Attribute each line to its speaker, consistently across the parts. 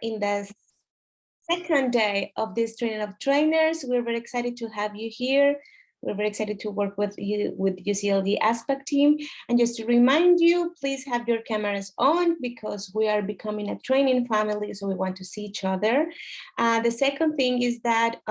Speaker 1: in the second day of this training of trainers. We're very excited to have you here. We're very excited to work with you, with UCLG ASPAC team. And just to remind you, please have your cameras on because we are becoming a training family, so we want to see each other. The second thing is that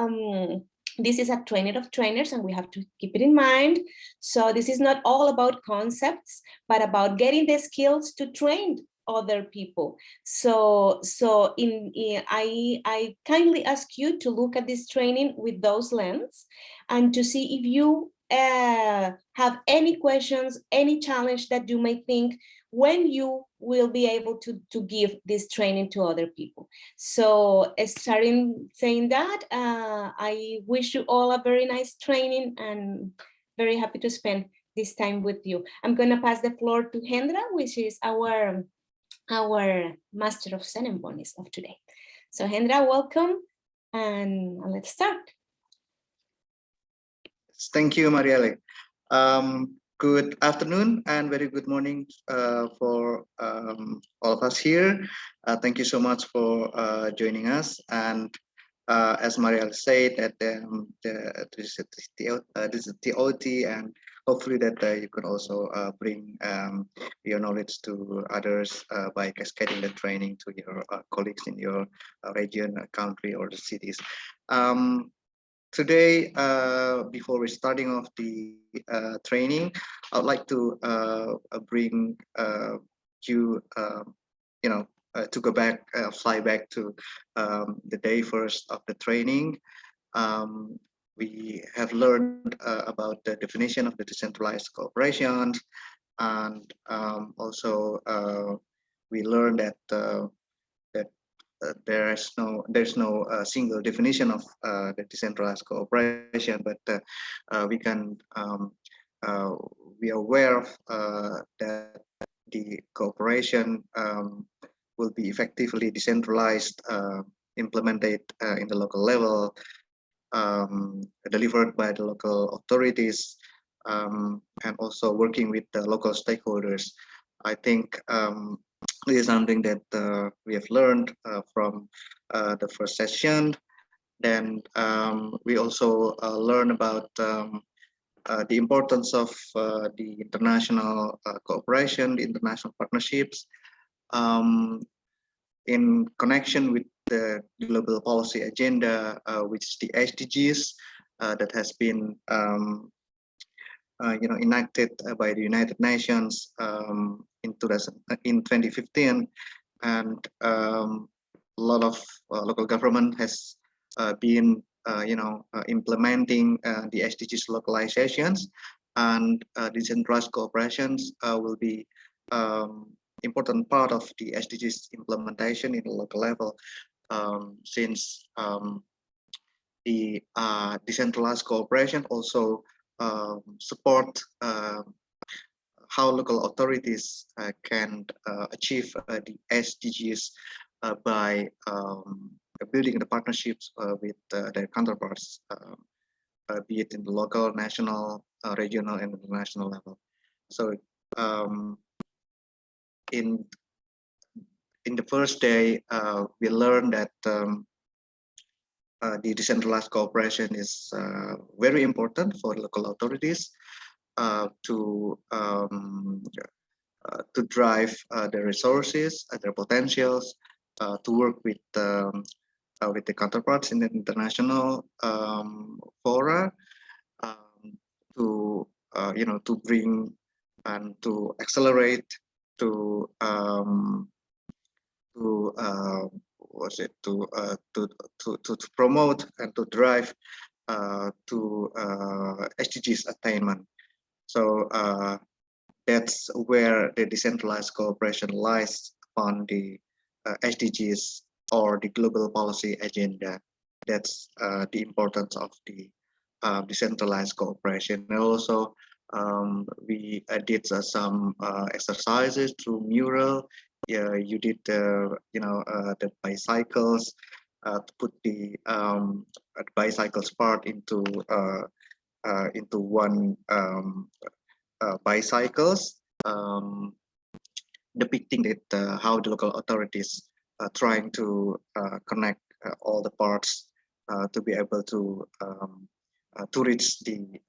Speaker 1: this is a training of trainers and we have to keep it in mind. So this is not all about concepts, but about getting the skills to train other people. So I kindly ask you to look at this training with those lens and to see if you have any questions, any challenge that you may think when you will be able to give this training to other people. So starting saying that, I wish you all a very nice training and very happy to spend this time with you. I'm gonna pass the floor to Hendra, which is our master of ceremonies of today. So Hendra, welcome, and let's start.
Speaker 2: Thank you, Marielle. Good afternoon and very good morning for all of us here. Thank you so much for joining us. And as Marielle said, that this is ToT, and hopefully that you can also bring your knowledge to others by cascading the training to your colleagues in your region, country, or the cities. Today, before we're starting off the training, I would like to bring you, to go back, fly back to the day first of the training. We have learned about the definition of the decentralized cooperation, and also we learned that there's no single definition of the decentralized cooperation, but we are aware of that the cooperation will be effectively decentralized, implemented in the local level, delivered by the local authorities, and also working with the local stakeholders. I think this is something that we have learned from the first session. Then we also learn about the importance of the international cooperation, the international partnerships, in connection with the global policy agenda, which is the SDGs that has been enacted by the United Nations in 2015, and a lot of local government has been implementing the SDGs localizations, and decentralized cooperations will be important part of the SDGs implementation in the local level, since the decentralized cooperation also support how local authorities can achieve the SDGs by building the partnerships with their counterparts, be it in the local, national, regional, and international level. So in the first day, we learned that the decentralized cooperation is very important for local authorities to drive their resources, their potentials, to work with the counterparts in the international fora, to bring and to accelerate, to promote and to drive to SDGs attainment. So that's where the decentralized cooperation lies on the SDGs or the global policy agenda. That's the importance of the decentralized cooperation. And also we did some exercises through mural. Yeah, you did the bicycles, to put the bicycles part into one bicycles, depicting that how the local authorities trying to connect all the parts to be able to reach the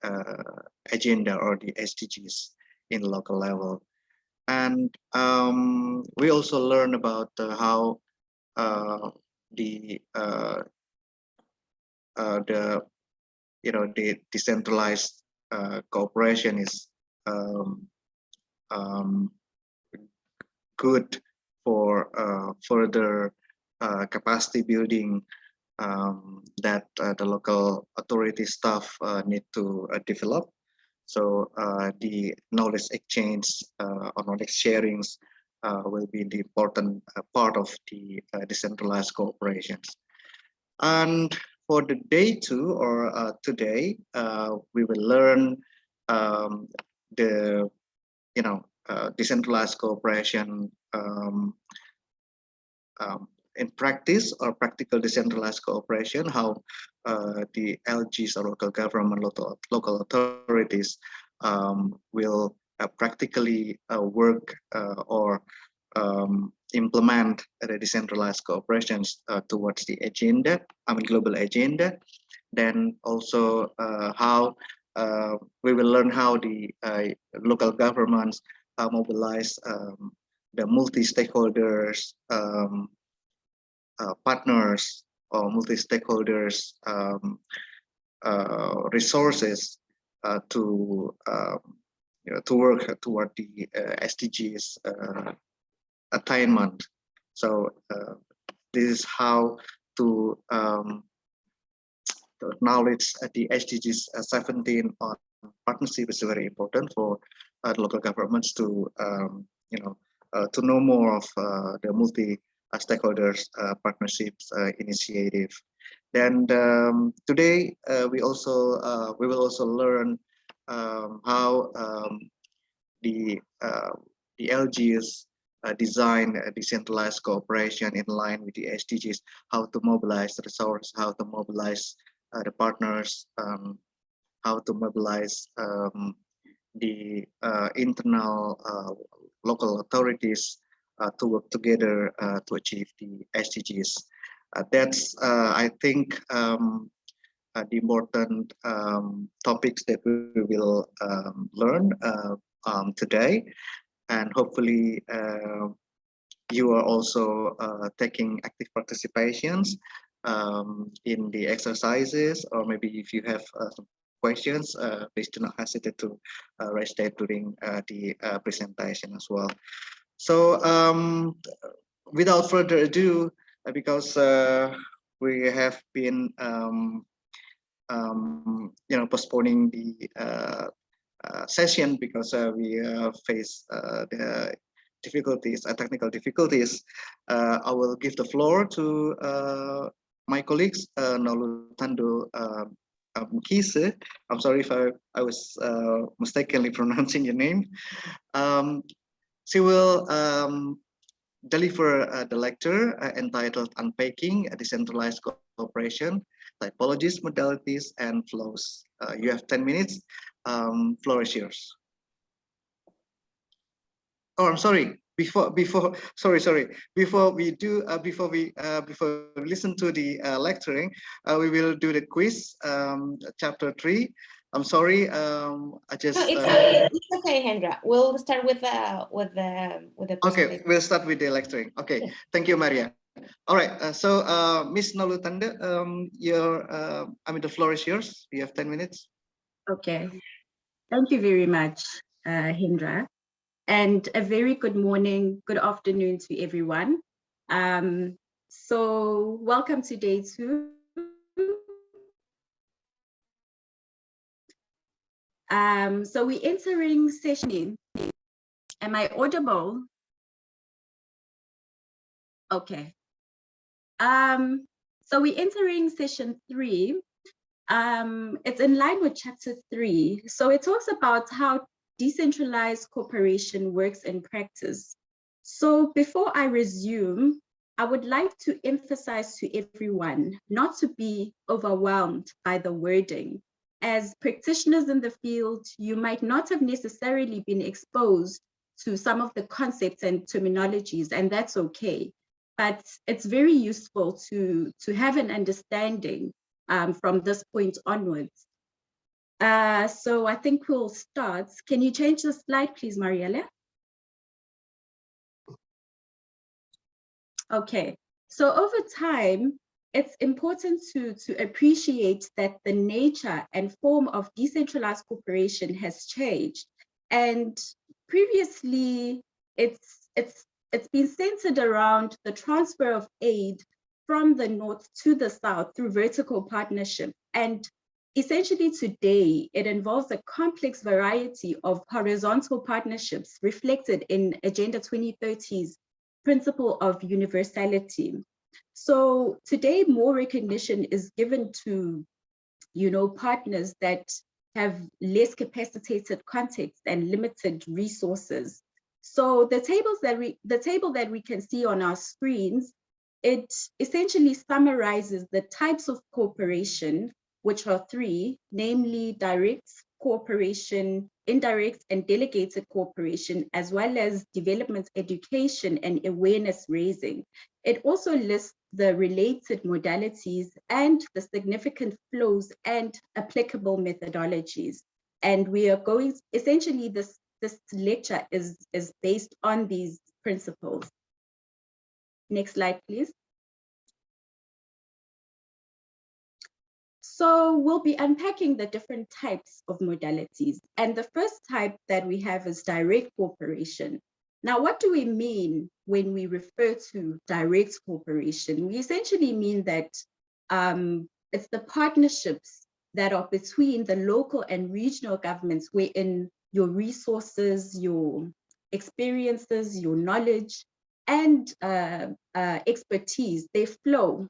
Speaker 2: agenda or the SDGs in local level. And we also learn about how the the decentralized cooperation is good for further capacity building that the local authority staff need to develop. So the knowledge exchange or knowledge sharings will be the important part of the decentralized cooperations. And for the day 2 or today, we will learn the decentralized cooperation in practice, or practical decentralized cooperation, how the LGs or local government, local authorities will practically work or implement the decentralized cooperations towards the agenda, global agenda. Then also how we will learn how the local governments mobilize the multi-stakeholders partners or multi-stakeholders resources to work toward the SDGs attainment. So this is how to acknowledge the SDGs 17 on partnership is very important for local governments to to know more of the multi stakeholders partnerships initiative. Then today we will also learn how the LGs design a decentralized cooperation in line with the SDGs, how to mobilize the resource, how to mobilize the partners, how to mobilize the internal local authorities to work together to achieve the SDGs. That's, I think, the important topics that we will learn today. And hopefully you are also taking active participations in the exercises, or maybe if you have some questions, please do not hesitate to raise that during the presentation as well. So without further ado, because we have been postponing the session because we face the difficulties, technical difficulties, I will give the floor to my colleagues, Nolutando Mkise. I'm sorry if I was mistakenly pronouncing your name. She will deliver the lecture entitled Unpacking a Decentralized Cooperation, Typologies, Modalities, and Flows. You have 10 minutes. Floor is yours. Oh, I'm sorry. Before we listen to the lecturing, we will do the quiz, chapter 3. I'm sorry. I just.
Speaker 1: No, it's okay, Hendra. We'll start with the
Speaker 2: Okay, we'll start with the lecturing. Okay, yes. Thank you, Maria. All right. So, Miss Nolutanda, the floor is yours. You have 10 minutes.
Speaker 3: Okay. Thank you very much, Hendra. And a very good morning, good afternoon to everyone. So welcome to day 2. So we're entering session. Am I audible? Okay. So we're entering session 3. It's in line with chapter 3. So it talks about how decentralized cooperation works in practice. So before I resume, I would like to emphasize to everyone not to be overwhelmed by the wording. As practitioners in the field, you might not have necessarily been exposed to some of the concepts and terminologies, and that's okay. but it's very useful to have an understanding from this point onwards. So I think we'll start. Can you change the slide, please, Marielle? Okay, so over time, it's important to appreciate that the nature and form of decentralized cooperation has changed. And previously, it's been centered around the transfer of aid from the north to the south through vertical partnership. And essentially today, it involves a complex variety of horizontal partnerships reflected in Agenda 2030's principle of universality. So today, more recognition is given to, partners that have less capacitated context and limited resources. So the table that we can see on our screens, it essentially summarizes the types of cooperation, which are three, namely direct cooperation, indirect and delegated cooperation, as well as development education and awareness raising. It also lists the related modalities and the significant flows and applicable methodologies. And we are going, essentially this lecture is based on these principles. Next slide, please. So we'll be unpacking the different types of modalities. And the first type that we have is direct cooperation. Now, what do we mean when we refer to direct cooperation? We essentially mean that it's the partnerships that are between the local and regional governments, wherein your resources, your experiences, your knowledge, and expertise, they flow.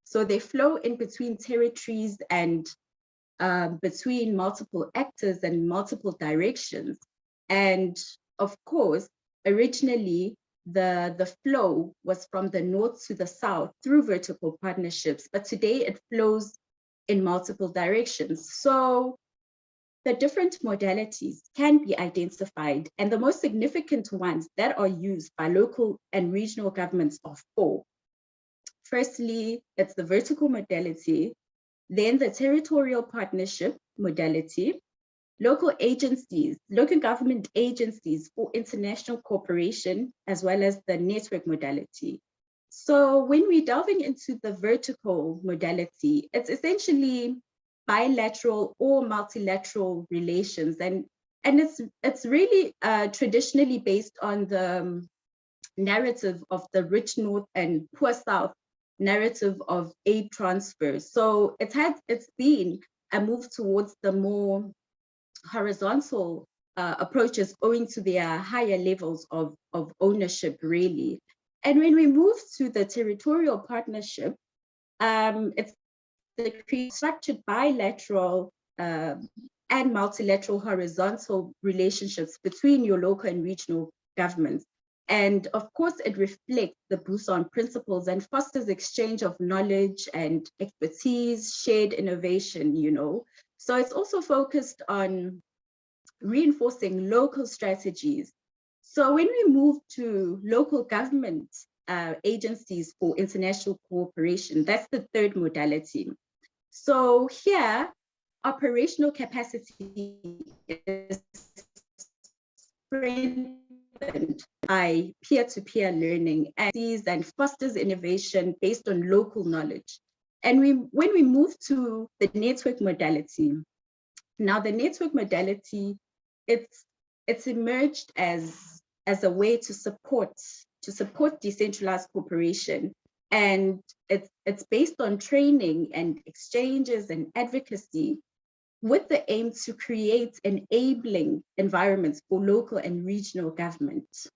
Speaker 3: So they flow in between territories and between multiple actors and multiple directions. And of course, originally, the flow was from the north to the south through vertical partnerships, but today it flows in multiple directions. So the different modalities can be identified, and the most significant ones that are used by local and regional governments are four. Firstly, it's the vertical modality, then the territorial partnership modality, local agencies, local government agencies for international cooperation, as well as the network modality. So when we're delving into the vertical modality, it's essentially bilateral or multilateral relations. And it's really traditionally based on the narrative of the rich north and poor south narrative of aid transfers. So it's been a move towards the more horizontal approaches owing to their higher levels of ownership, really. And when we move to the territorial partnership, it's the structured bilateral and multilateral horizontal relationships between your local and regional governments. And of course, it reflects the Busan principles and fosters exchange of knowledge and expertise, shared innovation, So it's also focused on reinforcing local strategies. So when we move to local government agencies for international cooperation, that's the third modality. So here, operational capacity is strengthened by peer-to-peer learning and fosters innovation based on local knowledge. And when we move to the network modality, now the network modality, it's emerged as a way to support decentralized cooperation. And it's based on training and exchanges and advocacy with the aim to create enabling environments for local and regional governments.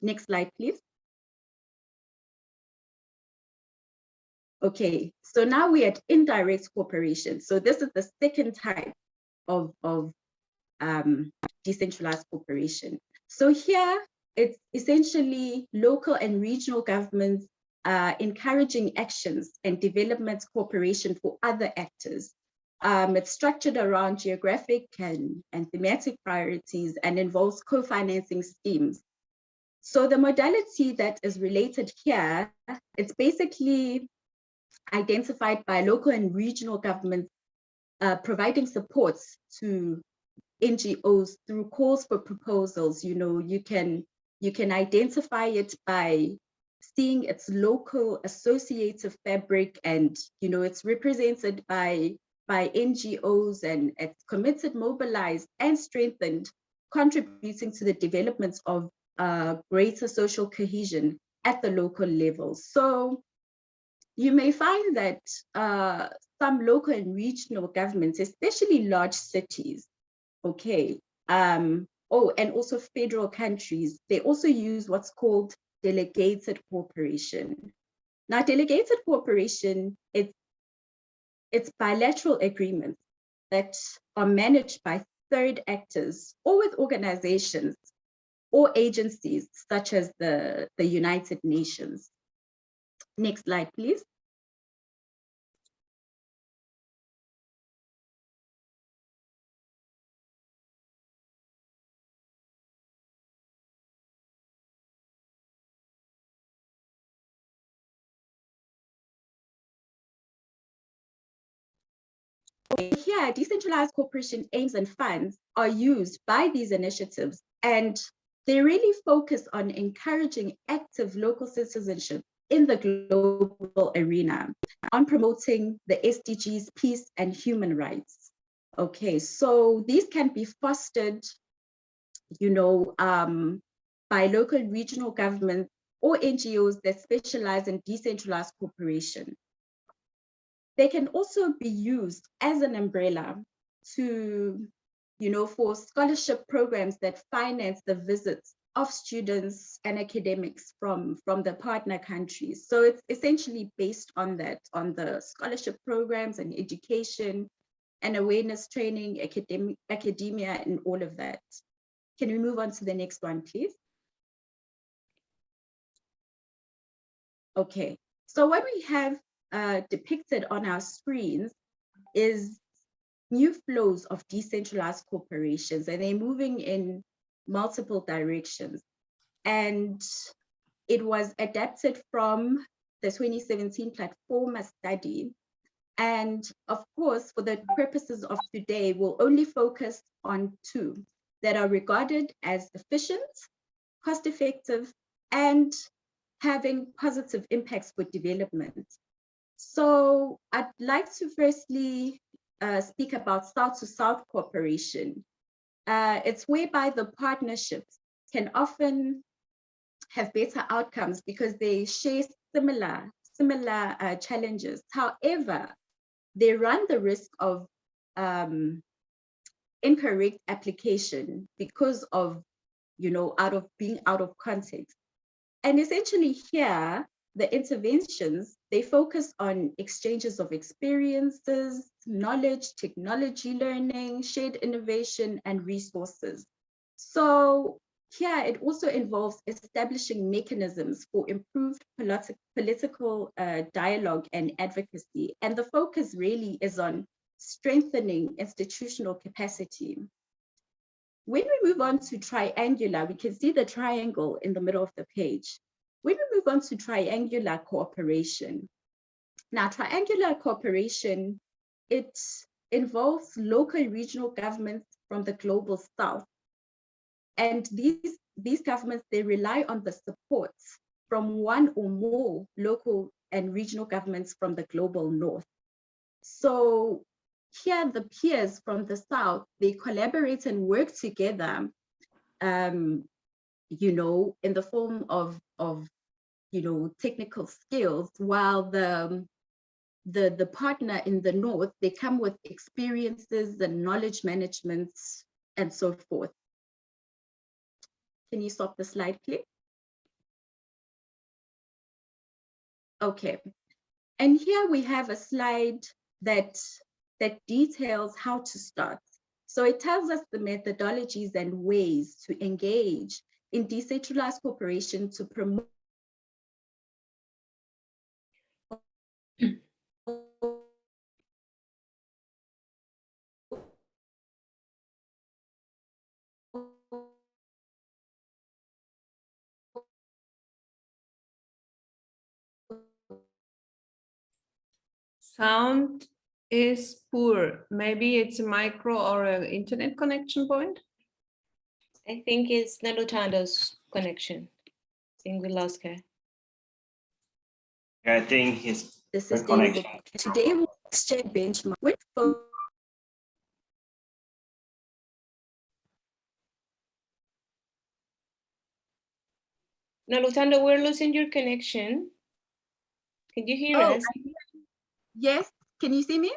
Speaker 3: Next slide, please. Okay, so now we're at indirect cooperation. So this is the second type of decentralized cooperation. So here, it's essentially local and regional governments encouraging actions and development cooperation for other actors. It's structured around geographic and thematic priorities and involves co-financing schemes. So the modality that is related here, it's basically identified by local and regional governments providing supports to NGOs through calls for proposals. You can identify it by seeing its local associative fabric, and it's represented by NGOs, and it's committed, mobilized, and strengthened, contributing to the development of greater social cohesion at the local level. So you may find that some local and regional governments, especially large cities, okay, and also federal countries, they also use what's called delegated cooperation. Now, delegated cooperation, it's bilateral agreements that are managed by third actors or with organizations or agencies such as the United Nations. Next slide, please. Here, decentralized cooperation aims and funds are used by these initiatives, and they really focus on encouraging active local citizenship in the global arena, on promoting the SDGs, peace, and human rights. Okay, so these can be fostered, by local and regional governments or NGOs that specialize in decentralized cooperation. They can also be used as an umbrella to, for scholarship programs that finance the visits of students and academics from the partner countries. So it's essentially based on that, on the scholarship programs and education and awareness training, academia, and all of that. Can we move on to the next one, please? Okay, so what we have depicted on our screens is new flows of decentralized corporations, and they're moving in multiple directions. And it was adapted from the 2017 Platforma study. And of course, for the purposes of today, we'll only focus on two that are regarded as efficient, cost-effective, and having positive impacts for development. So I'd like to firstly speak about South-to-South cooperation. It's whereby the partnerships can often have better outcomes because they share similar challenges. However, they run the risk of incorrect application because of, being out of context. And essentially here, the interventions, they focus on exchanges of experiences, knowledge, technology learning, shared innovation, and resources. So here, it also involves establishing mechanisms for improved political dialogue and advocacy. And the focus really is on strengthening institutional capacity. When we move on to triangular, we can see the triangle in the middle of the page. When we move on to triangular cooperation, now triangular cooperation, it involves local and regional governments from the global south. And these governments, they rely on the support from one or more local and regional governments from the global north. So here, the peers from the south, they collaborate and work together, in the form of technical skills, while the partner in the north, they come with experiences and knowledge management and so forth. Can you stop the slide, please? Okay, and here we have a slide that details how to start. So it tells us the methodologies and ways to engage in decentralized cooperation to promote
Speaker 4: Sound is poor. Maybe it's a micro or an internet connection point.
Speaker 1: I think it's Nalutando's connection. I think we lost her.
Speaker 5: I think his
Speaker 3: The
Speaker 5: connection.
Speaker 3: sustainable. Today we'll check benchmark with
Speaker 1: Nalutando, we're losing your connection. Can you hear us?
Speaker 3: Yes, can you see me?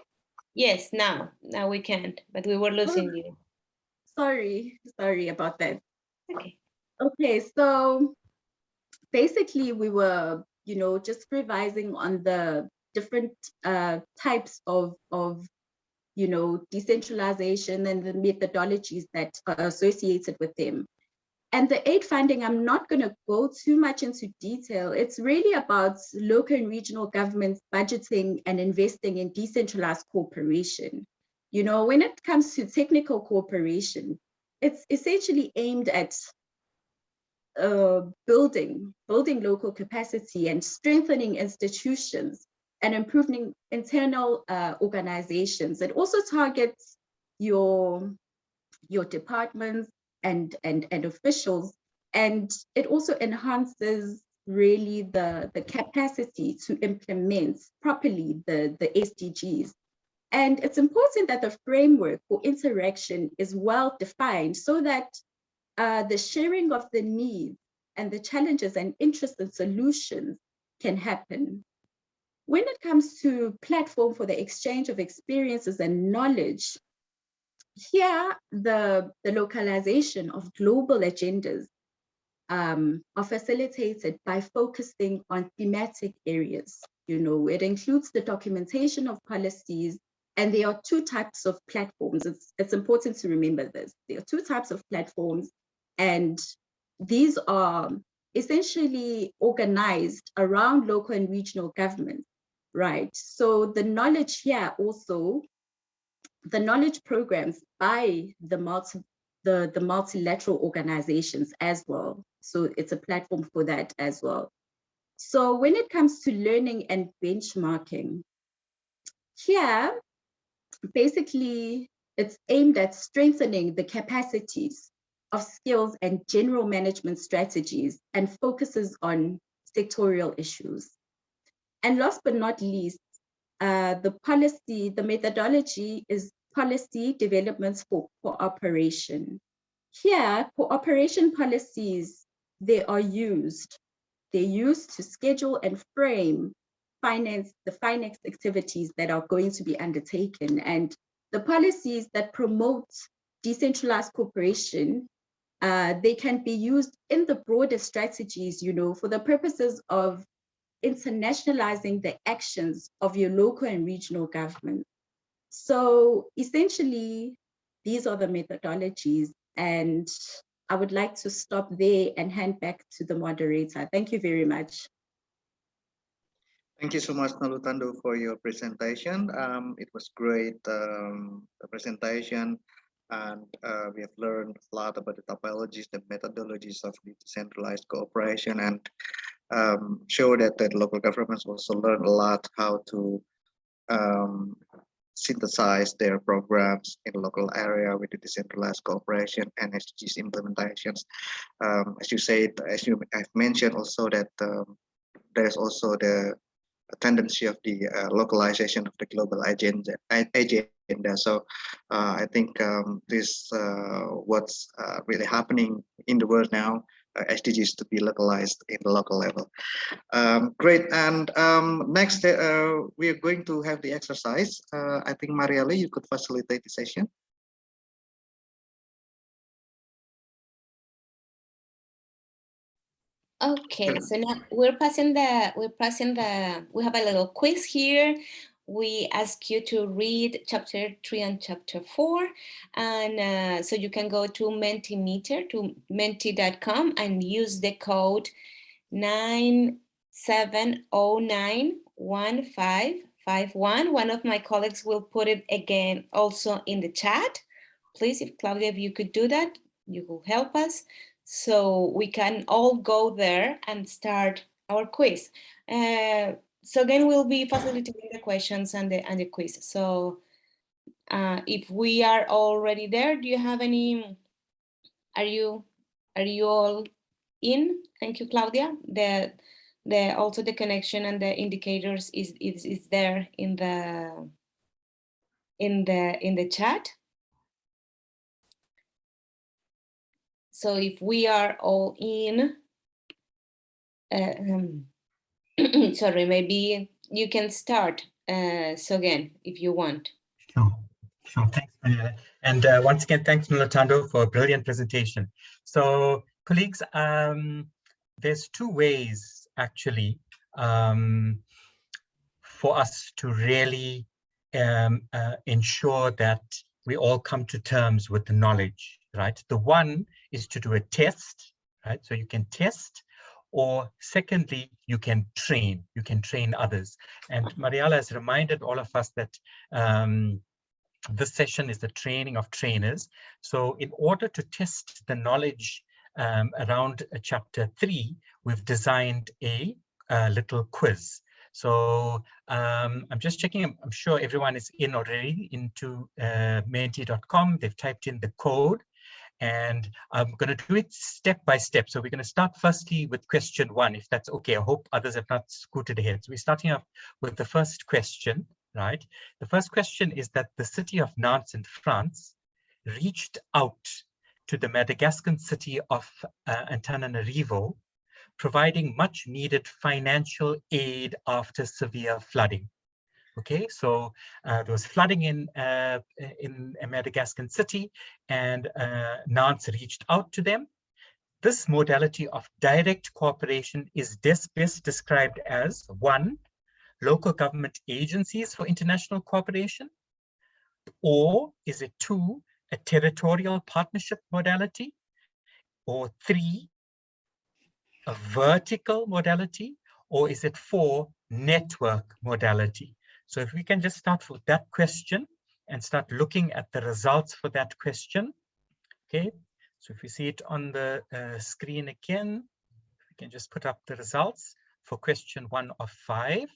Speaker 1: Yes, now we can't, but we were losing you.
Speaker 3: Sorry about that.
Speaker 1: Okay.
Speaker 3: Okay, so basically we were, just revising on the different types of decentralization and the methodologies that are associated with them. And the aid funding, I'm not going to go too much into detail. It's really about local and regional governments budgeting and investing in decentralized cooperation. When it comes to technical cooperation, it's essentially aimed at building local capacity and strengthening institutions and improving internal organizations. It also targets your departments and officials, and it also enhances really the capacity to implement properly the SDGs. And it's important that the framework for interaction is well defined so that the sharing of the needs and the challenges and interests and solutions can happen. When it comes to platform for the exchange of experiences and knowledge, here, the localization of global agendas are facilitated by focusing on thematic areas. It includes the documentation of policies, and there are two types of platforms. It's important to remember this. There are two types of platforms, and these are essentially organized around local and regional governments, right? So the knowledge here also, the knowledge programs by the multilateral organizations as well. So it's a platform for that as well. So when it comes to learning and benchmarking, here, basically, it's aimed at strengthening the capacities of skills and general management strategies and focuses on sectorial issues. And last but not least, the methodology is policy developments for cooperation. Here, cooperation policies, they're used to schedule and frame the finance activities that are going to be undertaken. And the policies that promote decentralized cooperation, they can be used in the broader strategies, for the purposes of internationalizing the actions of your local and regional government. So essentially, these are the methodologies, and I would like to stop there and hand back to the moderator. Thank you very much.
Speaker 2: Thank you so much, Nalutando, for your presentation. It was great the presentation, and we have learned a lot about the topologies, the methodologies of the decentralized cooperation, and show that the local governments also learn a lot how to synthesize their programs in the local area with the decentralized cooperation and SDGs implementations. As you said, as you have mentioned also that there's also the tendency of the localization of the global agenda. So I think this what's really happening in the world now. SDGs to be localized in the local level. Great, and next we are going to have the exercise. I think Marielle, you could facilitate the session.
Speaker 1: Okay, so now we have a little quiz here. We ask you to read chapter 3 and chapter 4, and so you can go to Mentimeter, to menti.com, and use the code 97091551. One of my colleagues will put it again also in the chat. Please, if Claudia, if you could do that, you will help us, so we can all go there and start our quiz. So again, we'll be facilitating the questions and the quiz. So if we are already there, do you have any? Are you all in? Thank you, Claudia. Also the connection and the indicators is there in the chat. So if we are all in, sorry, maybe you can start, so again, if you want.
Speaker 5: Sure, thanks, Manuela. And once again, thanks, Mulatando, for a brilliant presentation. So, colleagues, there's two ways, actually, for us to really ensure that we all come to terms with the knowledge, right? The one is to do a test, right? So you can test, or secondly, you can train others. And Mariela has reminded all of us that this session is the training of trainers. So in order to test the knowledge around chapter 3, we've designed a little quiz. So I'm just checking, I'm sure everyone is in already into menti.com. They've typed in the code, and I'm going to do it step by step. So we're going to start firstly with question 1, if that's okay. I hope others have not scooted ahead. So we're starting off with the first question, right? The first question is that the city of Nantes in France reached out to the Madagascan city of Antananarivo, providing much needed financial aid after severe flooding. Okay, so there was flooding in a Madagascan city, and Nantes reached out to them. This modality of direct cooperation is best described as 1, local government agencies for international cooperation, or is it 2, a territorial partnership modality, or 3, a vertical modality, or is it 4, network modality? So if we can just start with that question and start looking at the results for that question. Okay, so if we see it on the screen again, we can just put up the results for question 1 of 5.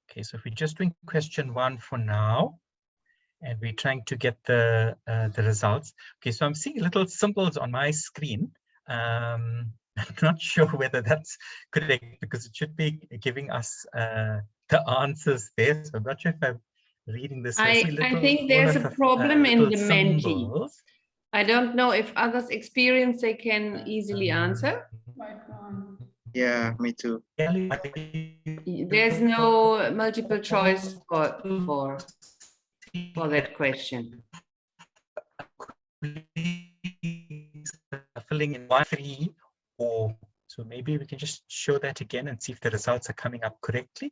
Speaker 5: Okay, so if we're just doing question 1 for now, and we're trying to get the results. Okay, so I'm seeing little symbols on my screen. I'm not sure whether that's correct, because it should be giving us the answers there. So I'm not sure if I'm reading this.
Speaker 4: I think there's a problem in the Menti. I don't know if others experience they can easily answer.
Speaker 2: Yeah, me too.
Speaker 4: There's no multiple choice for that question.
Speaker 5: Filling in 1, 3, or so maybe we can just show that again and see if the results are coming up correctly.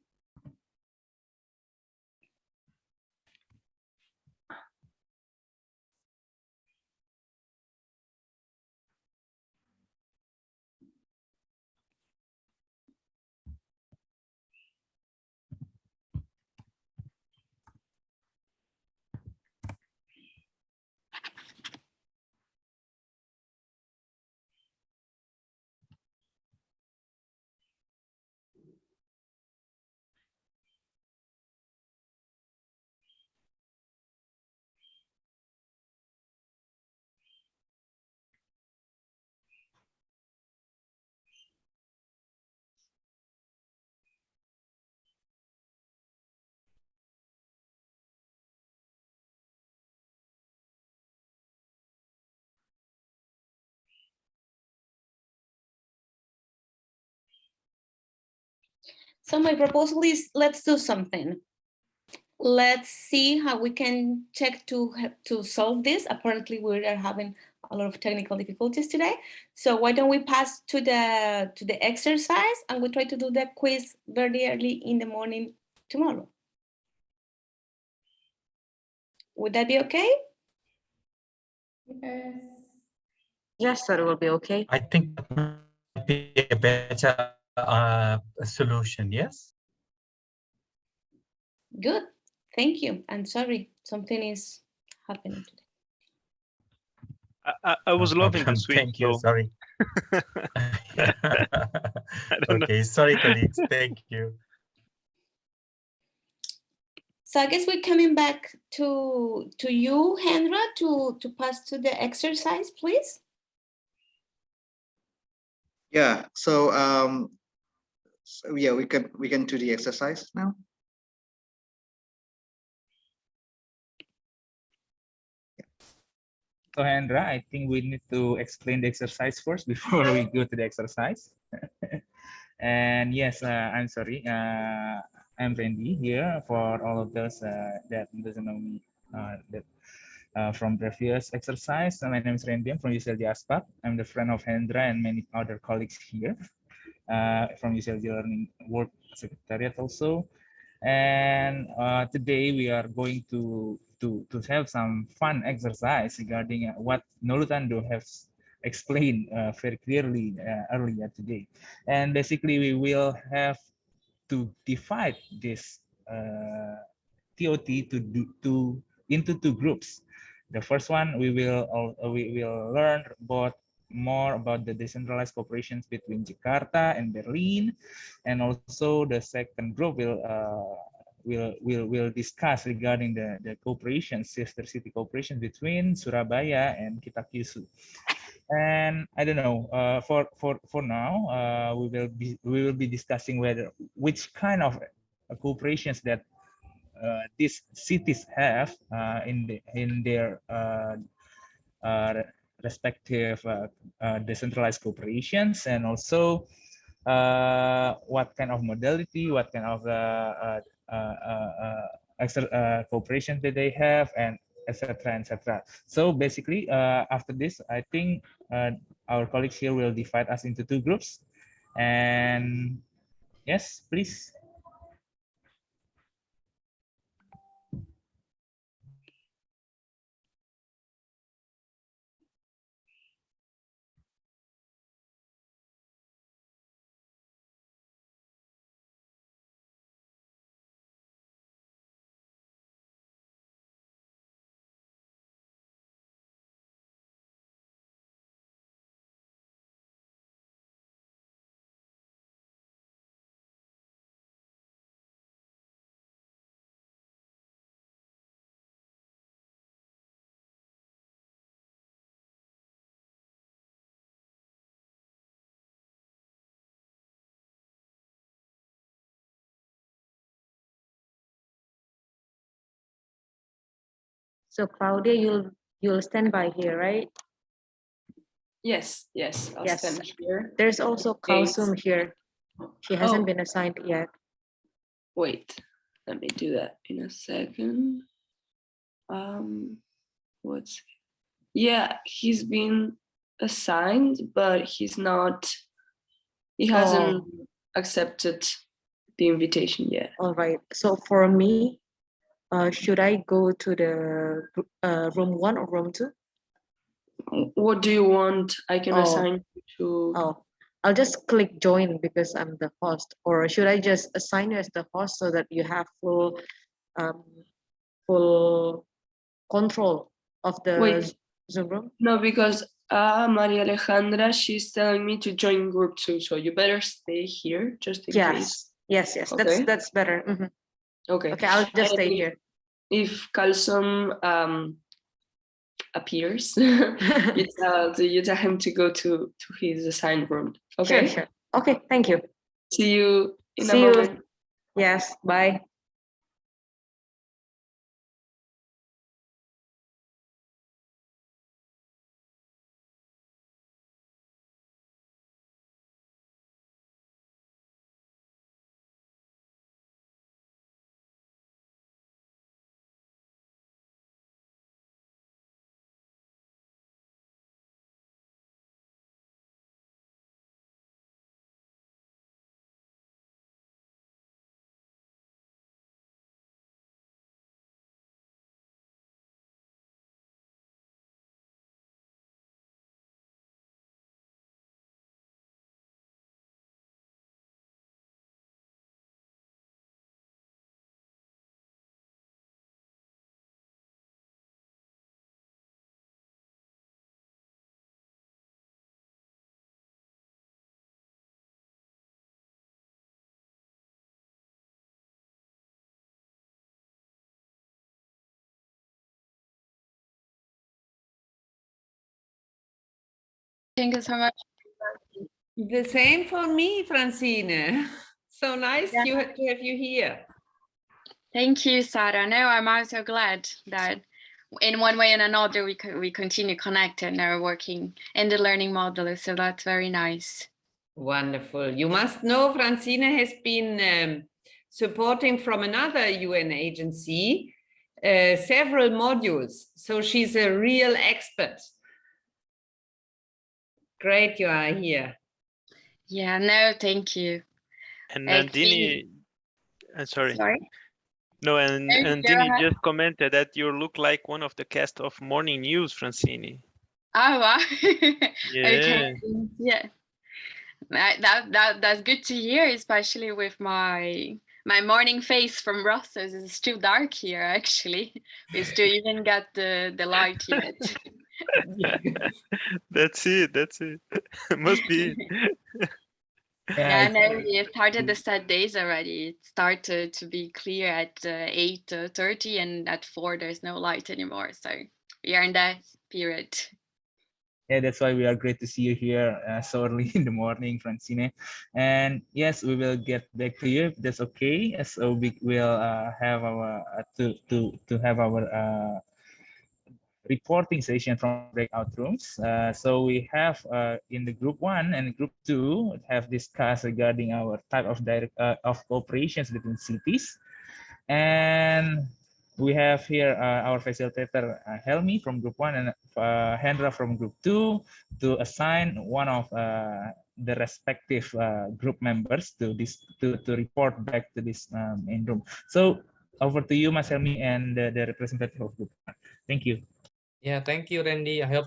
Speaker 1: So my proposal is, let's do something. Let's see how we can check to solve this. Apparently we are having a lot of technical difficulties today. So why don't we pass to the exercise, and we try to do the quiz very early in the morning tomorrow. Would that be okay?
Speaker 6: Yes, that will be okay.
Speaker 5: I think that might be a better solution, yes?
Speaker 1: Good, thank you. And sorry, something is happening today.
Speaker 7: I was loving the switch.
Speaker 5: Thank you, sorry. Okay, sorry, colleagues. Thank you.
Speaker 1: So I guess we're coming back to you, Hendra, to pass to the exercise, please.
Speaker 2: Yeah. So yeah, we can do the exercise now.
Speaker 7: So Hendra, I think we need to explain the exercise first before we go to the exercise. And yes, I'm sorry. I'm Randy here for all of those that doesn't know me from previous exercise. My name is Randy. I'm from UCLG ASPAC. I'm the friend of Hendra and many other colleagues here from UCLG Learning Work Secretariat also. And today we are going to have some fun exercise regarding what Nolutando has explained very clearly earlier today. And basically we will have to divide this ToT into two groups. The first one we will learn more about the decentralized cooperations between Jakarta and Berlin, and also the second group will discuss regarding the cooperation, sister city cooperation between Surabaya and Kitakyushu. And I don't know. For now, we will be discussing which kind of cooperations that these cities have in their respective decentralized cooperations, and also what kind of modality, what kind of cooperation that they have, and etc. etc. So basically, after this, I think our colleagues here will divide us into two groups. And yes, please.
Speaker 6: So Claudia, you'll stand by here, right?
Speaker 4: Yes, I'll
Speaker 6: Yes.
Speaker 4: stand here.
Speaker 6: There's also Kalsum here. She hasn't been assigned yet.
Speaker 4: Wait, let me do that in a second. Yeah, he's been assigned, but he hasn't accepted the invitation yet.
Speaker 6: All right. So for me, should I go to the room 1 or room 2?
Speaker 4: What do you want? I can assign you to.
Speaker 6: Oh, I'll just click join because I'm the host. Or should I just assign you as the host so that you have full control of the Zoom room?
Speaker 4: No, because Maria Alejandra, she's telling me to join group 2, so you better stay here just in case.
Speaker 6: Yes.
Speaker 4: Okay.
Speaker 6: That's better. Mm-hmm.
Speaker 4: Okay.
Speaker 6: Okay, I'll just stay here.
Speaker 4: If Kalsum appears, you tell him to go to his assigned room. Okay.
Speaker 6: Sure. Okay, thank you.
Speaker 4: See you in a moment.
Speaker 6: Yes, bye.
Speaker 8: Thank you so much.
Speaker 4: The same for me, Francine. So nice
Speaker 8: Yeah.
Speaker 4: to have you here.
Speaker 8: Thank you, Sarah. No, I'm also glad that in one way and another we continue connected and are working in the learning model. So that's very nice.
Speaker 4: Wonderful. You must know Francine has been supporting from another UN agency several modules. So she's a real expert. Great you are here.
Speaker 8: Yeah, no, thank you.
Speaker 9: And
Speaker 8: It's
Speaker 9: Nandini, sorry.
Speaker 8: Sorry?
Speaker 9: No, and
Speaker 8: No, go
Speaker 9: Dini
Speaker 8: ahead.
Speaker 9: just commented that you look like one of the cast of Morning News, Francine.
Speaker 8: Oh, wow.
Speaker 9: Yeah.
Speaker 8: Okay. Yeah. That's good to hear, especially with my morning face from Brussels. It's too dark here, actually. We still even got the light yet.
Speaker 9: That's it. That's it. Must be.
Speaker 8: Yeah, no, we started the set days already. It started to be clear at 8:30, and at 4 there's no light anymore. So we are in that period.
Speaker 7: Yeah, that's why we are great to see you here so early in the morning, Francine. And yes, we will get back to you if that's okay. So we will have our to have our reporting session from breakout rooms. So we have in the group 1 and group 2 have discussed regarding our type of of cooperations between cities. And we have here our facilitator Helmi from group 1 and Hendra from group 2 to assign one of the respective group members to report back to this main room. So over to you, Mas Helmi, and the representative of group 1. Thank you.
Speaker 10: Yeah, thank you, Randy. I hope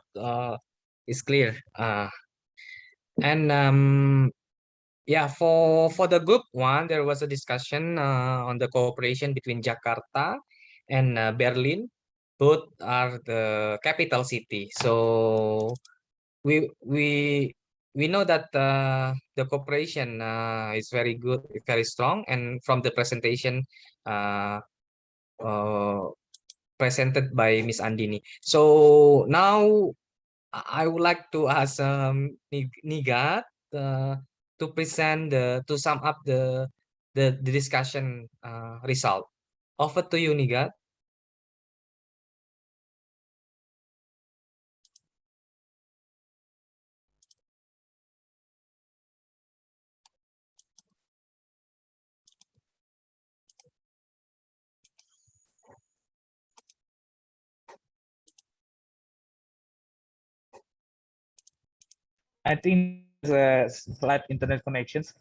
Speaker 10: it's clear. And yeah, for the group 1, there was a discussion on the cooperation between Jakarta and Berlin. Both are the capital city. So we know that the cooperation is very good, very strong, and from the presentation uh, presented by Miss Andini. So now I would like to ask Nigat to present to sum up the discussion result. Over to you, Nigat.
Speaker 7: I think there's flat internet connections.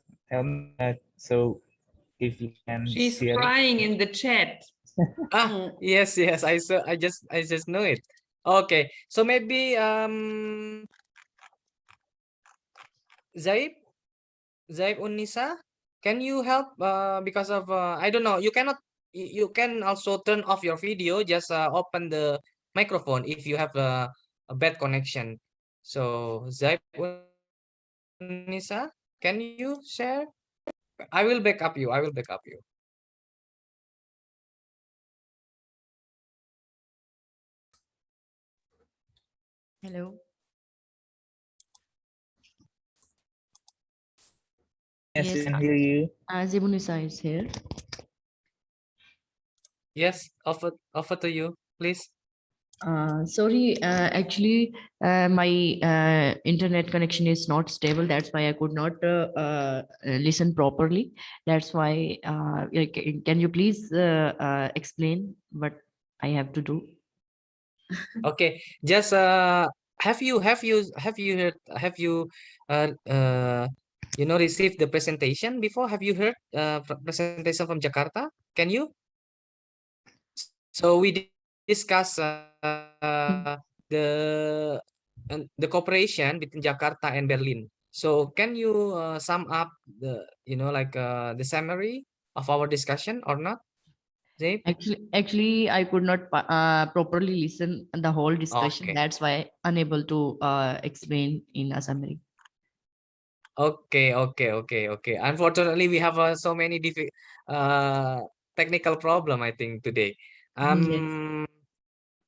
Speaker 7: So if you can
Speaker 4: She's
Speaker 7: share
Speaker 4: crying in the chat.
Speaker 10: Yes, I saw. I just know it. Okay, so maybe Zaib Unisa, can you help? Because of I don't know. You cannot. You can also turn off your video. Just open the microphone if you have a bad connection. So Zaib Unisa, can you share? I will back up you. I will back up you.
Speaker 11: Hello.
Speaker 7: Yes, we can hear you.
Speaker 11: Zibunisa is here.
Speaker 10: Yes, offer to you, please.
Speaker 11: Sorry, actually, my internet connection is not stable. That's why I could not listen properly. That's why, can you please explain what I have to do?
Speaker 10: Okay, just have you received the presentation before? Have you heard presentation from Jakarta? Can you? So we discuss the cooperation between Jakarta and Berlin. So can you sum up the summary of our discussion or not, Zaid?
Speaker 11: Actually, I could not properly listen the whole discussion.
Speaker 10: Okay.
Speaker 11: That's why unable to explain in a summary.
Speaker 10: Okay. Unfortunately, we have so many technical problem, I think, today.
Speaker 11: Yes.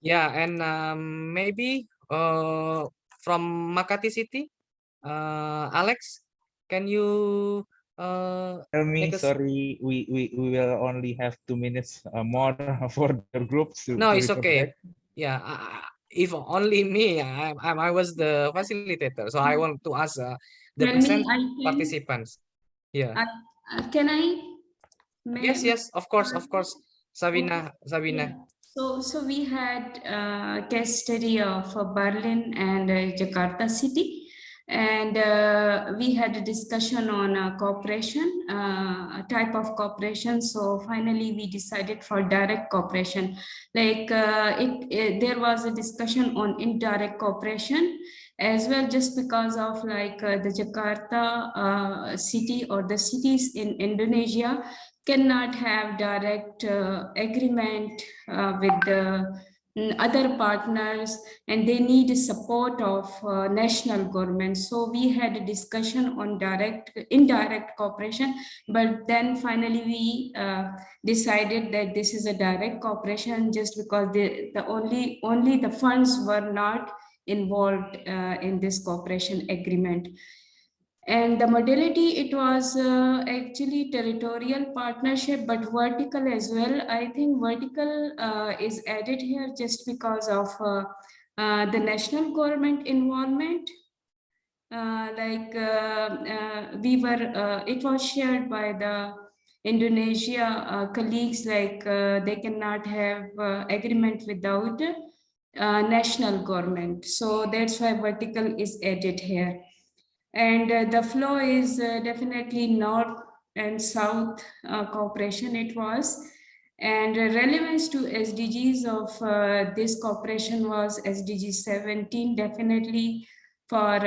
Speaker 10: Yeah, and maybe from Makati City. Alex, can you
Speaker 7: Tell me,
Speaker 10: make us?
Speaker 7: sorry, we will only have 2 minutes more for the groups to
Speaker 10: No, it's
Speaker 7: report
Speaker 10: okay.
Speaker 7: back.
Speaker 10: Yeah, if only me, I was the facilitator, so I want to ask the
Speaker 12: Tell me,
Speaker 10: present
Speaker 12: I can.
Speaker 10: participants. Yeah.
Speaker 12: Can I?
Speaker 10: Yes, yes, of course, Sabina.
Speaker 12: Yeah. So we had a case study of Berlin and Jakarta city, and we had a discussion on cooperation, a type of cooperation. So finally, we decided for direct cooperation. Like there was a discussion on indirect cooperation as well, just because of like the Jakarta city or the cities in Indonesia cannot have direct agreement with the other partners, and they need support of national government. So we had a discussion on indirect cooperation, but then finally we decided that this is a direct cooperation, just because the only the funds were not involved in this cooperation agreement. And the modality, it was actually territorial partnership, but vertical as well. I think vertical is added here just because of the national government involvement. It was shared by the Indonesia colleagues, like they cannot have agreement without national government. So that's why vertical is added here. And the flow is definitely north and south cooperation it was. And relevance to SDGs of this cooperation was SDG 17, definitely for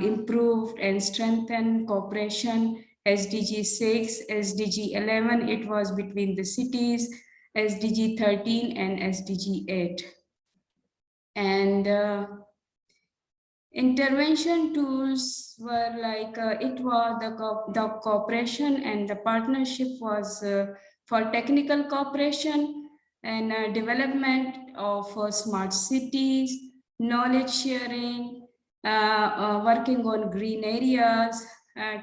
Speaker 12: improved and strengthened cooperation. SDG 6, SDG 11, it was between the cities, SDG 13 and SDG 8. And intervention tools were like it was the cooperation and the partnership was for technical cooperation and development of smart cities, knowledge sharing, working on green areas,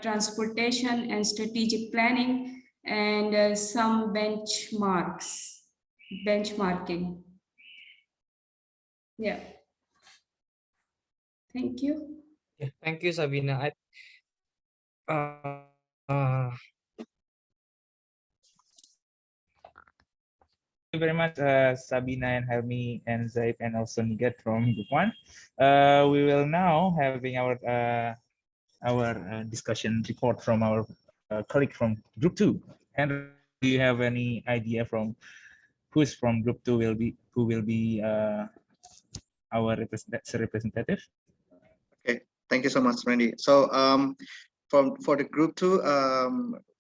Speaker 12: transportation and strategic planning, and some benchmarking. Yeah. Thank you.
Speaker 10: Yeah, thank you, Sabina.
Speaker 7: Thank you very much, Sabina and Helmi and Zaid and also Nigat from Group 1. We will now having our discussion report from our colleague from Group 2. And do you have any idea from who's from Group 2 who will be our representative?
Speaker 2: Okay, thank you so much, Randy. So for the Group 2,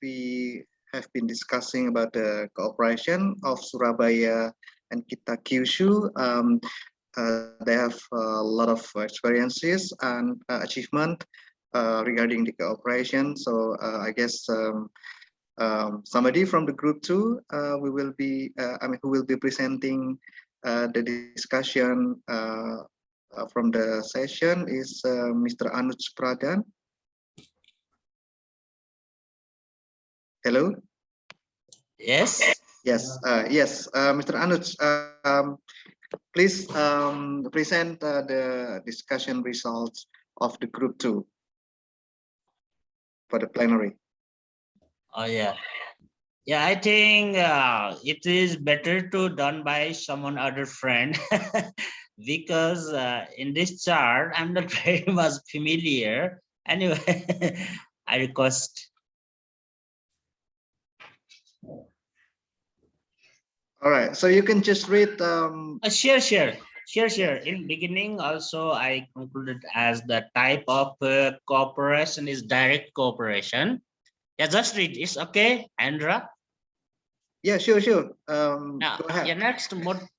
Speaker 2: we have been discussing about the cooperation of Surabaya and Kita Kyushu. They have a lot of experiences and achievement regarding the cooperation. So I guess somebody from the Group 2 who will be presenting the discussion from the session is Mr. Anuj Pradhan. Hello.
Speaker 13: Yes.
Speaker 2: Yes. Yes. Mr. Anuj, please present the discussion results of the Group 2 for the plenary.
Speaker 13: Oh yeah. Yeah, I think it is better to done by someone other friend because in this chart I'm not very much familiar. Anyway, I request.
Speaker 2: All right, so you can just read.
Speaker 13: Sure. In beginning, also I concluded as the type of cooperation is direct cooperation. Yeah, just read. It's okay, Andra.
Speaker 2: Yeah, sure.
Speaker 13: Now,
Speaker 2: go ahead.
Speaker 13: yeah, next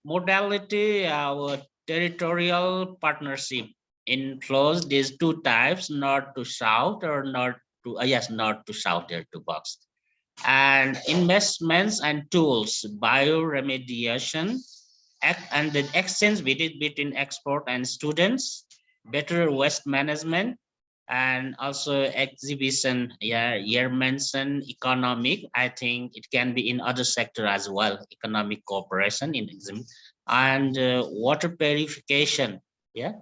Speaker 13: modality, our territorial partnership includes these two types: north to south or north to north to south. There are two boxes. And investments and tools, bioremediation, and the exchange between export and students, better waste management, and also exhibition. Yeah, you mentioned economic. I think it can be in other sector as well. Economic cooperation in exam, and water purification. Yeah,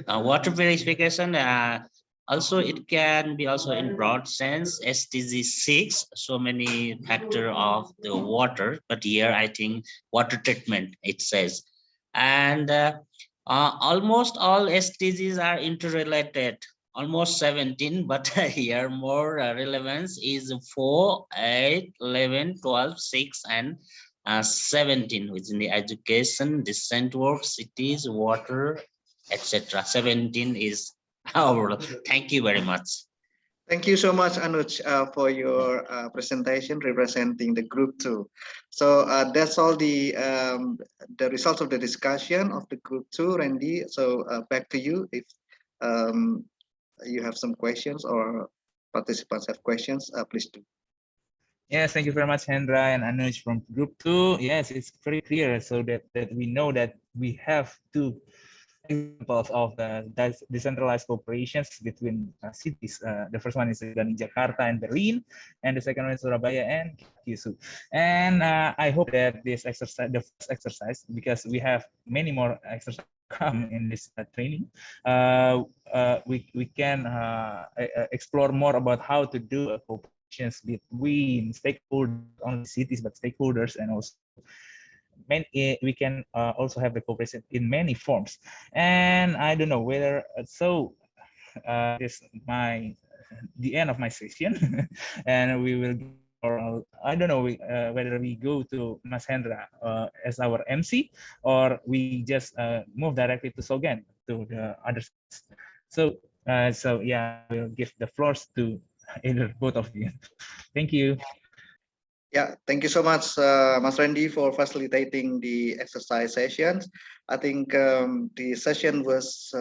Speaker 13: water purification. Also, it can be also in broad sense SDG 6. So many factor of the water, but here I think water treatment it says, and almost all SDGs are interrelated. Almost 17, but here more relevance is 4, 8, 11, 12, 6, and 17 within the education, decent work, cities, water, etc. 17 is our. Thank you very much.
Speaker 2: Thank you so much, Anuj, for your presentation representing the group 2. So that's all the results of the discussion of the group 2, Randy. So back to you if you have some questions or participants have questions, please do.
Speaker 7: Yes, thank you very much, Hendra and Anuj from Group 2. Yes, it's very clear so that we know that we have two examples of the decentralized cooperations between cities. The first one is done in Jakarta and Berlin, and the second one is Surabaya and Kyushu. And I hope that this exercise, the first exercise, because we have many more exercises come in this training, we can explore more about how to do cooperations between stakeholders, not only cities but stakeholders, and also we can also have the cooperation in many forms. And I don't know whether this the end of my session, and we will. Or I don't know whether we go to Mas Hendra as our MC, or we just move directly to Sogan to the other. So yeah, we'll give the floors to either both of you. Thank you.
Speaker 2: Yeah, thank you so much, Mas Randy, for facilitating the exercise sessions. I think the session was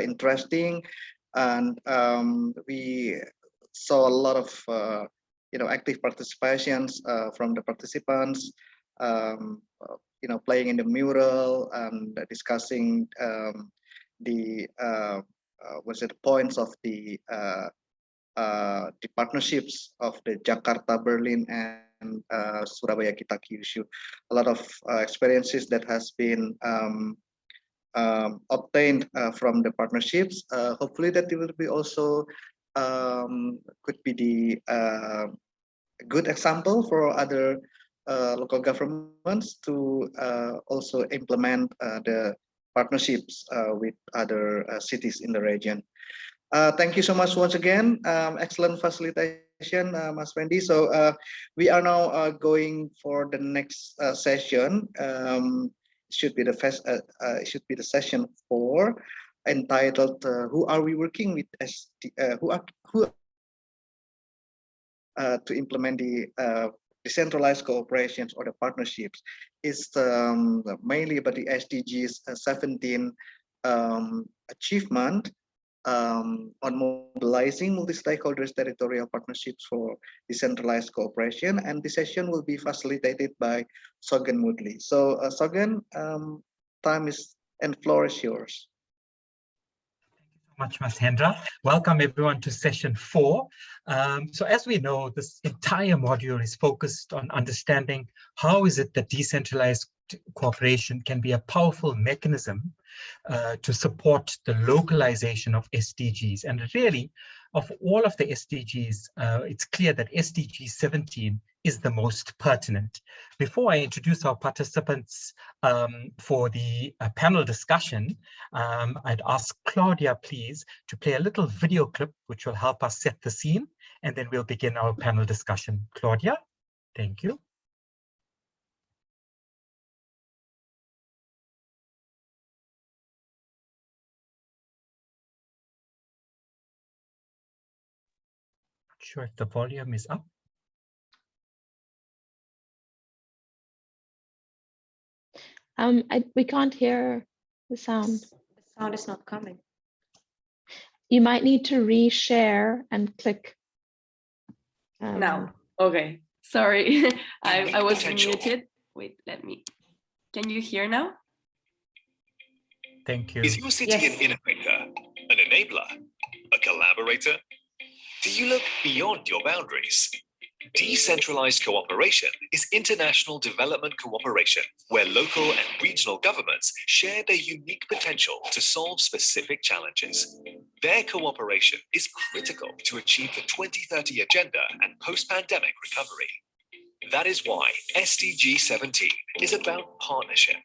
Speaker 2: interesting, and we saw a lot of active participations from the participants. Playing in the mural and discussing the points of the partnerships of the Jakarta, Berlin, and Surabaya Kita Kyushu. A lot of experiences that has been obtained from the partnerships. Hopefully that it will be also could be the good example for other local governments to also implement the partnerships with other cities in the region. Thank you so much once again. Excellent facilitation, Mas Wendy. So we are now going for the next session. Should be the session 4, entitled "Who are we working with?" To implement the decentralized cooperations or the partnerships. Is mainly about the SDGs 17 achievement. On mobilizing multi-stakeholders territorial partnerships for decentralized cooperation, and the session will be facilitated by Sogan Moodley. So Sogan, time is and floor is yours.
Speaker 5: Much, Mas Hendra. Welcome everyone to session 4. So as we know, this entire module is focused on understanding how is it that decentralized cooperation can be a powerful mechanism to support the localization of SDGs. And really, of all of the SDGs, it's clear that SDG 17 is the most pertinent. Before I introduce our participants for the panel discussion, I'd ask Claudia, please, to play a little video clip which will help us set the scene, and then we'll begin our panel discussion. Claudia, thank you. Not sure if the volume is up.
Speaker 14: We can't hear the sound.
Speaker 6: The sound is not coming.
Speaker 14: You might need to reshare and click.
Speaker 15: Now, okay, sorry, I was muted. Wait, can you hear now?
Speaker 5: Thank you.
Speaker 16: Is your city an innovator, an enabler, a collaborator? Do you look beyond your boundaries? Decentralized cooperation is international development cooperation where local and regional governments share their unique potential to solve specific challenges. Their cooperation is critical to achieve the 2030 agenda and post-pandemic recovery. That is why SDG 17 is about partnership.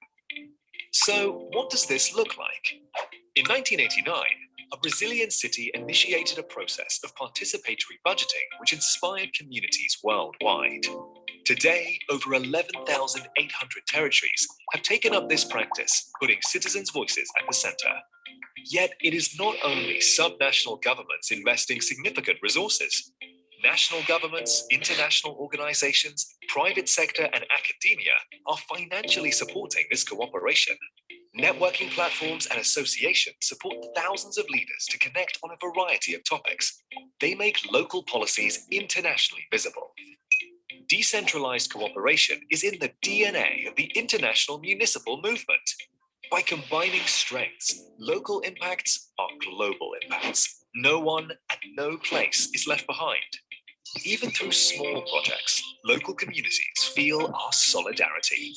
Speaker 16: So what does this look like? In 1989, a Brazilian city initiated a process of participatory budgeting which inspired communities worldwide. Today, over 11,800 territories have taken up this practice, putting citizens' voices at the center. Yet it is not only subnational governments investing significant resources. National governments, international organizations, private sector and academia are financially supporting this cooperation. Networking platforms and associations support thousands of leaders to connect on a variety of topics. They make local policies internationally visible. Decentralized cooperation is in the DNA of the international municipal movement. By combining strengths, local impacts are global impacts. No one and no place is left behind. Even through small projects, local communities feel our solidarity.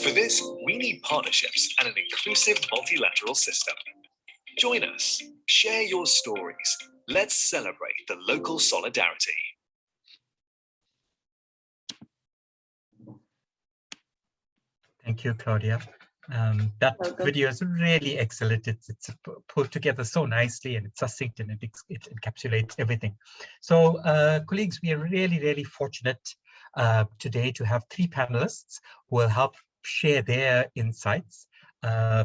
Speaker 16: For this, we need partnerships and an inclusive multilateral system. Join us, share your stories. Let's celebrate the local solidarity.
Speaker 5: Thank you, Claudia. That video is really excellent. It's pulled together so nicely and it's succinct and it encapsulates everything. So colleagues, we are really, really fortunate today to have three panelists who will help share their insights.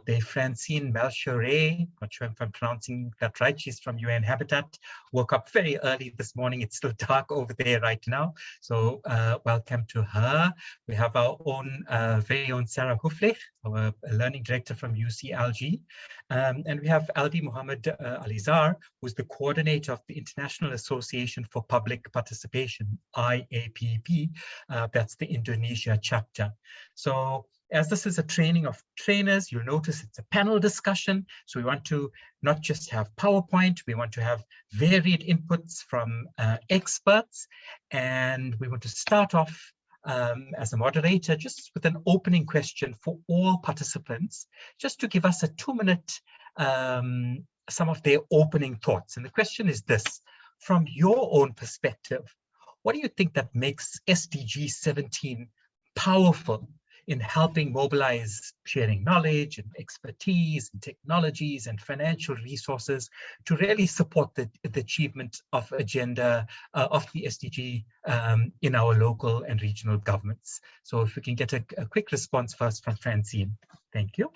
Speaker 5: They're Francine Melchiorre, not sure if I'm pronouncing that right. She's from UN Habitat, woke up very early this morning. It's still dark over there right now. So welcome to her. We have our own, very own Sarah Huflich, our learning director from UCLG. And we have Aldi Mohammed Alizar, who's the coordinator of the International Association for Public Participation, IAPP. That's the Indonesia chapter. So as this is a training of trainers, you'll notice it's a panel discussion. So we want to not just have PowerPoint, we want to have varied inputs from experts. And we want to start off as a moderator, just with an opening question for all participants, just to give us a 2-minute, some of their opening thoughts. And the question is this: from your own perspective, what do you think that makes SDG 17 powerful in helping mobilize sharing knowledge and expertise and technologies and financial resources to really support the achievement of agenda of the SDG in our local and regional governments? So if we can get a quick response first from Francine. Thank you.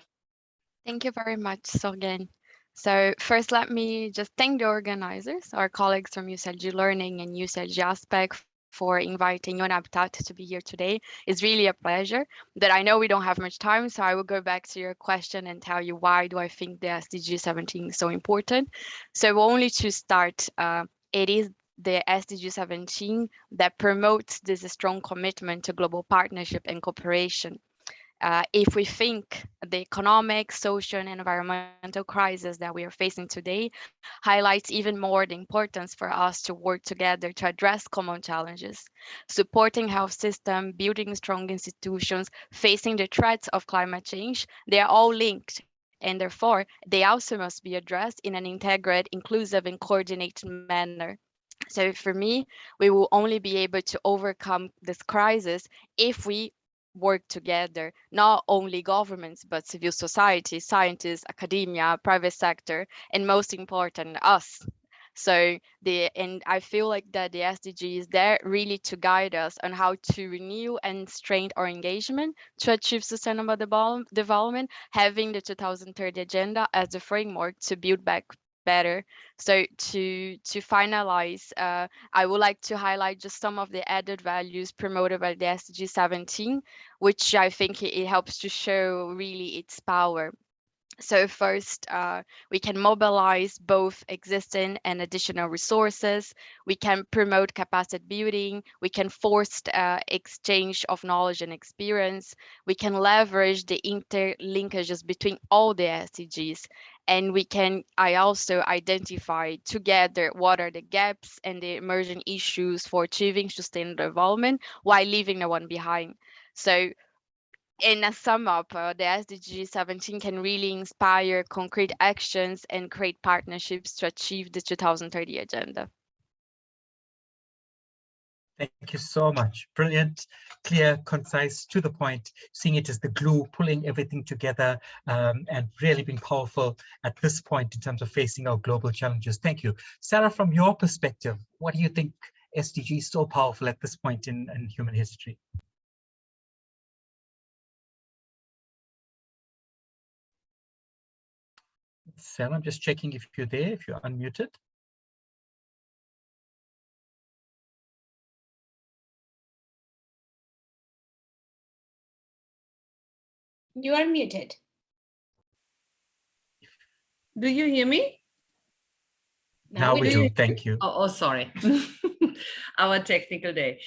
Speaker 17: Thank you very much, Sorgen. So first, let me just thank the organizers, our colleagues from UCLG Learning and UCLG ASPAC, for inviting UN Habitat to be here today. It's really a pleasure. That I know we don't have much time, so I will go back to your question and tell you why do I think the SDG 17 is so important. So only to start, it is the SDG 17 that promotes this strong commitment to global partnership and cooperation. If we think the economic, social, and environmental crisis that we are facing today highlights even more the importance for us to work together to address common challenges, supporting health system, building strong institutions, facing the threats of climate change. They are all linked, and therefore they also must be addressed in an integrated, inclusive, and coordinated manner. So for me, we will only be able to overcome this crisis if we work together, not only governments, but civil society, scientists, academia, private sector, and most important, us. So I feel like that the SDG is there really to guide us on how to renew and strengthen our engagement to achieve sustainable development, having the 2030 agenda as the framework to build back better. So to finalize, I would like to highlight just some of the added values promoted by the SDG 17, which I think it helps to show really its power. So first, we can mobilize both existing and additional resources. We can promote capacity building. We can force exchange of knowledge and experience. We can leverage the interlinkages between all the SDGs. And I also identify together what are the gaps and the emerging issues for achieving sustainable development while leaving no one behind. So in a sum up, the SDG 17 can really inspire concrete actions and create partnerships to achieve the 2030 agenda.
Speaker 5: Thank you so much. Brilliant, clear, concise, to the point, seeing it as the glue, pulling everything together, and really being powerful at this point in terms of facing our global challenges. Thank you. Sarah, from your perspective, what do you think SDG is so powerful at this point in human history? Sarah, I'm just checking if you're there, if you're unmuted.
Speaker 1: You are muted.
Speaker 4: Do you hear me?
Speaker 5: Now we do. Thank you.
Speaker 4: Oh, sorry. Our technical day.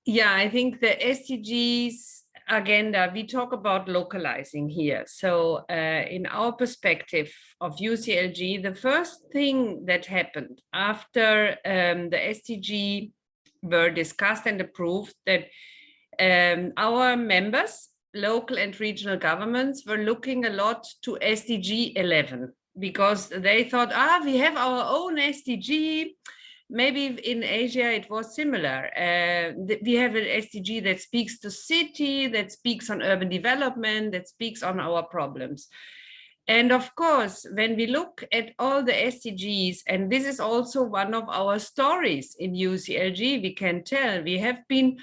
Speaker 4: Yeah, I think the SDGs agenda, we talk about localizing here. So in our perspective of UCLG, the first thing that happened after the SDG were discussed and approved, that our members, local and regional governments, were looking a lot to SDG 11, because they thought, we have our own SDG. Maybe in Asia it was similar. We have an SDG that speaks to city, that speaks on urban development, that speaks on our problems. And of course, when we look at all the SDGs, and this is also one of our stories in UCLG, we can tell we have been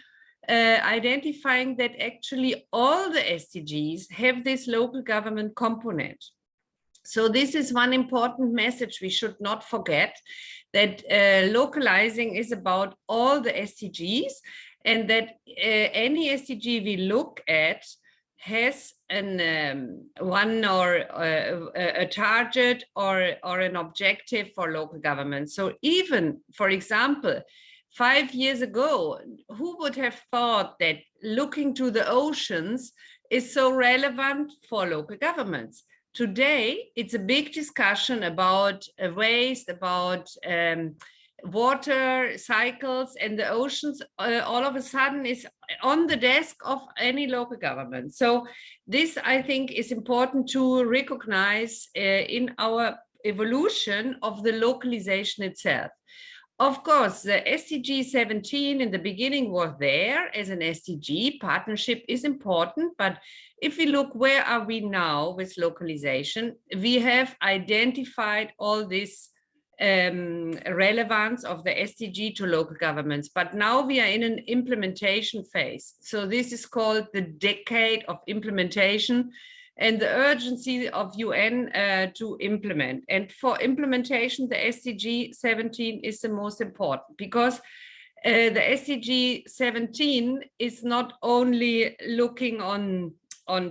Speaker 4: identifying that actually all the SDGs have this local government component. So this is one important message we should not forget, that localizing is about all the SDGs, and that any SDG we look at has one or a target or an objective for local government. So even, for example, 5 years ago, who would have thought that looking to the oceans is so relevant for local governments? Today, it's a big discussion about waste, about water cycles, and the oceans all of a sudden is on the desk of any local government. So this, I think, is important to recognize in our evolution of the localization itself. Of course, the SDG 17 in the beginning was there as an SDG. Partnership is important, but if we look where are we now with localization, we have identified all this relevance of the SDG to local governments, but now we are in an implementation phase. So this is called the decade of implementation, and the urgency of UN to implement. And for implementation, the SDG 17 is the most important, because the SDG 17 is not only looking on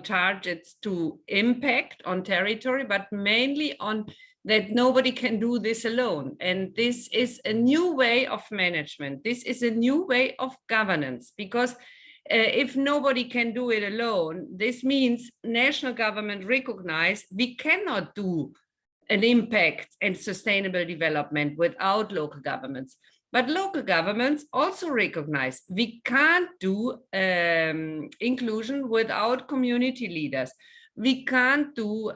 Speaker 4: targets to impact on territory, but mainly on that nobody can do this alone. And this is a new way of management. This is a new way of governance, because if nobody can do it alone, this means national government recognize we cannot do an impact and sustainable development without local governments. But local governments also recognize we can't do inclusion without community leaders. We can't do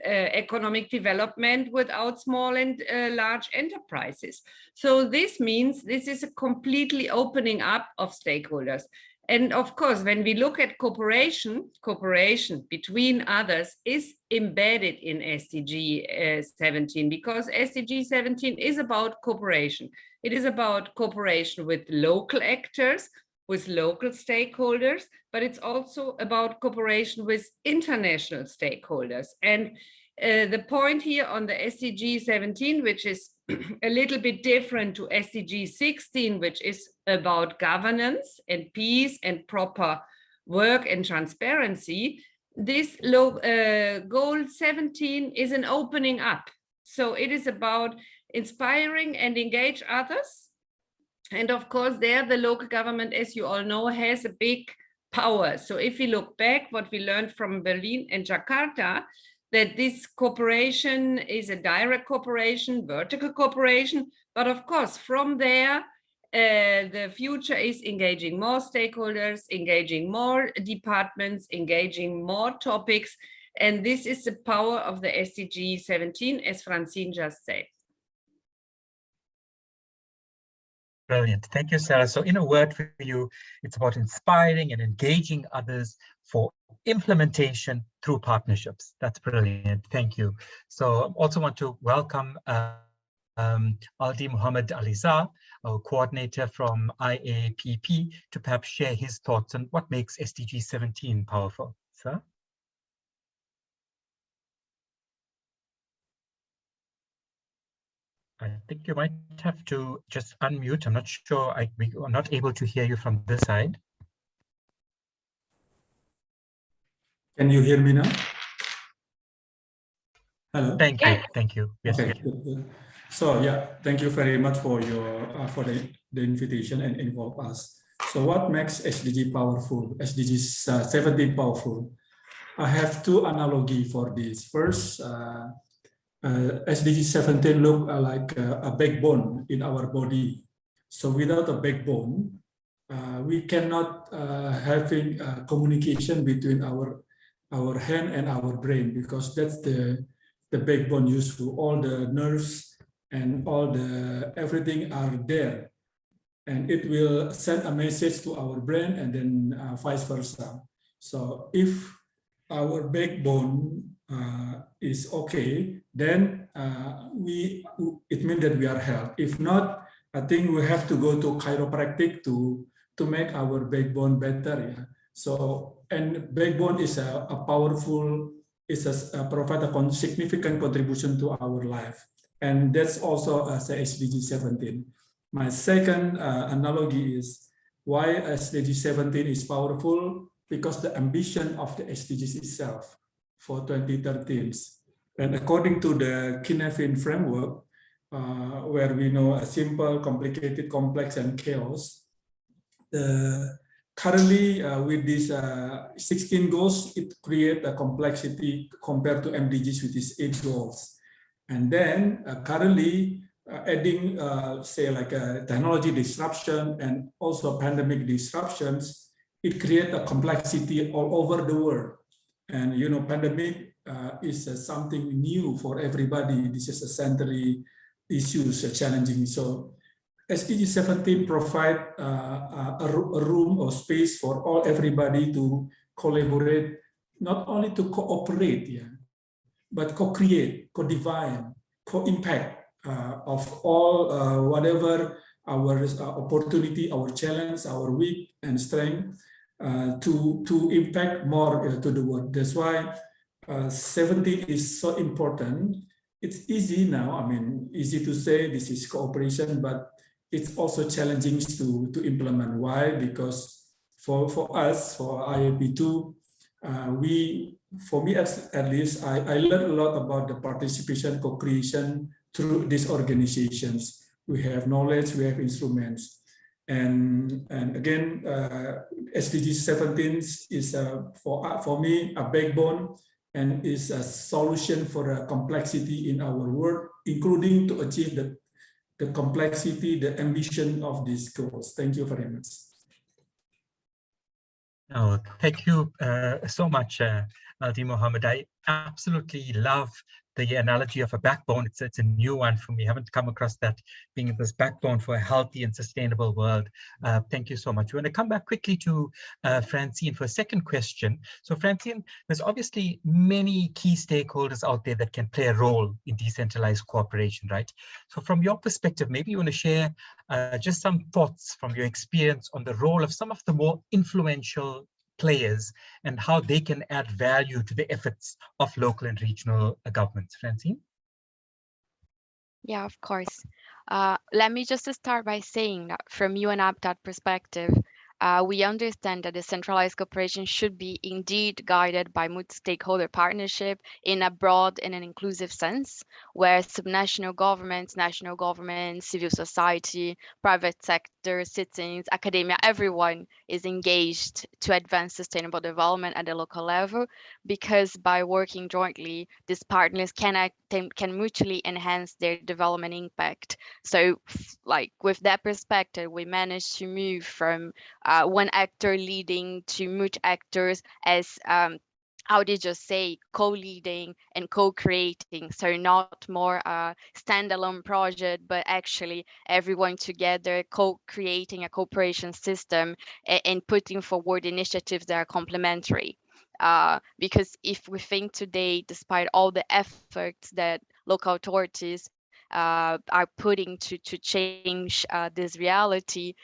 Speaker 4: economic development without small and large enterprises. So this means this is a completely opening up of stakeholders. And of course, when we look at cooperation between others is embedded in SDG 17, because SDG 17 is about cooperation. It is about cooperation with local actors, with local stakeholders, but it's also about cooperation with international stakeholders. And the point here on the SDG 17, which is a little bit different to SDG 16, which is about governance and peace and proper work and transparency, this goal 17 is an opening up. So it is about inspiring and engage others. And of course, there the local government, as you all know, has a big power. So if we look back, what we learned from Berlin and Jakarta, that this cooperation is a direct cooperation, vertical cooperation, but of course, from there, the future is engaging more stakeholders, engaging more departments, engaging more topics. And this is the power of the SDG 17, as Francine just said.
Speaker 5: Brilliant. Thank you, Sarah. So in a word for you, it's about inspiring and engaging others for implementation through partnerships. That's brilliant. Thank you. So I also want to welcome Aldi Muhammad Aliza, our coordinator from IAPP, to perhaps share his thoughts on what makes SDG 17 powerful. Sir? I think you might have to just unmute. I'm not sure. We are not able to hear you from this side.
Speaker 18: Can you hear me now? Hello.
Speaker 5: Thank you. Thank you. Yes.
Speaker 18: Okay. Good. So yeah, thank you very much for your for the invitation and involve us. So what makes SDG powerful? SDG 17 powerful. I have two analogy for this. First, SDG 17 look like a backbone in our body. So without a backbone, we cannot having communication between our hand and our brain, because that's the backbone useful. All the nerves and all the everything are there, and it will send a message to our brain and then vice versa. So if our backbone is okay, then it means that we are healthy. If not, I think we have to go to chiropractic to make our backbone better. Yeah. So, and backbone is a powerful, provide a significant contribution to our life, and that's also as SDG 17. My second analogy is why SDG 17 is powerful, because the ambition of the SDGs itself for 2013. And according to the Kinevin framework, where we know a simple, complicated, complex, and chaos, currently with these 16 goals, it creates a complexity compared to MDGs with these 8 goals. And then currently adding, say, like a technology disruption and also pandemic disruptions, it creates a complexity all over the world. And you know, pandemic is something new for everybody. This is a century issues, challenging. So SDG 17 provide a room or space for everybody to collaborate, not only to cooperate, yeah, but co-create, co-define, co-impact of all whatever our opportunity, our challenge, our weak and strength, to impact more to the world. That's why 17 is so important. It's easy now, I mean, easy to say this is cooperation, but it's also challenging to implement. Why? Because for us, for IAP2, for me at least, I learned a lot about the participation, co-creation through these organizations. We have knowledge, we have instruments. And again, SDG 17 is for me a backbone and is a solution for a complexity in our world, including to achieve the complexity, the ambition of these goals. Thank you very much.
Speaker 5: Oh, thank you so much, Aldi Mohammed. I absolutely love the analogy of a backbone. It's a new one for me. I haven't come across that, being this backbone for a healthy and sustainable world. Thank you so much. We're going to come back quickly to Francine for a second question. So Francine, there's obviously many key stakeholders out there that can play a role in decentralized cooperation, right? So from your perspective, maybe you want to share just some thoughts from your experience on the role of some of the more influential players and how they can add value to the efforts of local and regional governments. Francine?
Speaker 17: Yeah, of course. Let me just start by saying that from UNABTAT perspective, we understand that decentralized cooperation should be indeed guided by multi-stakeholder partnership in a broad and an inclusive sense, where subnational governments, national governments, civil society, private sector, citizens, academia, everyone is engaged to advance sustainable development at the local level, because by working jointly, these partners can mutually enhance their development impact. So like with that perspective, we managed to move from one actor leading to multi actors as how did you say, co-leading and co-creating. So not more standalone project, but actually everyone together co-creating a cooperation system and putting forward initiatives that are complementary. Because if we think today, despite all the efforts that local authorities are putting to change this reality,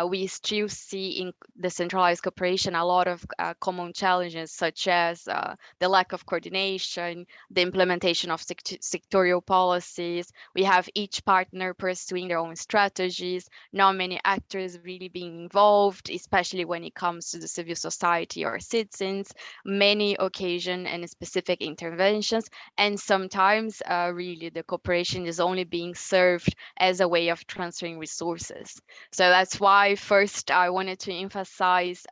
Speaker 17: we still see in decentralized cooperation a lot of common challenges, such as the lack of coordination, the implementation of sectorial policies. We have each partner pursuing their own strategies, not many actors really being involved, especially when it comes to the civil society or citizens, many occasion and specific interventions, and sometimes really the cooperation is only being served as a way of transferring resources. So that's why first I wanted to emphasize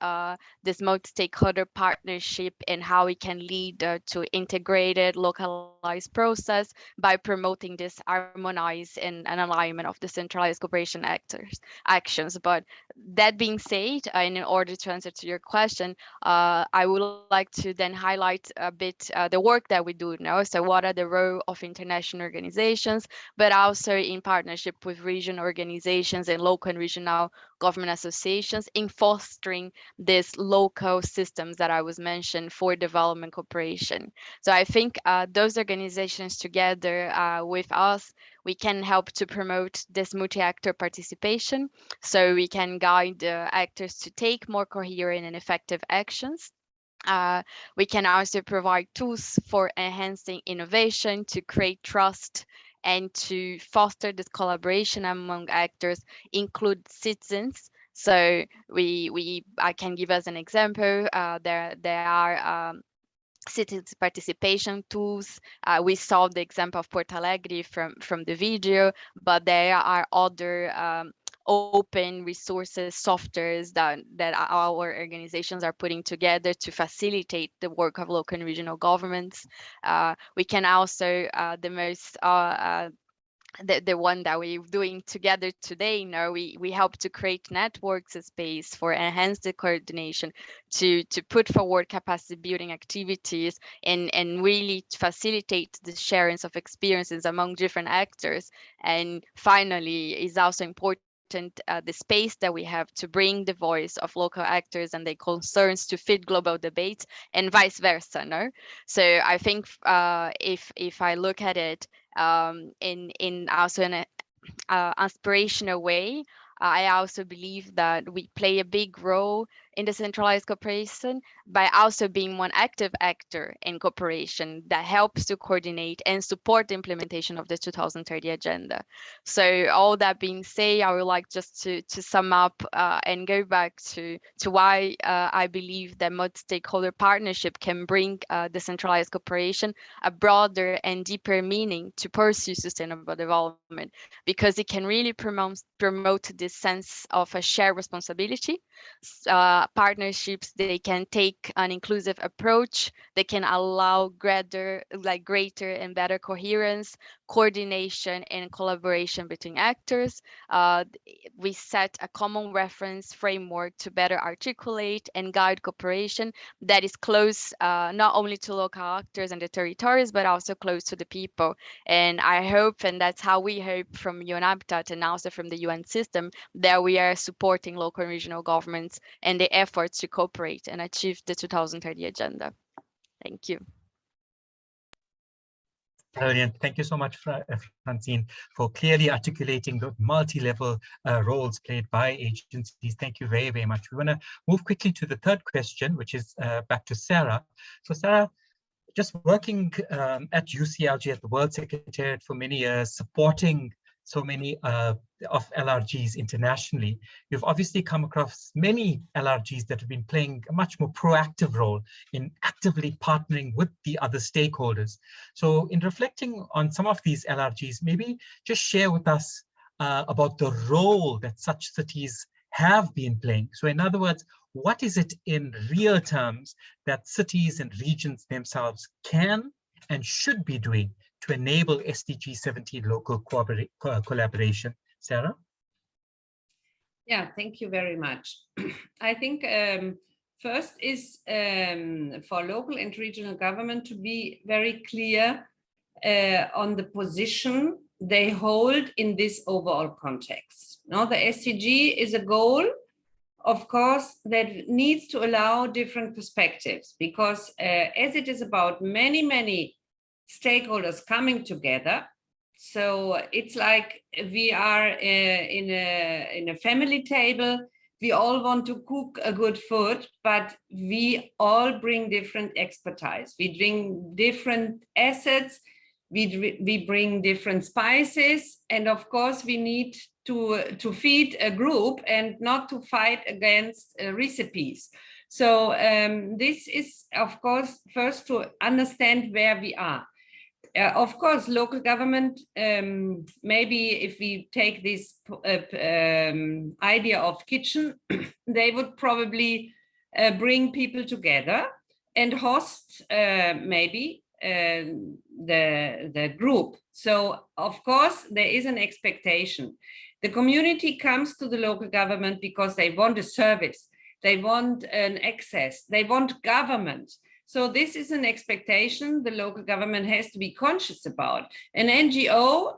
Speaker 17: this multi-stakeholder partnership and how it can lead to integrated, localized process by promoting this harmonized and an alignment of decentralized cooperation actions. But that being said, and in order to answer to your question, I would like to then highlight a bit the work that we do now. So what are the role of international organizations, but also in partnership with regional organizations and local and regional government associations in fostering these local systems that I was mentioned for development cooperation. So I think those organizations together with us, we can help to promote this multi-actor participation, so we can guide actors to take more coherent and effective actions. We can also provide tools for enhancing innovation, to create trust, and to foster this collaboration among actors, include citizens. So I can give us an example. There are citizens participation tools. We saw the example of Porto Alegre from the video, but there are other open resources, softwares that our organizations are putting together to facilitate the work of local and regional governments. We can also, the one that we're doing together today, we help to create networks space for enhanced coordination, to put forward capacity building activities and really facilitate the sharing of experiences among different actors. And finally, is also important the space that we have to bring the voice of local actors and their concerns to fit global debates, and vice versa. So I think if I look at it in also an aspirational way, I also believe that we play a big role in decentralized cooperation by also being one active actor in cooperation that helps to coordinate and support the implementation of the 2030 agenda. So all that being said, I would like just to sum up and go back to why I believe that multi-stakeholder partnership can bring decentralized cooperation a broader and deeper meaning to pursue sustainable development, because it can really promote this sense of a shared responsibility. Partnerships, they can take an inclusive approach. They can allow greater and better coherence, coordination, and collaboration between actors. We set a common reference framework to better articulate and guide cooperation that is close not only to local actors and the territories, but also close to the people. And I hope, and that's how we hope from UN Habitat and also from the UN system, that we are supporting local and regional governments and the efforts to cooperate and achieve the 2030 agenda. Thank you.
Speaker 5: Brilliant. Thank you so much, Francine, for clearly articulating the multi-level roles played by agencies. Thank you very, very much. We want to move quickly to the third question, which is back to Sarah. So Sarah, just working at UCLG at the World Secretariat for many years, supporting so many of LRGs internationally, you've obviously come across many LRGs that have been playing a much more proactive role in actively partnering with the other stakeholders. So in reflecting on some of these LRGs, maybe just share with us about the role that such cities have been playing. So in other words, what is it in real terms that cities and regions themselves can and should be doing to enable SDG 17 local collaboration? Sarah?
Speaker 4: Yeah, thank you very much. I think first is for local and regional government to be very clear on the position they hold in this overall context. Now, the SDG is a goal, of course, that needs to allow different perspectives, because as it is about many stakeholders coming together, so it's like we are in a family table. We all want to cook a good food, but we all bring different expertise. We bring different assets. We bring different spices, and of course we need to feed a group and not to fight against recipes. So this is, of course, first to understand where we are. Of course, local government, maybe if we take this idea of kitchen, they would probably bring people together and host maybe the group. So of course there is an expectation. The community comes to the local government because they want a service, they want an access, they want government. So this is an expectation the local government has to be conscious about. An NGO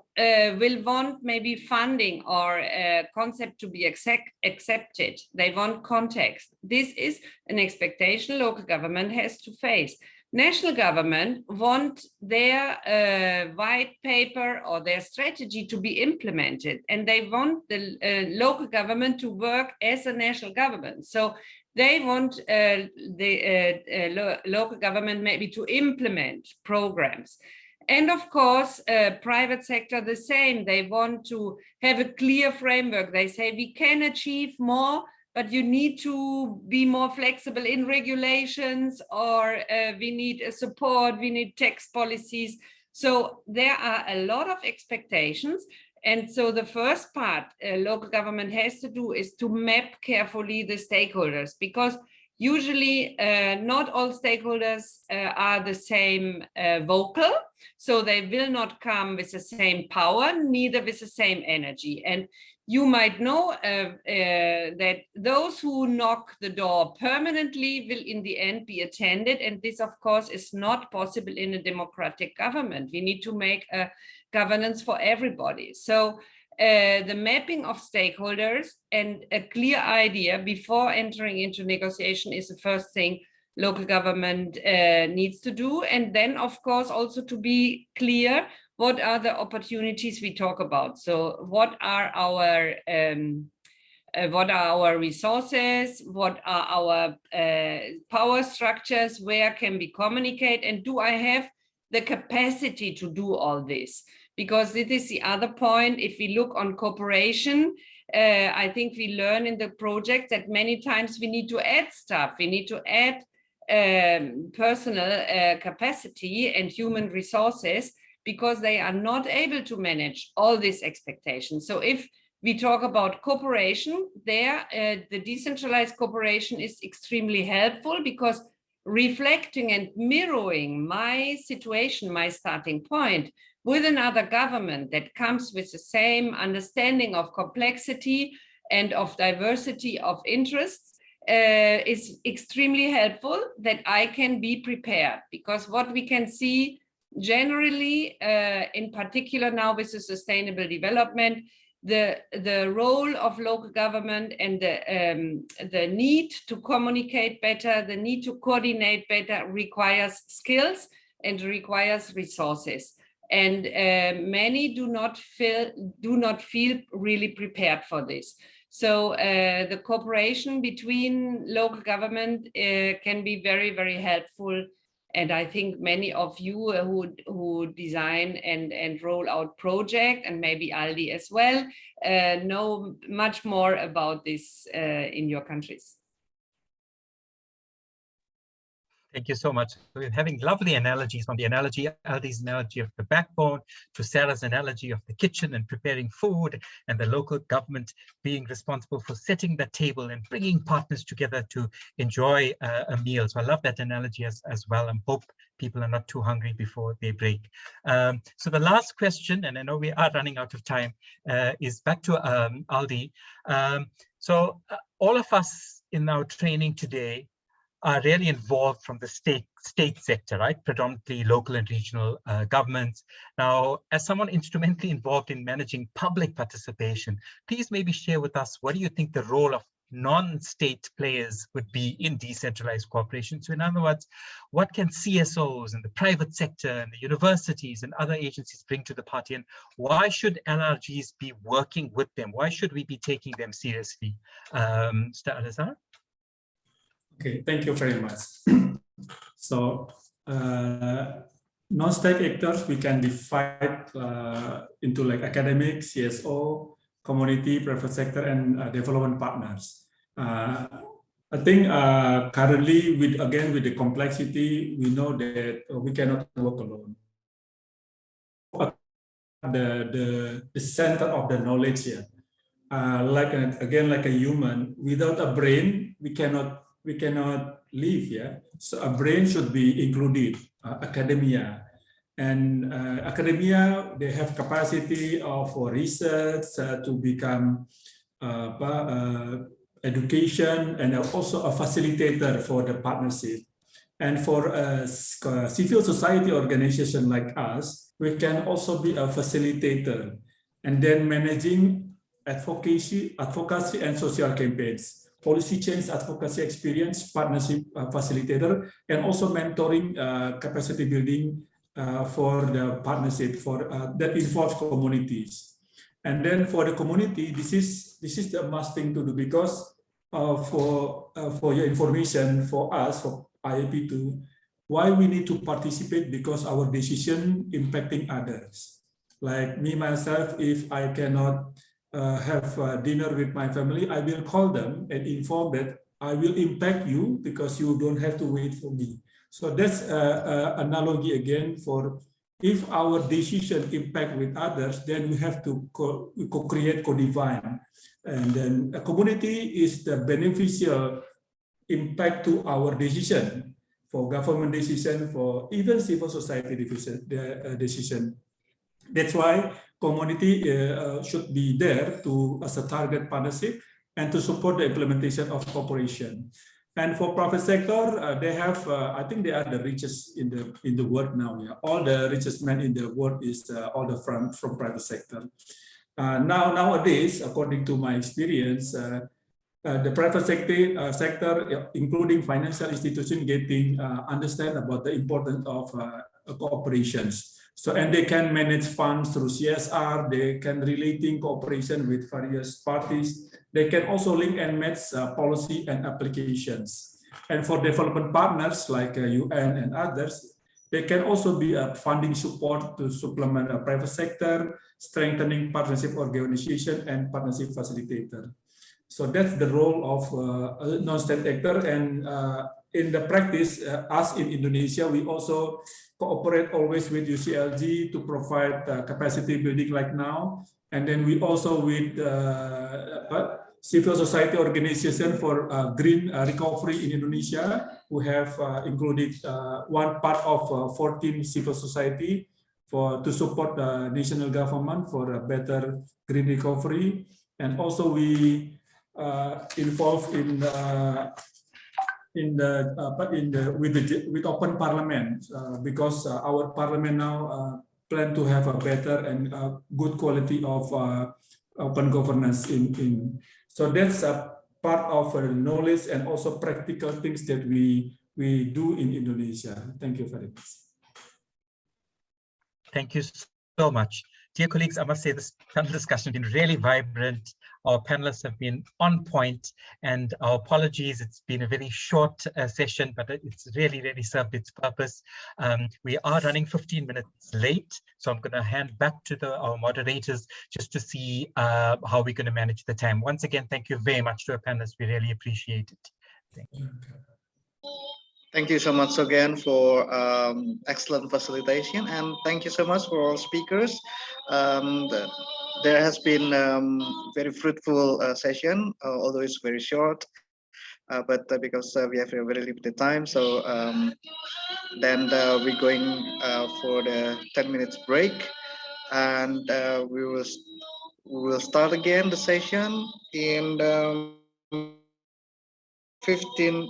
Speaker 4: will want maybe funding or a concept to be accepted. They want context. This is an expectation local government has to face. National government want their white paper or their strategy to be implemented, and they want the local government to work as a national government. So they want the local government maybe to implement programs. And of course, private sector the same. They want to have a clear framework. They say we can achieve more, but you need to be more flexible in regulations, or we need a support, we need tax policies. So there are a lot of expectations. And so the first part local government has to do is to map carefully the stakeholders, because usually not all stakeholders are the same vocal. So they will not come with the same power, neither with the same energy. And you might know that those who knock the door permanently will in the end be attended. And this, of course, is not possible in a democratic government. We need to make a governance for everybody. So the mapping of stakeholders and a clear idea before entering into negotiation is the first thing local government needs to do. And then, of course, also to be clear, what are the opportunities we talk about? So what are our resources? What are our power structures? Where can we communicate? And do I have the capacity to do all this? Because this is the other point. If we look on cooperation, I think we learn in the project that many times we need to add stuff. We need to add personal capacity and human resources, because they are not able to manage all these expectations. So if we talk about cooperation, there the decentralized cooperation is extremely helpful, because reflecting and mirroring my situation, my starting point, with another government that comes with the same understanding of complexity and of diversity of interests is extremely helpful, that I can be prepared. Because what we can see generally, in particular now with the sustainable development, the role of local government and the need to communicate better, the need to coordinate better requires skills and requires resources. And many do not feel really prepared for this. So the cooperation between local government can be very, very helpful And I think many of you who design and roll out project, and maybe Aldi as well, know much more about this in your countries.
Speaker 5: Thank you so much. We're having lovely analogies, from the analogy, Aldi's analogy of the backbone, to Sarah's analogy of the kitchen and preparing food, and the local government being responsible for setting the table and bringing partners together to enjoy a meal. So I love that analogy as well, and hope people are not too hungry before they break. So the last question, and I know we are running out of time, is back to Aldi. So all of us in our training today are really involved from the state sector, right? Predominantly local and regional governments. Now, as someone instrumentally involved in managing public participation, please maybe share with us, what do you think the role of non-state players would be in decentralized cooperation? So in other words, what can CSOs and the private sector and the universities and other agencies bring to the party, and why should LRGs be working with them? Why should we be taking them seriously? Mr. Alizar?
Speaker 18: Okay, thank you very much. So, non-state actors, we can divide into like academic, CSO, community, private sector, and development partners. I think currently, with the complexity, we know that we cannot work alone. The center of the knowledge here, like a human, without a brain, we cannot live. Yeah, so a brain should be included. Academia, and academia, they have capacity for research to become education, and also a facilitator for the partnership. And for a civil society organization like us, we can also be a facilitator, and then managing advocacy and social campaigns, policy change advocacy experience, partnership facilitator, and also mentoring, capacity building for the partnership that involves communities. And then for the community, this is the must thing to do, because for your information, for us, for IAP2, why we need to participate, because our decision impacting others. Like me, myself, if I cannot have dinner with my family, I will call them and inform that I will impact you because you don't have to wait for me. So that's an analogy again for, if our decision impact with others, then we have to co-create, co-define. And then a community is the beneficial impact to our decision, for government decision, for even civil society decision. That's why community should be there as a target partnership and to support the implementation of cooperation. And for private sector, they have, I think they are the richest in the world now. Yeah, all the richest men in the world is all the from private sector. Nowadays, according to my experience, the private sector, including financial institutions, getting understand about the importance of cooperations. So, and they can manage funds through CSR, they can relating cooperation with various parties. They can also link and match policy and applications. And for development partners like UN and others, they can also be a funding support to supplement a private sector, strengthening partnership organization and partnership facilitator. So that's the role of a non-state actor. And in the practice, us in Indonesia, we also cooperate always with UCLG to provide capacity building like now. And then we also with civil society organization for green recovery in Indonesia, who have included one part of 14 civil society to support the national government for a better green recovery. And also we involved with open parliament because our parliament now plan to have a better and good quality of open governance so that's a part of knowledge and also practical things that we do in Indonesia. Thank you very much.
Speaker 5: Thank you so much. Dear colleagues, I must say this panel discussion has been really vibrant. Our panelists have been on point, and our apologies, it's been a very short session, but it's really, really served its purpose. We are running 15 minutes late, so I'm going to hand back to our moderators just to see how we're going to manage the time. Once again, thank you very much to our panelists. We really appreciate it. Thank you.
Speaker 2: Thank you so much again for excellent facilitation, and thank you so much for all speakers. There has been very fruitful session, although it's very short, but because we have a very limited time, so then we're going for the 10 minutes break, and we will start again the session in 15.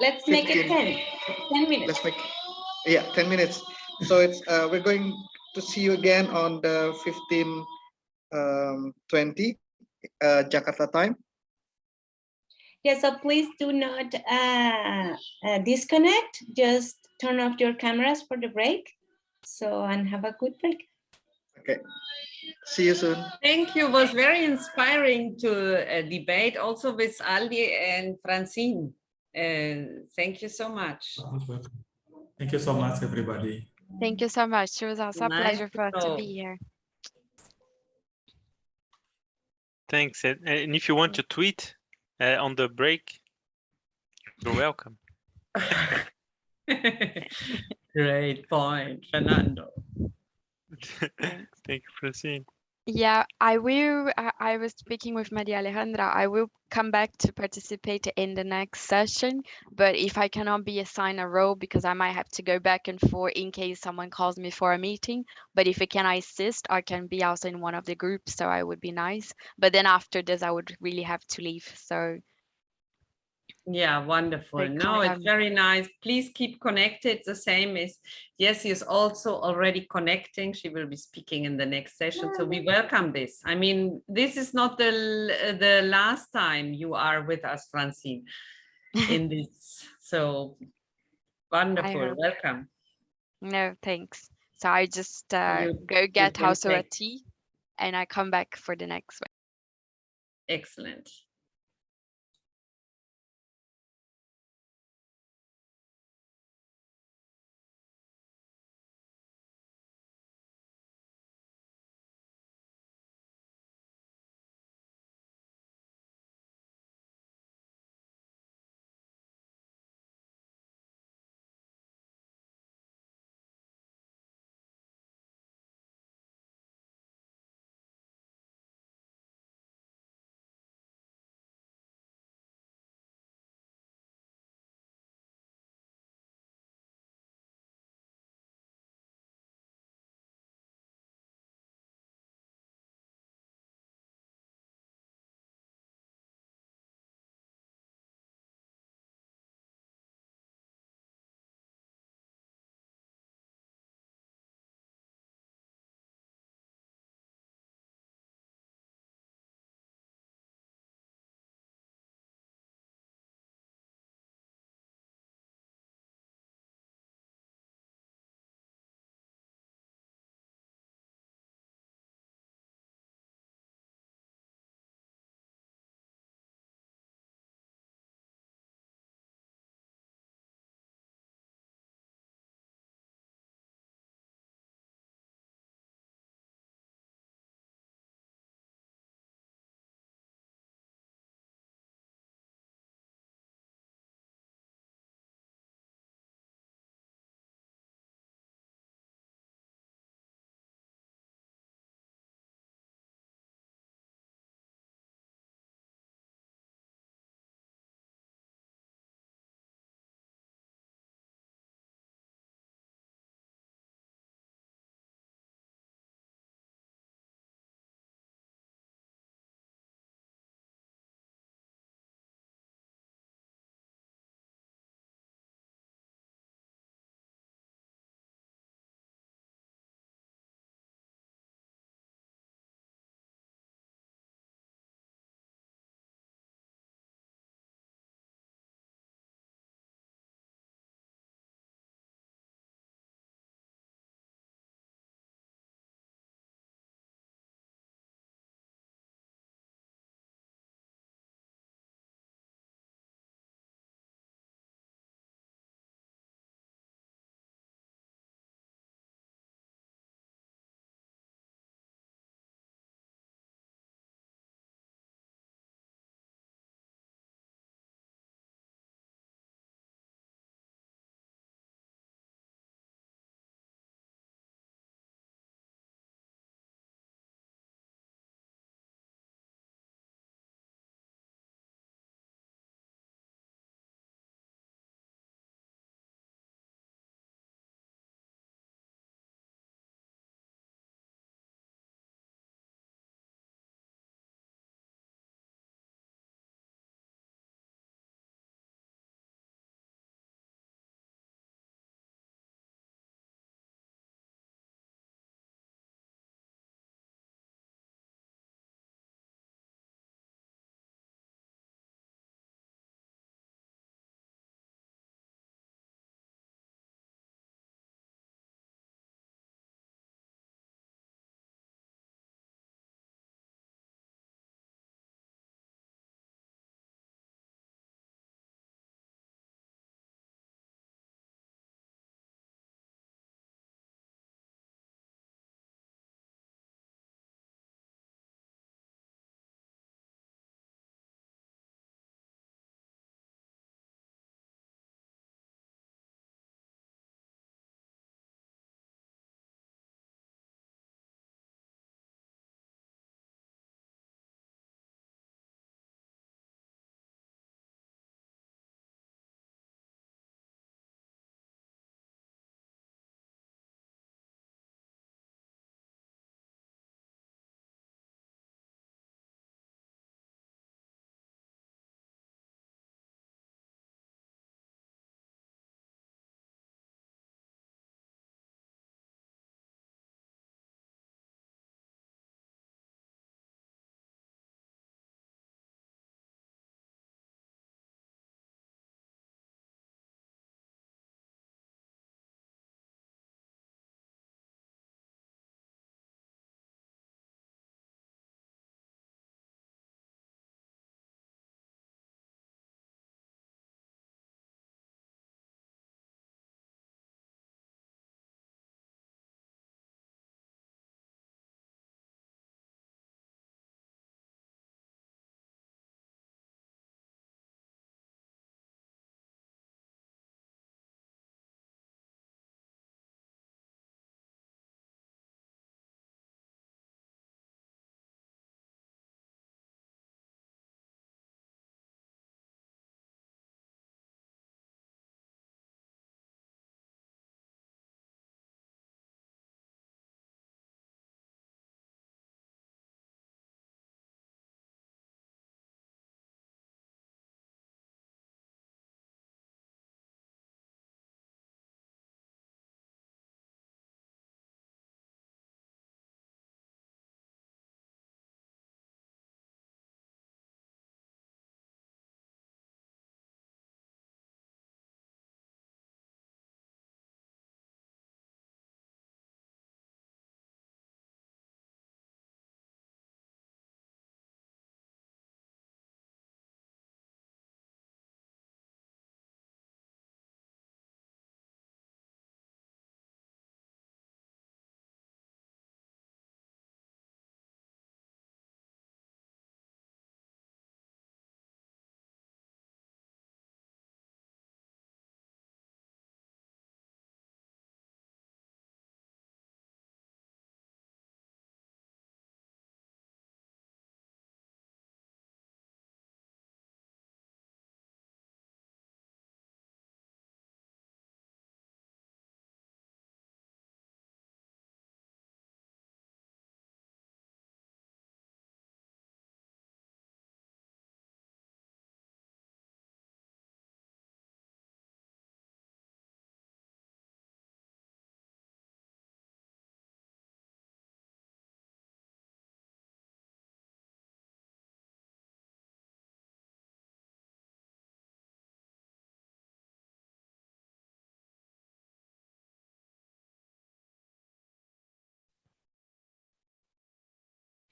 Speaker 1: Let's make it 10 minutes.
Speaker 2: Let's make, yeah, 10 minutes. So it's we're going to see you again on the 15:20 Jakarta time.
Speaker 1: Yeah, so please do not disconnect. Just turn off your cameras for the break. So, and have a good break.
Speaker 2: Okay. See you soon.
Speaker 4: Thank you. It was very inspiring to debate also with Aldi and Francine. Thank you so much.
Speaker 18: Thank you so much, everybody.
Speaker 17: Thank you so much. It was also a
Speaker 4: Nice
Speaker 17: pleasure for us to be here.
Speaker 9: Thanks. And if you want to tweet on the break, you're welcome.
Speaker 4: Great point, Fernando.
Speaker 9: Thank you, Francine.
Speaker 17: Yeah, I will. I was speaking with Maria Alejandra. I will come back to participate in the next session, but if I cannot be assigned a role because I might have to go back and forth in case someone calls me for a meeting. But if I can assist, I can be also in one of the groups, so I would be nice. But then after this, I would really have to leave. So
Speaker 4: yeah, wonderful.
Speaker 17: They
Speaker 4: No,
Speaker 17: kind
Speaker 4: it's
Speaker 17: of-
Speaker 4: very nice. Please keep connected. The same as Jessie is also already connecting. She will be speaking in the next session. So we welcome this. I mean, this is not the last time you are with us, Francine, in this. So wonderful.
Speaker 17: hope.
Speaker 4: Welcome.
Speaker 17: No, thanks. So I just
Speaker 4: You
Speaker 17: go get
Speaker 4: can
Speaker 17: also a
Speaker 4: take-
Speaker 17: tea, and I come back for the next one.
Speaker 4: Excellent.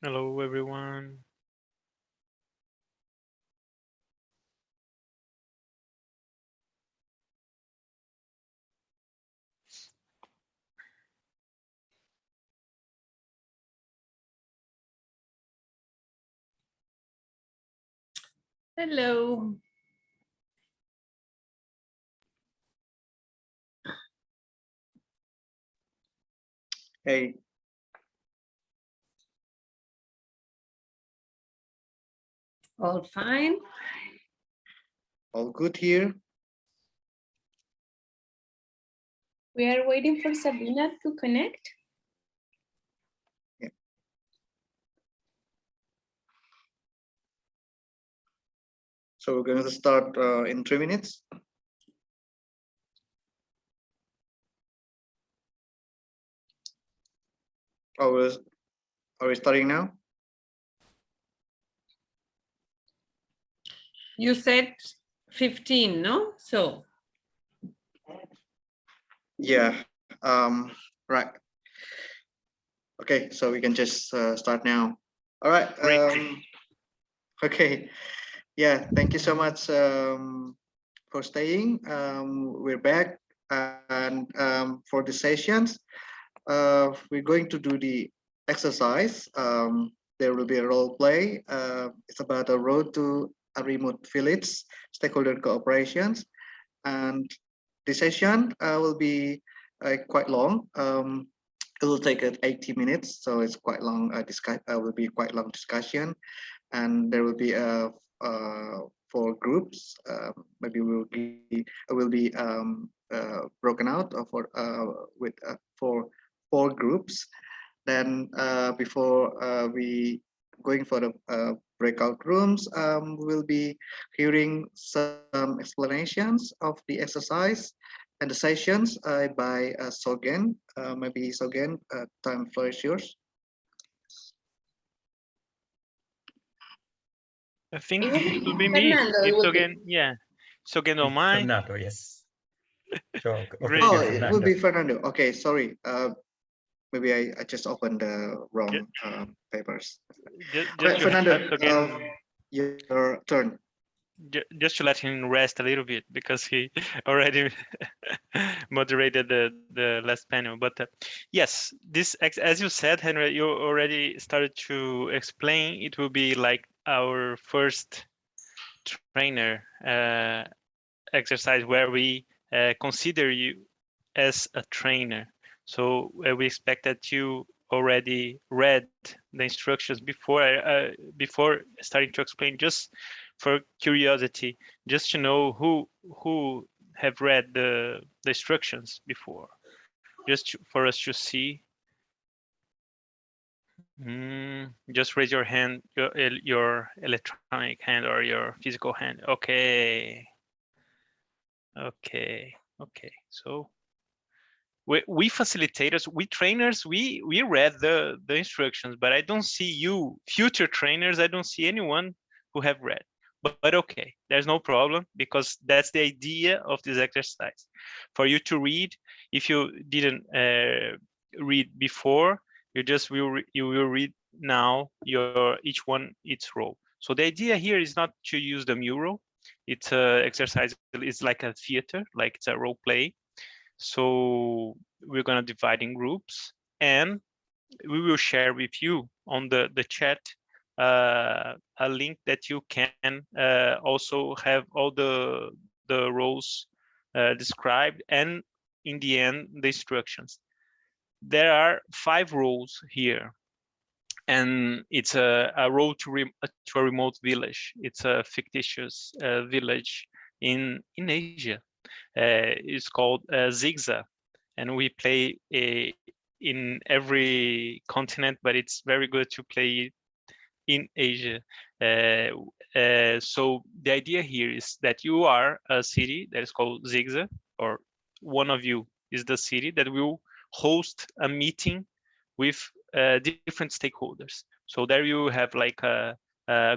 Speaker 9: Hello, everyone.
Speaker 4: Hello.
Speaker 2: Hey.
Speaker 4: All fine.
Speaker 2: All good here.
Speaker 1: We are waiting for Sabina to connect.
Speaker 2: Yeah. So we're going to start in 3 minutes. Are we starting now?
Speaker 4: You said 15, no? So.
Speaker 2: Yeah. Right. Okay, so we can just start now. All right. Okay. Yeah. Thank you so much for staying. We're back, and for the sessions, we're going to do the exercise. There will be a role play. It's about a road to a remote village, stakeholder cooperations, and the session will be quite long. It will take 80 minutes, so it's quite long. Will be quite long discussion, and there will be 4 groups. Maybe will be broken out for with 4 groups. Then before we going for the breakout rooms, we'll be hearing some explanations of the exercise and the sessions by Sogen. Maybe Sogen, time floor is yours.
Speaker 9: I think it will be me. If Sogen, yeah. Sogen don't mind.
Speaker 5: Fernando, yes. Sure. Okay,
Speaker 2: Oh, it will be Fernando. Okay, sorry. Maybe I just opened the wrong papers.
Speaker 9: Just
Speaker 2: Fernando,
Speaker 9: Sogen,
Speaker 2: your turn.
Speaker 9: Just to let him rest a little bit because he already moderated the last panel. But yes, this, as you said, Henry, you already started to explain. It will be like our first trainer exercise where we consider you as a trainer. So we expect that you already read the instructions before starting to explain, just for curiosity, just to know who have read the instructions before, just for us to see. Just raise your hand, your electronic hand or your physical hand. Okay. So we facilitators, we trainers, we read the instructions, but I don't see you future trainers. I don't see anyone who have read, but okay, there's no problem, because that's the idea of this exercise, for you to read. If you didn't read before, you will read now each one its role. So the idea here is not to use the mural. It's a exercise. It's like a theater, like it's a role play. So we're going to divide in groups, and we will share with you on the chat a link that you can also have all the roles described, and in the end the instructions. There are 5 roles here, and it's a road to a remote village. It's a fictitious village in Asia. It's called Zigza, and we play in every continent, but it's very good to play in Asia. So the idea here is that you are a city that is called Zigza, or one of you is the city that will host a meeting with different stakeholders. So there you have like a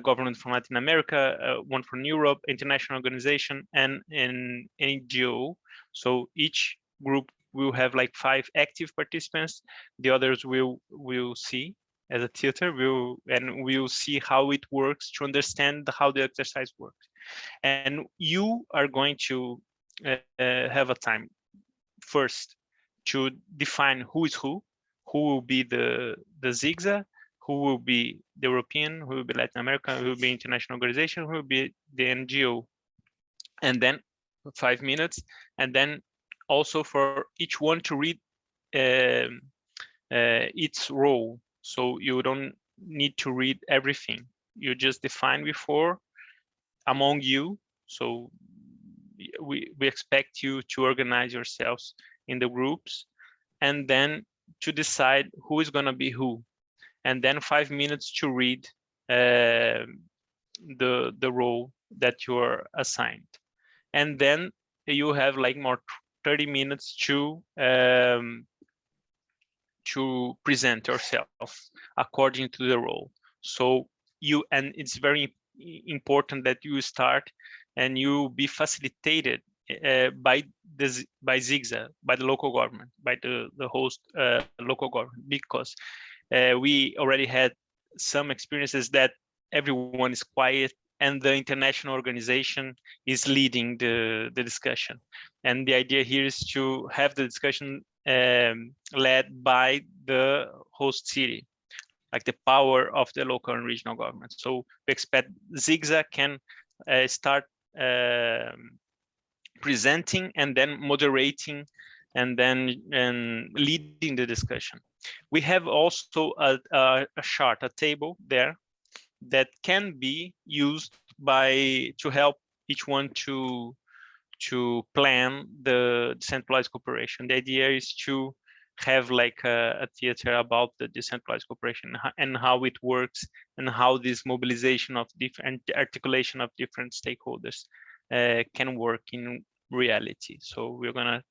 Speaker 9: government from Latin America, one from Europe, international organization, and an NGO. So each group will have like 5 active participants. The others will see. as a tutor. We'll see how it works to understand how the exercise works. And you are going to have a time first to define who is who will be the ZIGZA, who will be the European, who will be Latin American, who will be international organization, who will be the NGO. And then 5 minutes, and then also for each one to read its role. So you don't need to read everything. You just define before among you. So we expect you to organize yourselves in the groups, and then to decide who is going to be who, and then 5 minutes to read the role that you are assigned, and then you have like more 30 minutes to present yourself according to the role. So and it's very important that you start and you be facilitated by ZIGZA, by the local government, by the host local government, because we already had some experiences that everyone is quiet and the international organization is leading the discussion. And the idea here is to have the discussion led by the host city, like the power of the local and regional government. So we expect ZIGZA can start presenting and then moderating and then leading the discussion. We have also a chart, a table there that can be used to help each one to plan the decentralized cooperation. The idea is to have like a theater about the decentralized cooperation and how it works and how this mobilization of different articulation of different stakeholders can work in reality. So we're gonna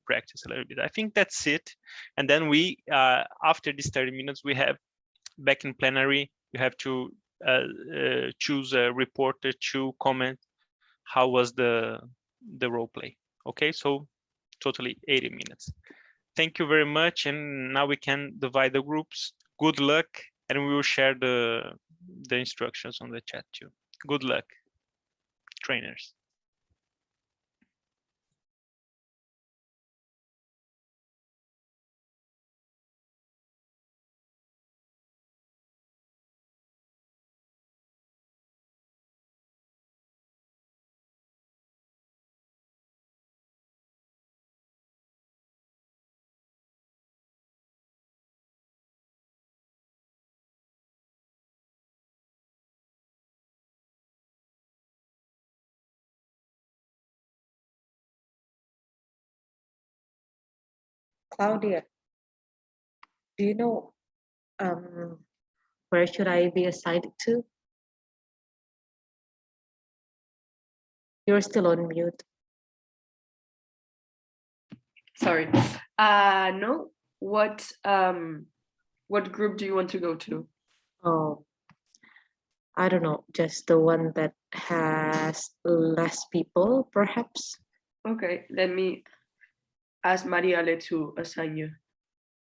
Speaker 9: practice a little bit. I think that's it. And then we, after these 30 minutes, we have back in plenary, you have to choose a reporter to comment how was the role play. Okay, so totally 80 minutes. Thank you very much. And now we can divide the groups. Good luck, and we will share the instructions on the chat too. Good luck, trainers.
Speaker 6: Claudia, do you know where should I be assigned to? You're still on mute.
Speaker 15: Sorry. No. What group do you want to go to?
Speaker 6: Oh, I don't know, just the one that has less people, perhaps.
Speaker 15: Okay, let me ask Mariale to assign you.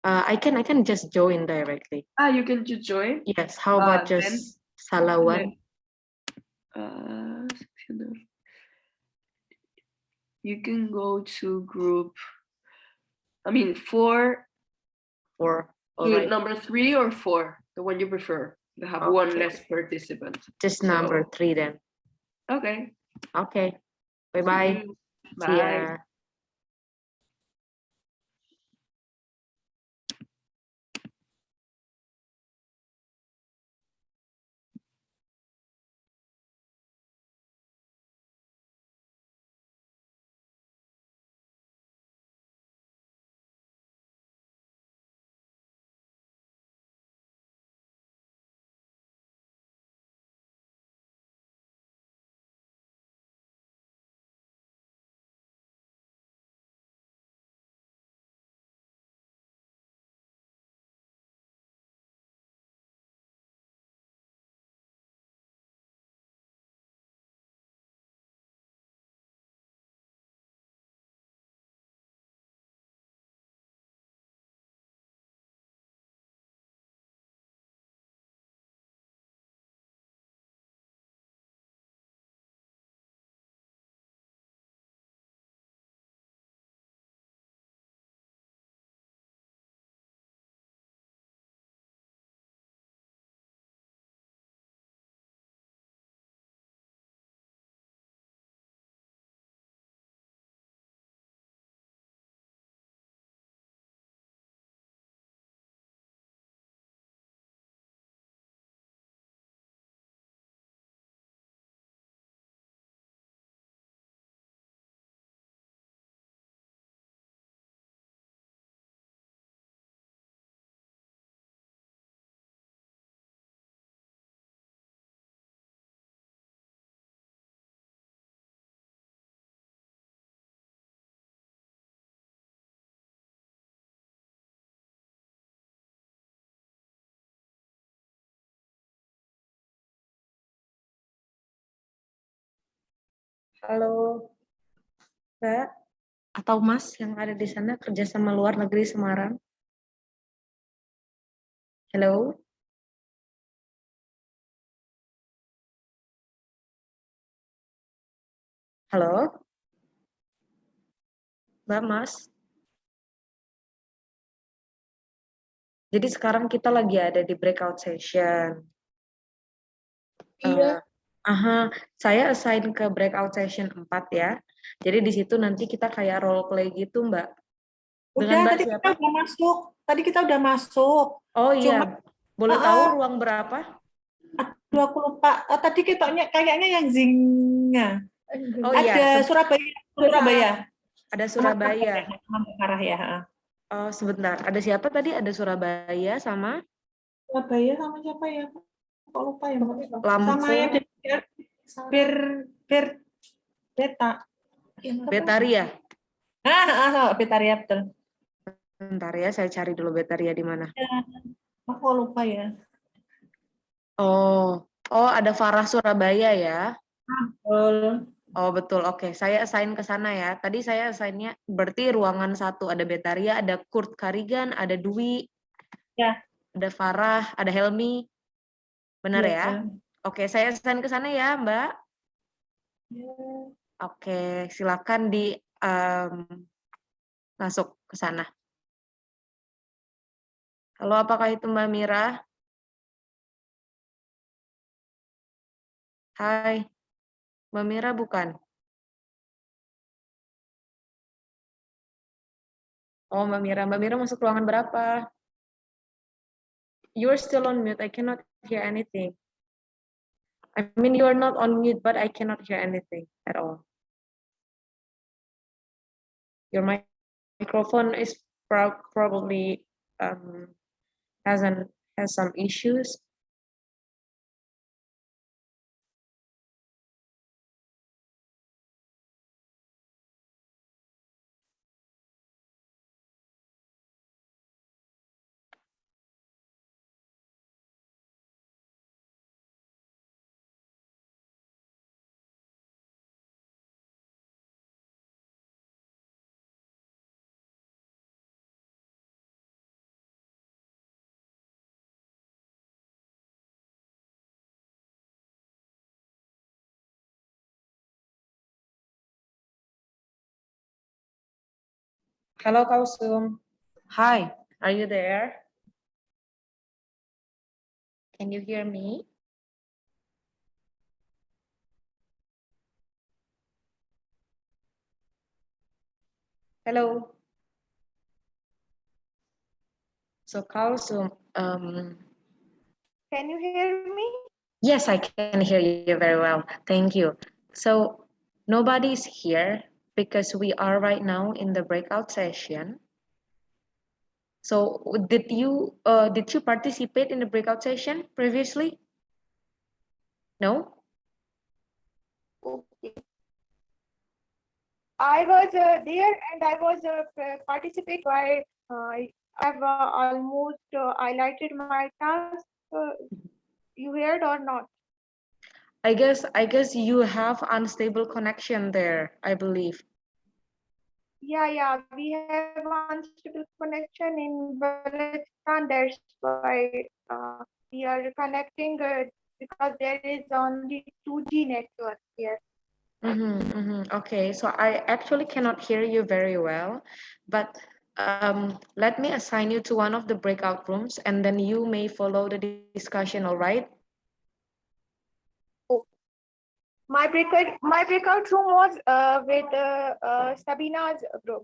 Speaker 6: I can just join directly.
Speaker 15: You can just join?
Speaker 6: Yes, how about just Salawan?
Speaker 15: You can go to group, I mean, 4.
Speaker 6: Right.
Speaker 15: Number 3 or 4, the one you prefer. To have one less participant.
Speaker 6: Just number 3 then.
Speaker 15: Okay.
Speaker 6: Okay. Bye-bye.
Speaker 15: Bye.
Speaker 6: See ya. Halo, Mbak atau Mas yang ada di sana kerjasama luar negeri Semarang. Halo. Halo. Mbak Mas. Jadi sekarang kita lagi ada di breakout session.
Speaker 1: Iya.
Speaker 6: Saya assign ke breakout session 4 ya. Jadi di situ nanti kita kayak role play gitu, Mbak. Dengan Mbak
Speaker 19: tadi
Speaker 6: siapa?
Speaker 19: kita udah masuk. Tadi kita udah masuk.
Speaker 6: Oh iya.
Speaker 19: Cuma,
Speaker 6: boleh tahu ruang berapa?
Speaker 19: Aduh, aku lupa. Tadi kayaknya yang Zingnya.
Speaker 6: Oh iya.
Speaker 19: Ada Surabaya. Surabaya.
Speaker 6: Ada Surabaya.
Speaker 19: Arah ya.
Speaker 6: Oh, sebentar. Ada siapa tadi? Ada Surabaya sama?
Speaker 19: Surabaya sama siapa ya? Kok lupa ya?
Speaker 6: Lampung.
Speaker 19: Sama yang Beta.
Speaker 6: Betaria.
Speaker 19: Betaria betul.
Speaker 6: Bentar ya, saya cari dulu Betaria di mana.
Speaker 19: Ya, aku lupa ya.
Speaker 6: Oh, ada Farah Surabaya ya.
Speaker 19: Betul.
Speaker 6: Oh betul, oke. Saya assign ke sana ya. Tadi saya assign-nya berarti ruangan 1 ada Betaria, ada Kurt Karigan, ada Dwi,
Speaker 19: ya,
Speaker 6: ada Farah, ada Helmi. Benar ya? Oke, saya assign ke sana ya, Mbak.
Speaker 19: Ya.
Speaker 6: Oke, silakan di masuk ke sana. Halo, apakah itu Mbak Mira? Hai, Mbak Mira bukan? Oh, Mbak Mira masuk ruangan berapa? You're still on mute, I cannot hear anything. I mean, you're not on mute, but I cannot hear anything at all. Your microphone is probably has some issues. Hello, Kausum. Hi, are you there? Can you hear me? Hello. So Kausum,
Speaker 20: can you hear me?
Speaker 6: Yes, I can hear you very well. Thank you. So nobody's here because we are right now in the breakout session. So did you participate in the breakout session previously? No?
Speaker 20: Okay. I was there and I was participate. I've almost highlighted my task. You heard or not?
Speaker 6: I guess you have unstable connection there, I believe.
Speaker 20: Yeah, we have unstable connection in Balochistan. That's why we are connecting because there is only 2G network here.
Speaker 6: Okay, so I actually cannot hear you very well, but let me assign you to one of the breakout rooms and then you may follow the discussion, all right?
Speaker 20: Oh. My breakout room was with Sabina's group.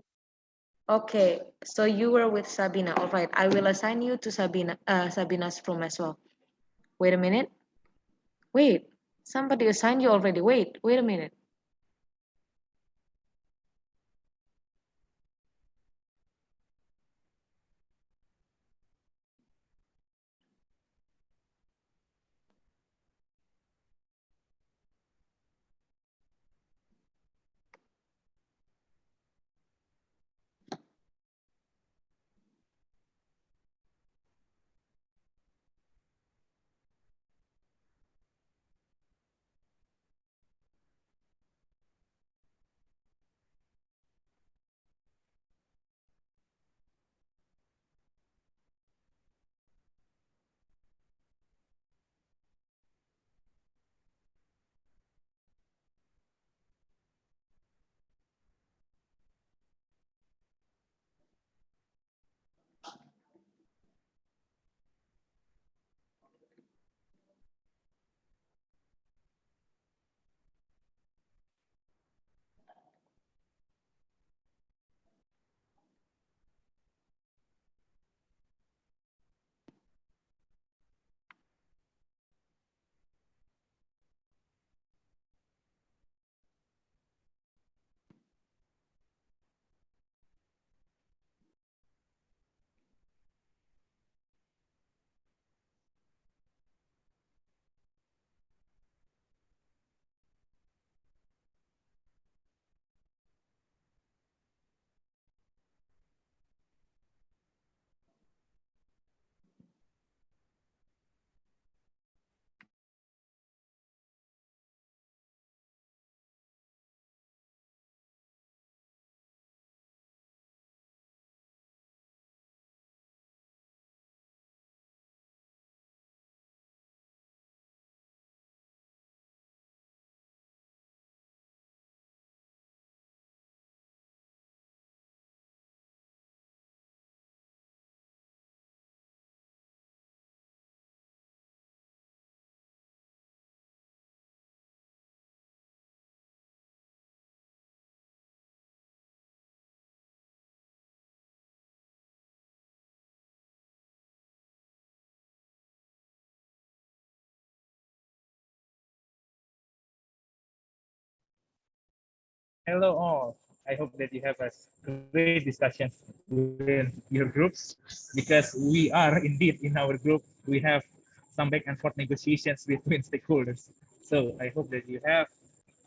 Speaker 6: Okay, so you were with Sabina, all right. I will assign you to Sabina's room as well. Wait a minute. Wait, somebody assigned you already. Wait a minute.
Speaker 7: Hello all. I hope that you have a great discussion with your groups, because we are indeed in our group, we have some back and forth negotiations between stakeholders. So I hope that you have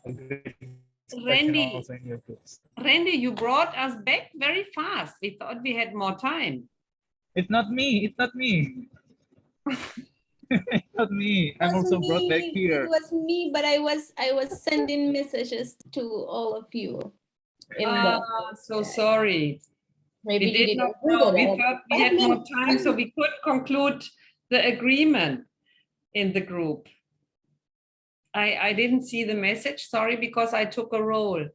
Speaker 7: a great discussion also in your groups.
Speaker 4: Randy, you brought us back very fast. We thought we had more time.
Speaker 7: It's not me. It's not me. It's not me. I'm also brought back
Speaker 1: It
Speaker 7: here.
Speaker 1: was me, but I was sending messages to all of you.
Speaker 4: So sorry.
Speaker 1: Maybe
Speaker 4: We
Speaker 1: you
Speaker 4: did not
Speaker 1: didn't
Speaker 4: know.
Speaker 1: read
Speaker 4: We
Speaker 1: it.
Speaker 4: thought we had more time, so we could conclude the agreement in the group. I didn't see the message, sorry, because I took a role.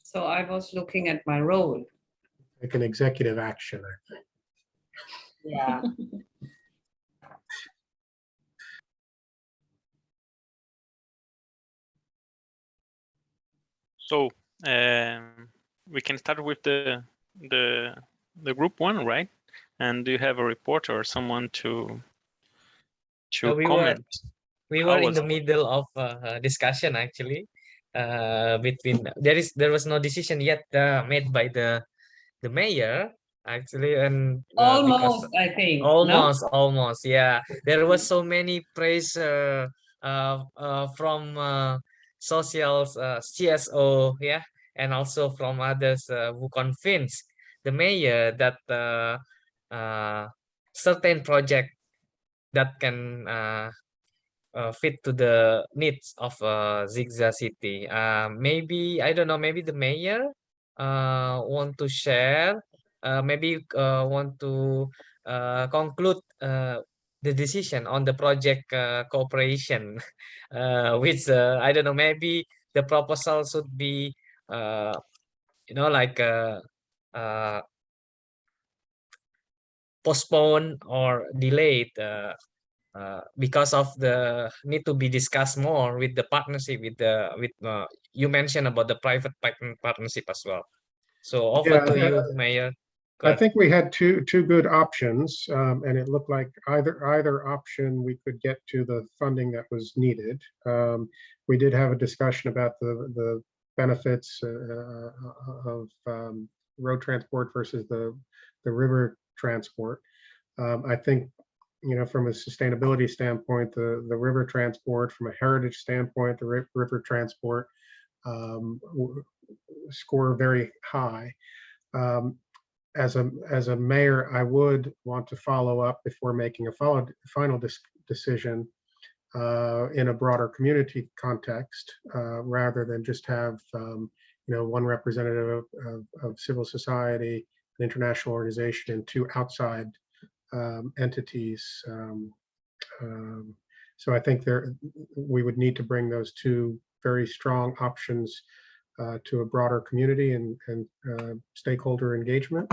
Speaker 4: So I was looking at my role.
Speaker 21: Like an executive action, I think.
Speaker 4: Yeah.
Speaker 9: So we can start with the group one, right? And do you have a report or someone to comment?
Speaker 10: We were in the middle of discussion actually. Between there was no decision yet made by the mayor actually, and because
Speaker 4: Almost, I think.
Speaker 10: almost, yeah. There was so many praise from social CSO, yeah, and also from others who convinced the mayor that certain project that can fit to the needs of Zigza city. Maybe I don't know. Maybe the mayor want to share. Maybe want to conclude the decision on the project cooperation, which I don't know. Maybe the proposal should be like postponed or delayed. Because of the need to be discussed more with the partnership with you mentioned about the private partnership as well. So over to you, Mayor.
Speaker 21: I think we had two good options, and it looked like either option we could get to the funding that was needed. We did have a discussion about the benefits of road transport versus the river transport. I think, from a sustainability standpoint, the river transport, from a heritage standpoint, the river transport score very high. As a mayor, I would want to follow up before making a final decision in a broader community context, rather than just have one representative of civil society, an international organization, and two outside entities. So I think we would need to bring those two very strong options to a broader community and stakeholder engagement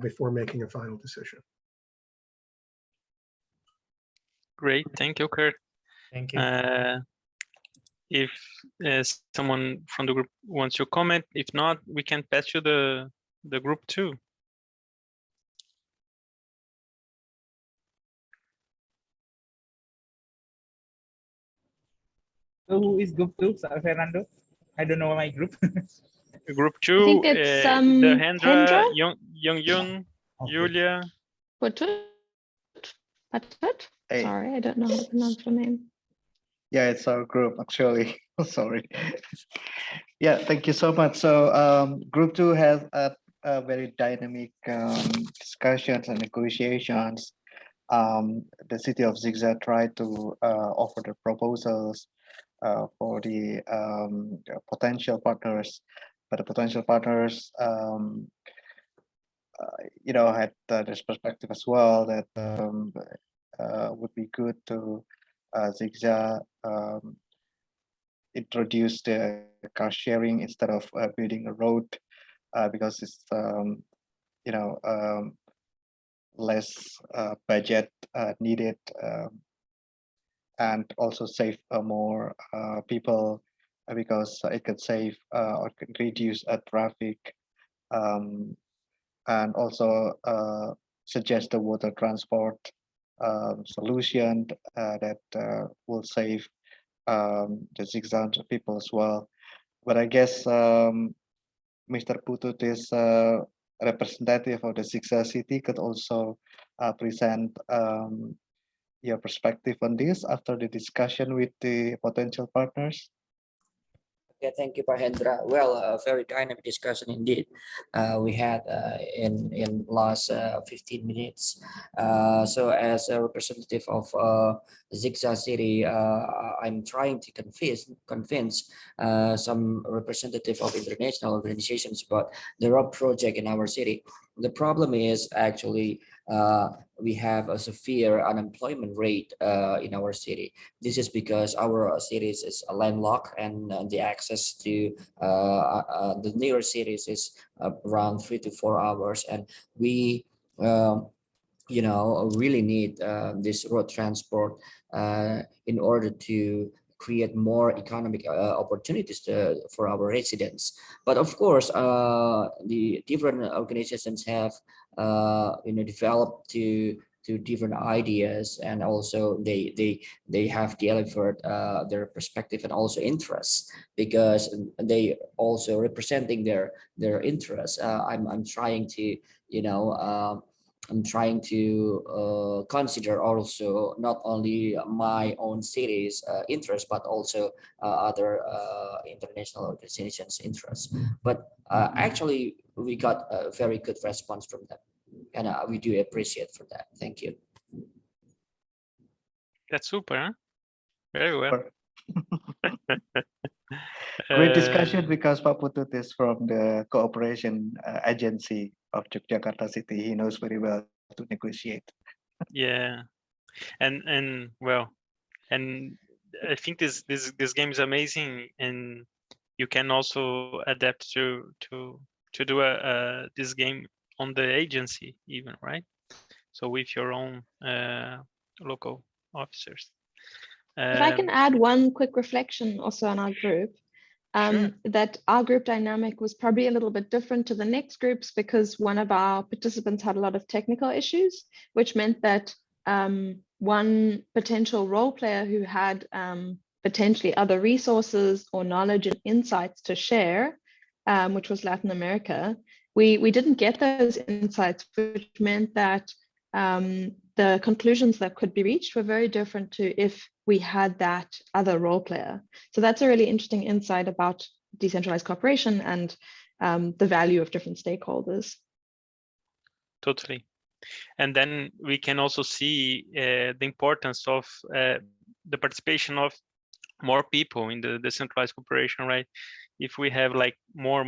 Speaker 21: before making a final decision.
Speaker 9: Great, thank you, Kurt.
Speaker 10: Thank you.
Speaker 9: If someone from the group wants to comment, if not, we can pass you the group two.
Speaker 7: So who is group two, Fernando? I don't know my group.
Speaker 9: Group two,
Speaker 14: I think it's
Speaker 9: the Hendra,
Speaker 14: Hendra?
Speaker 9: Young, Julia.
Speaker 14: Patut? Sorry, I don't know how to pronounce your name.
Speaker 2: Yeah, it's our group actually. Sorry. Yeah, thank you so much. So group two has a very dynamic discussions and negotiations. The city of Zigza tried to offer the proposals for the potential partners, but the potential partners had this perspective as well that would be good to Zigza introduce the car sharing instead of building a road, because it's less budget needed, and also save more people, because it could save or could reduce traffic, and also suggest the water transport solution that will save the Zigzag people as well. but I guess Mr. Putut is representative of the Zigzag City could also present your perspective on this after the discussion with the potential partners.
Speaker 3: Okay, thank you, Pak Hendra. Well, a very dynamic discussion indeed. We had in last 15 minutes. So as a representative of Zigzag City, I'm trying to convince some representative of international organizations about the road project in our city. The problem is actually we have a severe unemployment rate in our city. This is because our cities is landlocked and the access to the nearest cities is around 3 to 4 hours, and we really need this road transport in order to create more economic opportunities for our residents. But of course, the different organizations have developed to different ideas, and also they have delivered their perspective and also interests, because they also representing their interests. I'm trying to consider also not only my own city's interest, but also other international organizations' interests. But actually, we got a very good response from them, and we do appreciate for that. Thank you.
Speaker 9: That's super, huh? Very well.
Speaker 2: Great discussion, because Pak Putut is from the cooperation agency of Yogyakarta City. He knows very well to negotiate.
Speaker 9: Yeah, and well, and I think this game is amazing, and you can also adapt to do this game on the agency even, right? So with your own local officers.
Speaker 14: If I can add one quick reflection also on our group,
Speaker 9: Sure.
Speaker 14: that our group dynamic was probably a little bit different to the next groups, because one of our participants had a lot of technical issues, which meant that one potential role player who had potentially other resources or knowledge and insights to share, which was Latin America, we didn't get those insights, which meant that the conclusions that could be reached were very different to if we had that other role player. So that's a really interesting insight about decentralized cooperation and the value of different stakeholders.
Speaker 9: Totally. And then we can also see the importance of the participation of more people in the decentralized cooperation, right? If we have like more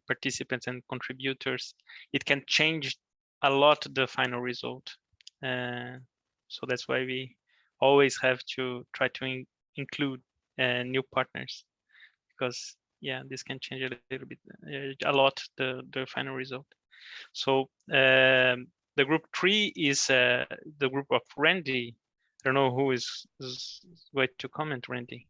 Speaker 9: participants and contributors, it can change a lot the final result. So that's why we always have to try to include new partners, because yeah, this can change a little bit, a lot, the final result. So the group 3 is the group of Randy. I don't know who is going to comment, Randy.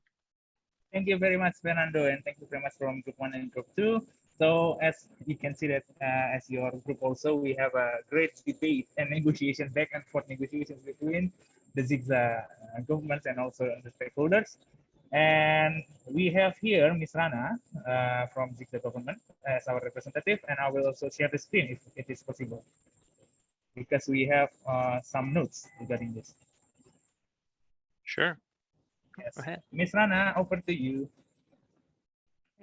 Speaker 7: Thank you very much, Fernando, and thank you very much from group 1 and group 2. So as you can see that as your group also, we have a great debate and negotiation, back and forth negotiations between the Zigzag governments and also the stakeholders. And we have here Ms. Rana from Zigzag government as our representative, and I will also share the screen if it is possible, because we have some notes regarding this.
Speaker 9: Sure.
Speaker 7: Yes.
Speaker 9: Go ahead.
Speaker 7: Ms. Rana, over to you.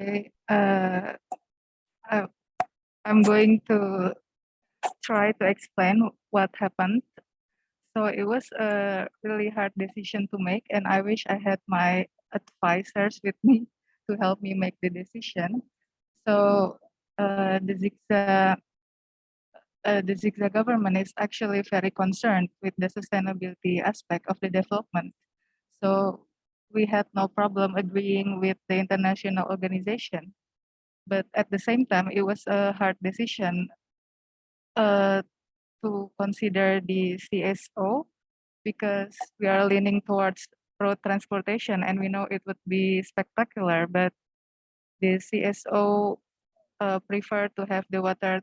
Speaker 22: Okay. I'm going to try to explain what happened. So it was a really hard decision to make, and I wish I had my advisors with me to help me make the decision. So the Zigzag government is actually very concerned with the sustainability aspect of the development. So we had no problem agreeing with the international organization. But at the same time, it was a hard decision to consider the CSO, because we are leaning towards road transportation, and we know it would be spectacular, but the CSO prefer to have the water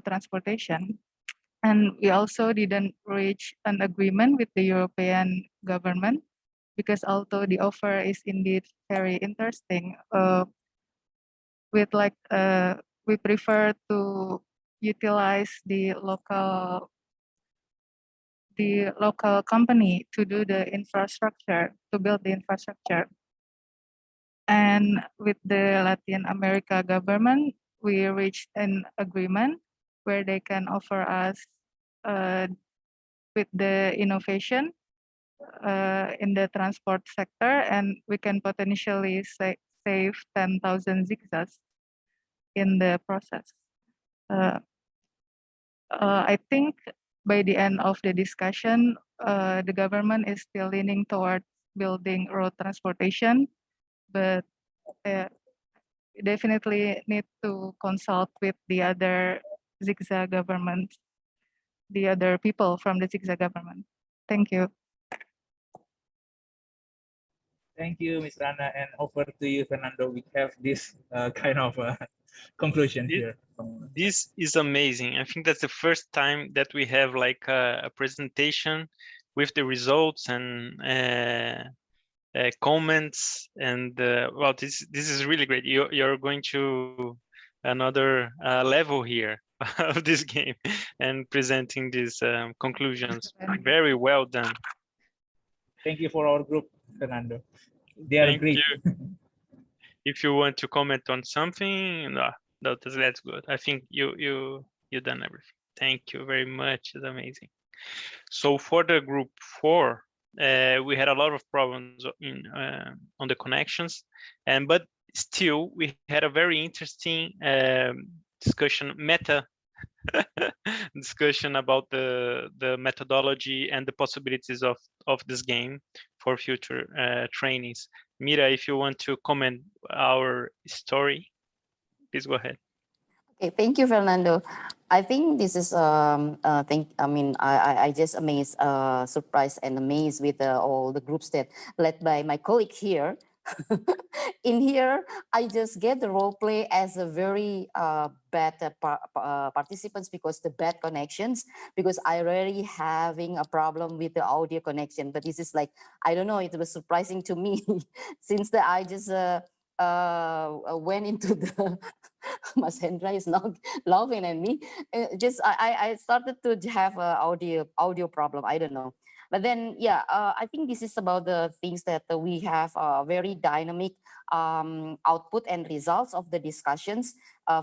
Speaker 22: transportation. And we also didn't reach an agreement with the European government, because although the offer is indeed very interesting, we prefer to utilize the local company to do the infrastructure, to build the infrastructure. And with the Latin America government, we reached an agreement where they can offer us with the innovation in the transport sector, and we can potentially save 10,000 zigzags in the process. I think by the end of the discussion, the government is still leaning towards building road transportation, but definitely need to consult with the other zigzag government, the other people from the zigzag government. Thank you.
Speaker 7: Thank you, Ms. Rana, and over to you, Fernando. We have this kind of conclusion here.
Speaker 9: This is amazing. I think that's the first time that we have like a presentation with the results and comments, and well, this is really great. You're going to another level here of this game and presenting these conclusions. Very well done.
Speaker 7: Thank you for our group, Fernando. They are
Speaker 9: Thank
Speaker 7: great.
Speaker 9: you. If you want to comment on something, no, that's good. I think you done everything. Thank you very much. It's amazing. So for the group 4, we had a lot of problems in on the connections, but still we had a very interesting discussion, discussion about the methodology and the possibilities of this game for future trainings. Mira, if you want to comment our story, please go ahead.
Speaker 8: Okay, thank you, Fernando. I think this is I just amazed, surprised and amazed with all the groups that led by my colleague here. In here, I just get the role play as a very bad participants because the bad connections, because I already having a problem with the audio connection. But this is like, I don't know, it was surprising to me since I just went into the Mas Hendra is not laughing at me. I started to have a audio problem. I don't know. But then, yeah, I think this is about the things that we have very dynamic output and results of the discussions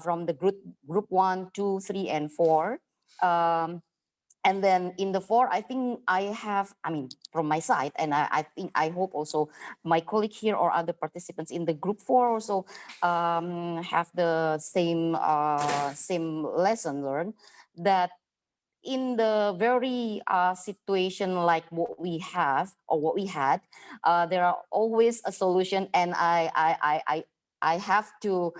Speaker 8: from the group 1, 2, 3, and 4. And then in the 4, I think from my side, and I hope also my colleague here or other participants in the group 4 also have the same lesson learned, that in the very situation like what we have or what we had, there are always a solution, and I have to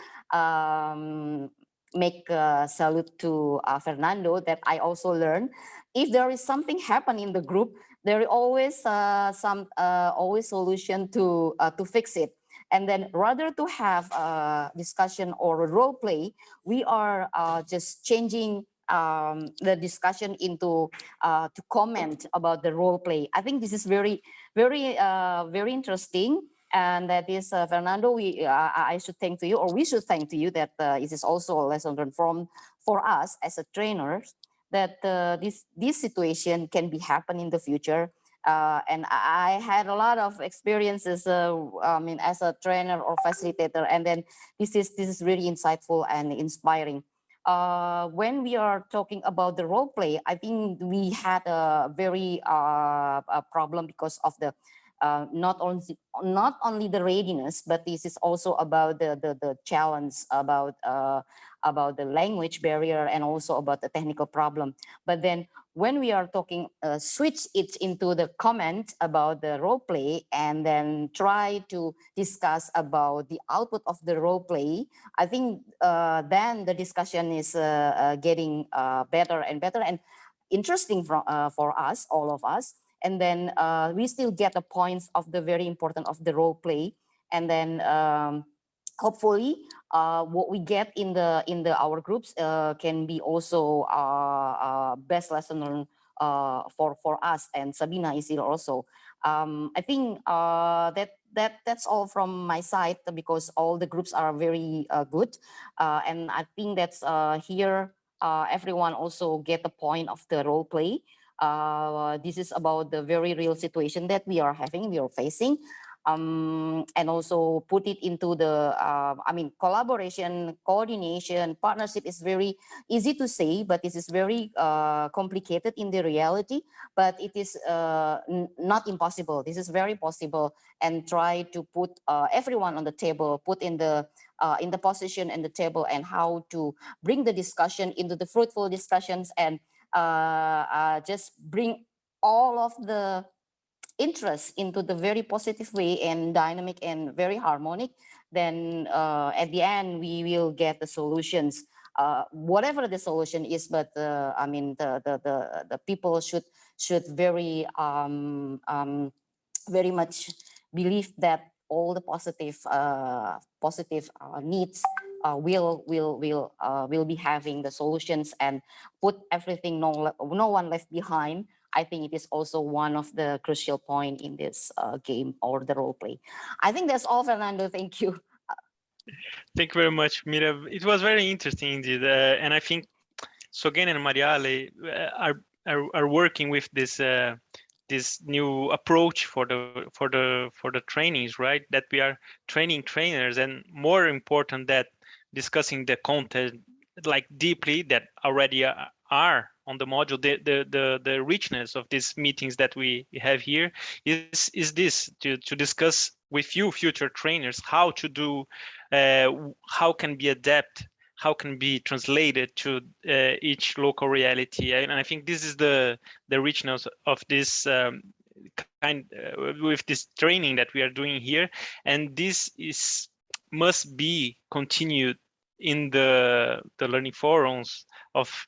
Speaker 8: make a salute to Fernando, that I also learned, if there is something happen in the group, there is always always solution to fix it. And then rather to have a discussion or a role play, we are just changing the discussion into to comment about the role play. I think this is very interesting. And that is, Fernando, I should thank to you, or we should thank to you, that it is also a lesson learned for us as a trainers, that this situation can be happen in the future. And I had a lot of experiences, as a trainer or facilitator, and then this is really insightful and inspiring. When we are talking about the role play, I think we had a very a problem because of the not only the readiness, but this is also about the challenge about the language barrier, and also about the technical problem. But then when we are talking, switch it into the comment about the role play, and then try to discuss about the output of the role play, I think then the discussion is getting better and better and interesting for us, all of us. And then we still get the points of the very important of the role play. And then hopefully what we get in our groups can be also best lesson learned for us. And Sabina is here also. I think that's all from my side, because all the groups are very good, and I think that's here everyone also get the point of the role play. This is about the very real situation that we are facing. And also put it into the, I mean, collaboration, coordination, partnership is very easy to say, but this is very complicated in the reality, but it is not impossible. This is very possible, and try to put everyone on the table, put in the position and the table, and how to bring the discussion into the fruitful discussions, and just bring all of the interest into the very positive way and dynamic and very harmonic, then at the end we will get the solutions, whatever the solution is. But I mean, the people should very very much believe that all the positive needs will be having the solutions, and put everything, no one left behind. I think it is also one of the crucial point in this game or the role play. I think that's all, Fernando. Thank you.
Speaker 9: Thank you very much, Mira. It was very interesting indeed, and I think Sogen and Mariale are working with this this new approach for the trainings, right? That we are training trainers, and more important, that discussing the content like deeply that already are on the module. The richness of these meetings that we have here is this, to discuss with you future trainers how to do, how can be adapt, how can be translated to each local reality. And I think this is the richness of this with this training that we are doing here, and this must be continued in the learning forums of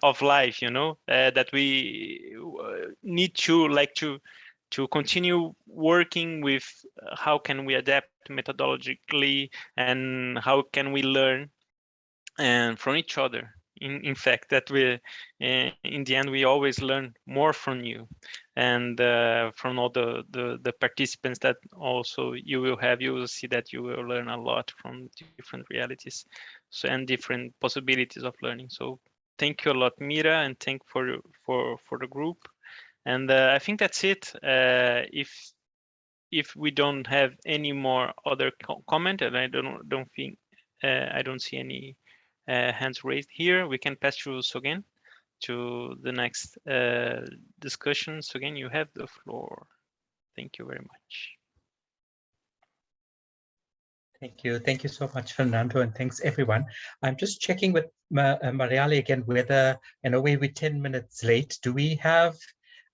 Speaker 9: of life, you know, that we need to continue working with how can we adapt methodologically, and how can we learn and from each other. In fact, that we in the end we always learn more from you, and from all the participants that also you will see that you will learn a lot from different realities, so, and different possibilities of learning. So thank you a lot, Mira, and thank for the group. And I think that's it. If we don't have any more other comment, and I don't think I don't see any hands raised here, we can pass through Sogen to the next discussion. Sogen, you have the floor. Thank you very much.
Speaker 5: Thank you so much, Fernando, and thanks everyone. I'm just checking with Mariale again whether, I know we're 10 minutes late. Do we have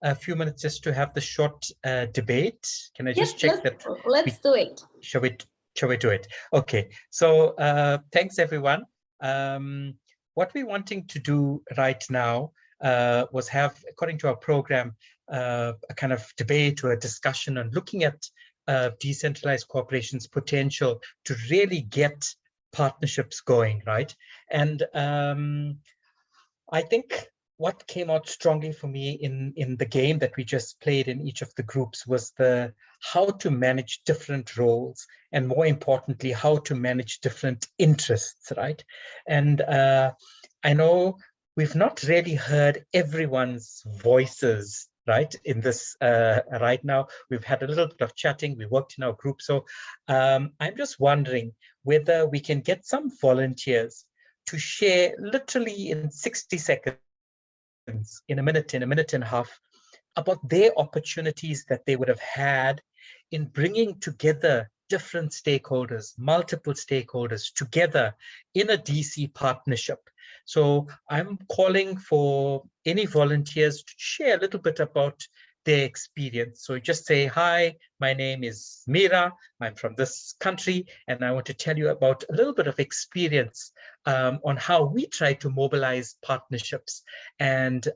Speaker 5: a few minutes just to have the short debate? Can I just check that?
Speaker 1: Let's do it.
Speaker 5: Shall we do it? Okay, so thanks everyone. What we're wanting to do right now was have, according to our program, a kind of debate or a discussion on looking at decentralized cooperation's potential to really get partnerships going, right? And I think what came out strongly for me in the game that we just played in each of the groups was the how to manage different roles, and more importantly, how to manage different interests, right? And I know we've not really heard everyone's voices, right, in this right now. We've had a little bit of chatting, we worked in our group. So I'm just wondering whether we can get some volunteers to share literally in 60 seconds, in a minute and a half, about their opportunities that they would have had in bringing together different stakeholders, multiple stakeholders together in a DC partnership. So I'm calling for any volunteers to share a little bit about their experience. So just say, hi, my name is Mira, I'm from this country, and I want to tell you about a little bit of experience on how we try to mobilize partnerships and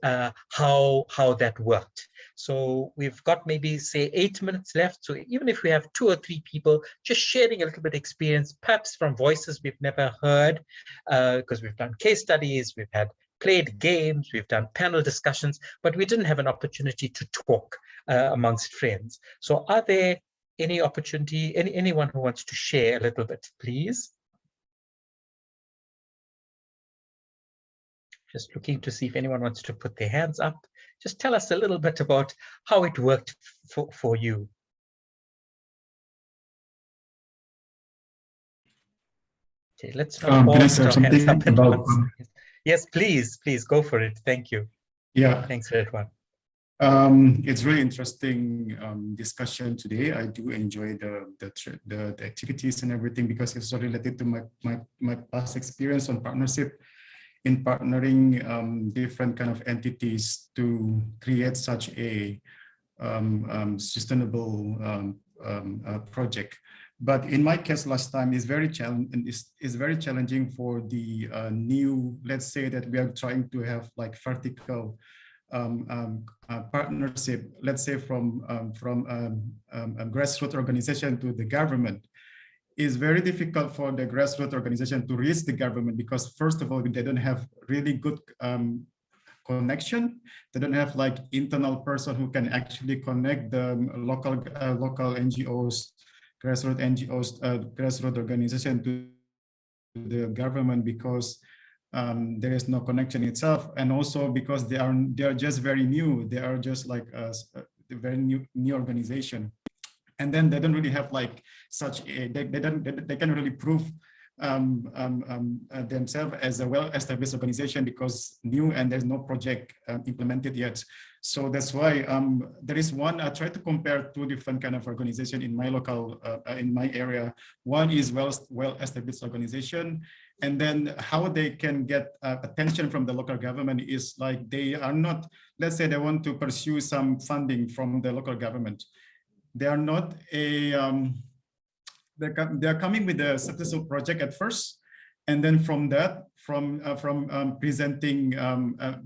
Speaker 5: how that worked. So we've got maybe say 8 minutes left. So even if we have 2 or 3 people just sharing a little bit of experience, perhaps from voices we've never heard, because we've done case studies, we've had played games, we've done panel discussions, but we didn't have an opportunity to talk amongst friends. So are there any opportunity, anyone who wants to share a little bit, please? Just looking to see if anyone wants to put their hands up. Just tell us a little bit about how it worked for you. Okay, let's not all
Speaker 11: can I
Speaker 5: put
Speaker 11: say
Speaker 5: our hands
Speaker 11: something
Speaker 5: up at
Speaker 11: about?
Speaker 5: once. Yes, please go for it. Thank you.
Speaker 11: Yeah.
Speaker 5: Thanks, Redwan.
Speaker 11: It's really interesting discussion today. I do enjoy the activities and everything because it's so related to my past experience on partnership in partnering different kind of entities to create such a sustainable project. But in my case last time is very challenging for the new, let's say that we are trying to have like vertical partnership, let's say from a grassroots organization to the government. Is very difficult for the grassroots organization to reach the government because first of all, they don't have really good connection. They don't have like internal person who can actually connect the local NGOs, grassroots NGOs, grassroots organization to the government because there is no connection itself, and also because they are just very new. They are just like a very new organization, and then they don't really have like such a, they can really prove themselves as a well-established organization because new and there's no project implemented yet. So that's why there is one, I try to compare two different kind of organization in my local, in my area. One is well-established organization, and then how they can get attention from the local government is like they are not, let's say they want to pursue some funding from the local government. They are not a, they're coming with a successful project at first, and then from that, presenting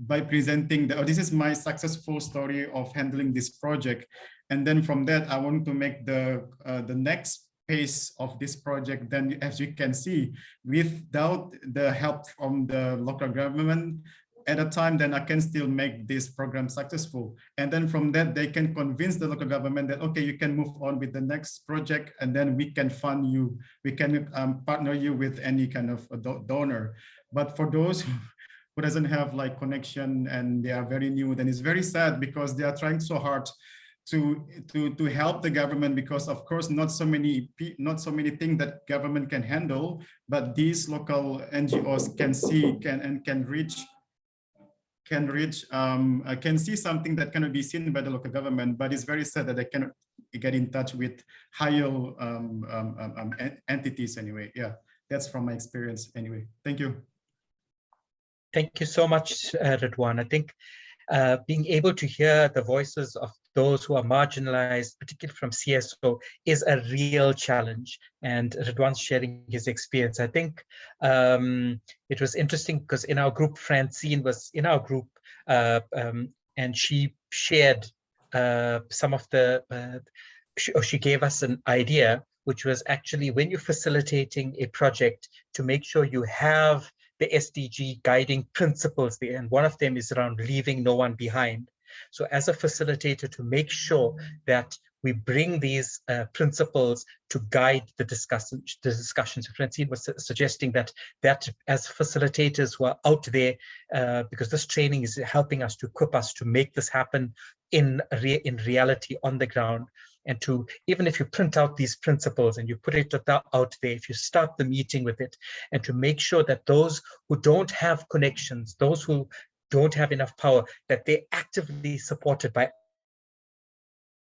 Speaker 11: by presenting the, oh, this is my successful story of handling this project, and then from that I want to make the next phase of this project. Then, as you can see, without the help from the local government at a time, then I can still make this program successful. And then from that, they can convince the local government that, okay, you can move on with the next project, and then we can fund you, we can partner you with any kind of donor. But for those who doesn't have like connection and they are very new, then it's very sad because they are trying so hard to help the government, because of course not so many things that government can handle, but these local NGOs can see, can see something that cannot be seen by the local government. But it's very sad that they cannot get in touch with higher entities anyway. Yeah, that's from my experience anyway. Thank you.
Speaker 5: Thank you so much, Redwan. I think being able to hear the voices of those who are marginalized, particularly from CSO, is a real challenge. And Redwan's sharing his experience. I think it was interesting because in our group, Francine was in our group, and she shared some of the, she gave us an idea, which was actually when you're facilitating a project, to make sure you have the SDG guiding principles there. And one of them is around leaving no one behind. So as a facilitator, to make sure that we bring these principles to guide the discussions. So Francine was suggesting that as facilitators who are out there, because this training is helping us to equip us to make this happen in reality on the ground. And to, even if you print out these principles and you put it out there, if you start the meeting with it, and to make sure that those who don't have connections, those who don't have enough power, that they're actively supported by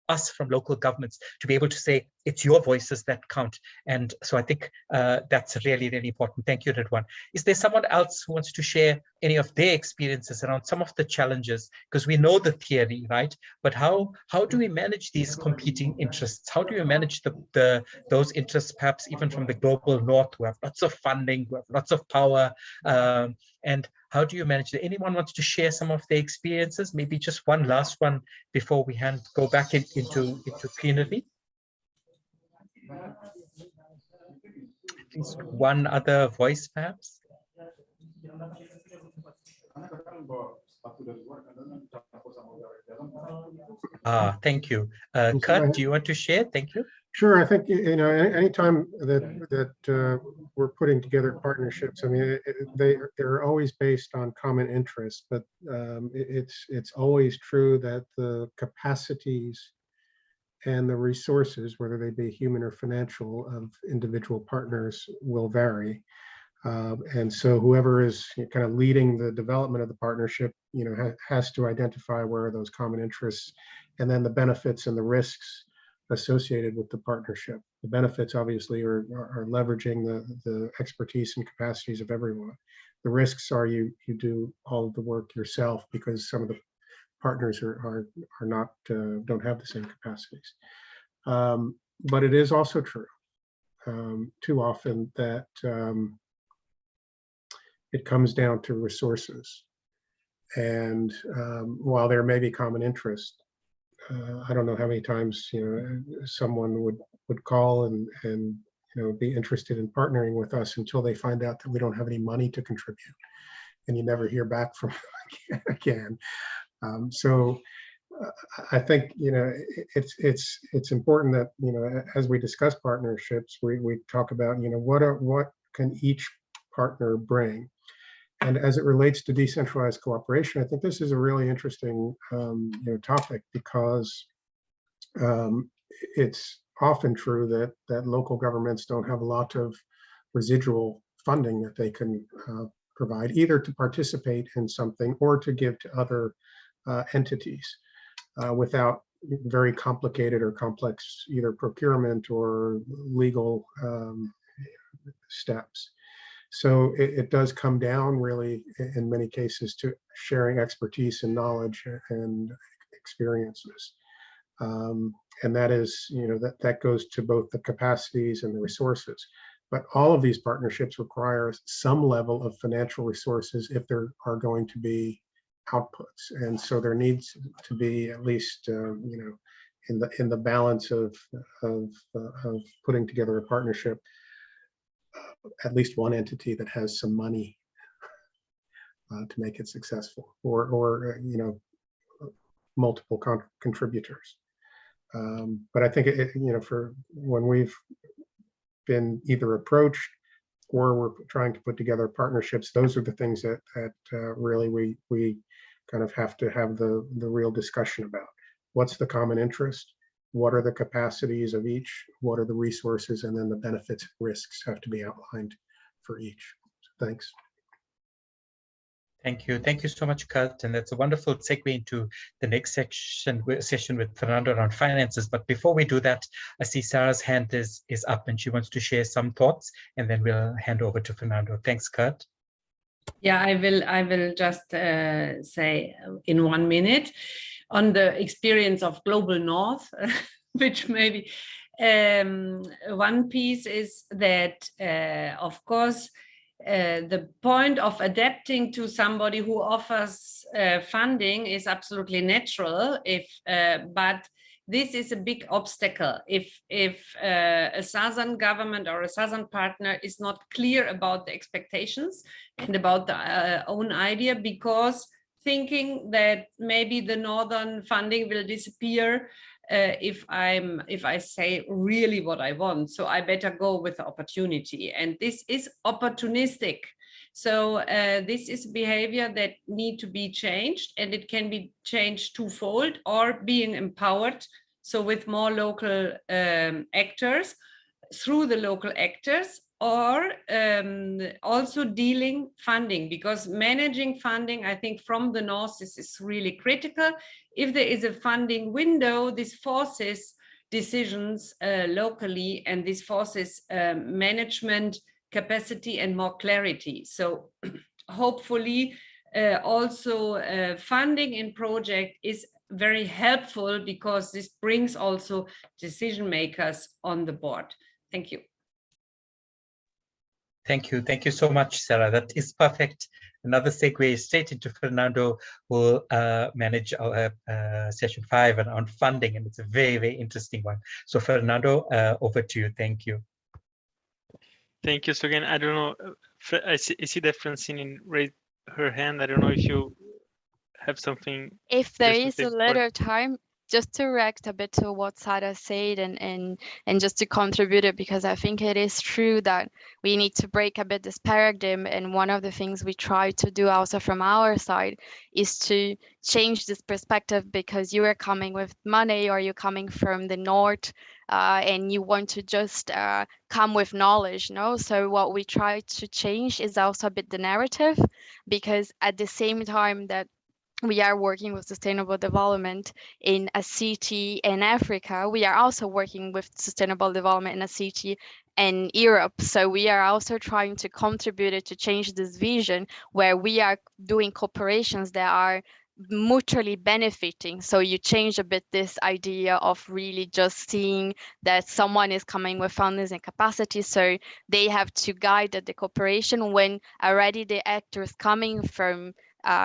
Speaker 5: us from local governments to be able to say, it's your voices that count. And so I think that's really, really important. Thank you, Redwan. Is there someone else who wants to share any of their experiences around some of the challenges? Because we know the theory, right? But how do we manage these competing interests? How do we manage those interests, perhaps even from the global north, who have lots of funding, who have lots of power, and how do you manage that? Anyone wants to share some of their experiences? Maybe just one last one before we go back into plenary. At least one other voice, perhaps. Thank you.
Speaker 21: So
Speaker 5: Kurt, do you want to share? Thank you.
Speaker 21: Sure. I think, you know, anytime that we're putting together partnerships, I mean, they're always based on common interests, but it's always true that the capacities and the resources, whether they be human or financial, of individual partners will vary. And so whoever is kind of leading the development of the partnership, you know, has to identify where are those common interests, and then the benefits and the risks associated with the partnership. The benefits obviously are leveraging the expertise and capacities of everyone. The risks are you do all of the work yourself because some of the partners are not don't have the same capacities. But it is also true too often that it comes down to resources. And while there may be common interest, I don't know how many times, you know, someone would call and you know, be interested in partnering with us until they find out that we don't have any money to contribute, and you never hear back from them again. So I think, you know, it's important that, you know, as we discuss partnerships, we talk about, you know, what can each partner bring. And as it relates to decentralized cooperation, I think this is a really interesting you know, topic, because it's often true that local governments don't have a lot of residual funding that they can provide, either to participate in something or to give to other entities without very complicated or complex either procurement or legal steps. So it does come down really in many cases to sharing expertise and knowledge and experiences. And that is, you know, that goes to both the capacities and the resources. But all of these partnerships require some level of financial resources if there are going to be outputs. And so there needs to be at least, you know, in the balance of putting together a partnership, at least one entity that has some money to make it successful, or you know, multiple contributors. But I think you know, for when we've been either approached or we're trying to put together partnerships, those are the things that really we kind of have to have the real discussion about. What's the common interest? What are the capacities of each? What are the resources? And then the benefits and risks have to be outlined for each. So thanks.
Speaker 5: Thank you. Thank you so much, Kurt. And that's a wonderful segue into the next session with Fernando around finances. But before we do that, I see Sarah's hand is up and she wants to share some thoughts, and then we'll hand over to Fernando. Thanks, Kurt.
Speaker 4: Yeah, I will just say in 1 minute on the experience of Global North, which maybe one piece is that, of course, the point of adapting to somebody who offers funding is absolutely natural, but this is a big obstacle if a southern government or a southern partner is not clear about the expectations and about the own idea, because thinking that maybe the northern funding will disappear if I say really what I want, so I better go with the opportunity. And this is opportunistic. So this is behavior that need to be changed, and it can be changed twofold, or being empowered, so with more local actors, through the local actors, or also dealing funding, because managing funding, I think from the north, this is really critical. If there is a funding window, this forces decisions locally, and this forces management capacity and more clarity. So hopefully also funding in project is very helpful, because this brings also decision makers on the board. Thank you.
Speaker 5: Thank you. Thank you so much, Sarah. That is perfect. Another segue straight into Fernando, who will manage our session 5 and on funding, and it's a very, very interesting one. So Fernando, over to you. Thank you.
Speaker 9: Thank you. So again, I don't know, I see that Francine raised her hand. I don't know if you have something.
Speaker 17: If there
Speaker 9: just to
Speaker 17: is a
Speaker 9: take part.
Speaker 17: little time, just to react a bit to what Sarah said and just to contribute it, because I think it is true that we need to break a bit this paradigm. And one of the things we try to do also from our side is to change this perspective, because you are coming with money or you're coming from the north and you want to just come with knowledge, no? So what we try to change is also a bit the narrative, because at the same time that we are working with sustainable development in a city in Africa, we are also working with sustainable development in a city in Europe. So we are also trying to contribute to change this vision where we are doing cooperations that are mutually benefiting. So you change a bit this idea of really just seeing that someone is coming with fundings and capacity, so they have to guide the cooperation, when already the actors coming from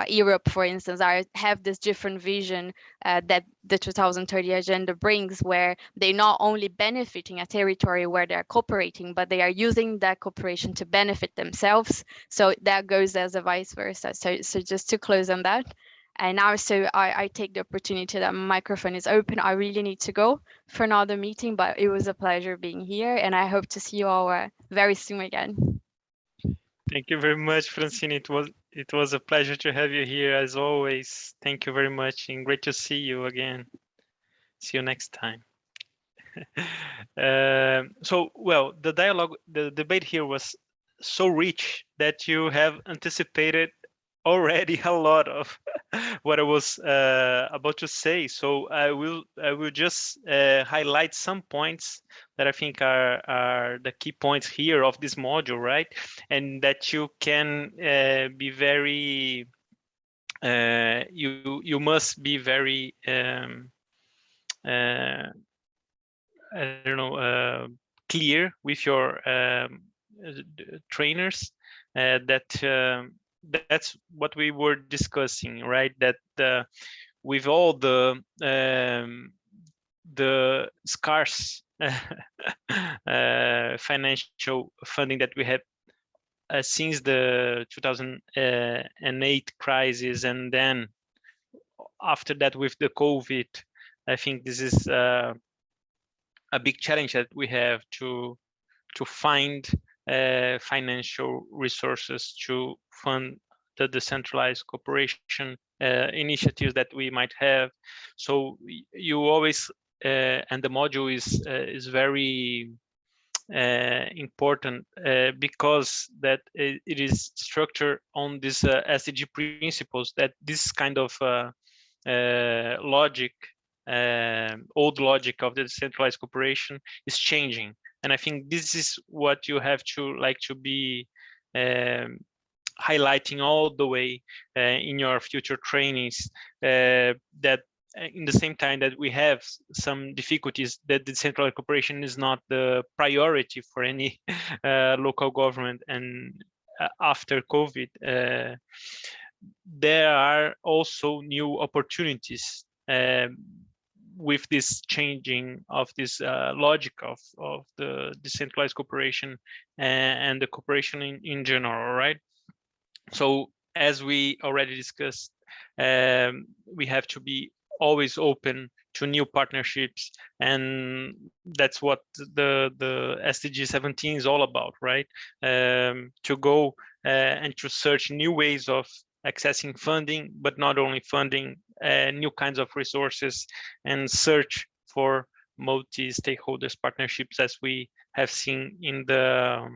Speaker 17: Europe, for instance, have this different vision that the 2030 agenda brings, where they're not only benefiting a territory where they're cooperating, but they are using that cooperation to benefit themselves. So that goes as a vice versa. So just to close on that. And also, I take the opportunity that my microphone is open. I really need to go for another meeting, but it was a pleasure being here, and I hope to see you all very soon again.
Speaker 9: Thank you very much, Francine. It was a pleasure to have you here as always. Thank you very much, and great to see you again. See you next time. So, well, the dialogue, the debate here was so rich that you have anticipated already a lot of what I was about to say. So I will just highlight some points that I think are the key points here of this module, right? And that you can be very you must be very I don't know, clear with your trainers that that's what we were discussing, right? That with all the scarce financial funding that we had since the 2008 crisis, and then after that with the COVID, I think this is a big challenge that we have to find financial resources to fund the decentralized cooperation initiatives that we might have. So you always and the module is very important because that it is structured on this SDG principles, that this kind of logic, old logic of the decentralized cooperation is changing. And I think this is what you have to be highlighting all the way in your future trainings, that in the same time that we have some difficulties, that decentralized cooperation is not the priority for any local government. And after COVID, there are also new opportunities with this changing of this logic of the decentralized cooperation and the cooperation in general, right? So as we already discussed, we have to be always open to new partnerships, and that's what the SDG 17 is all about, right? To go and to search new ways of accessing funding, but not only funding, new kinds of resources, and search for multi-stakeholders partnerships, as we have seen in the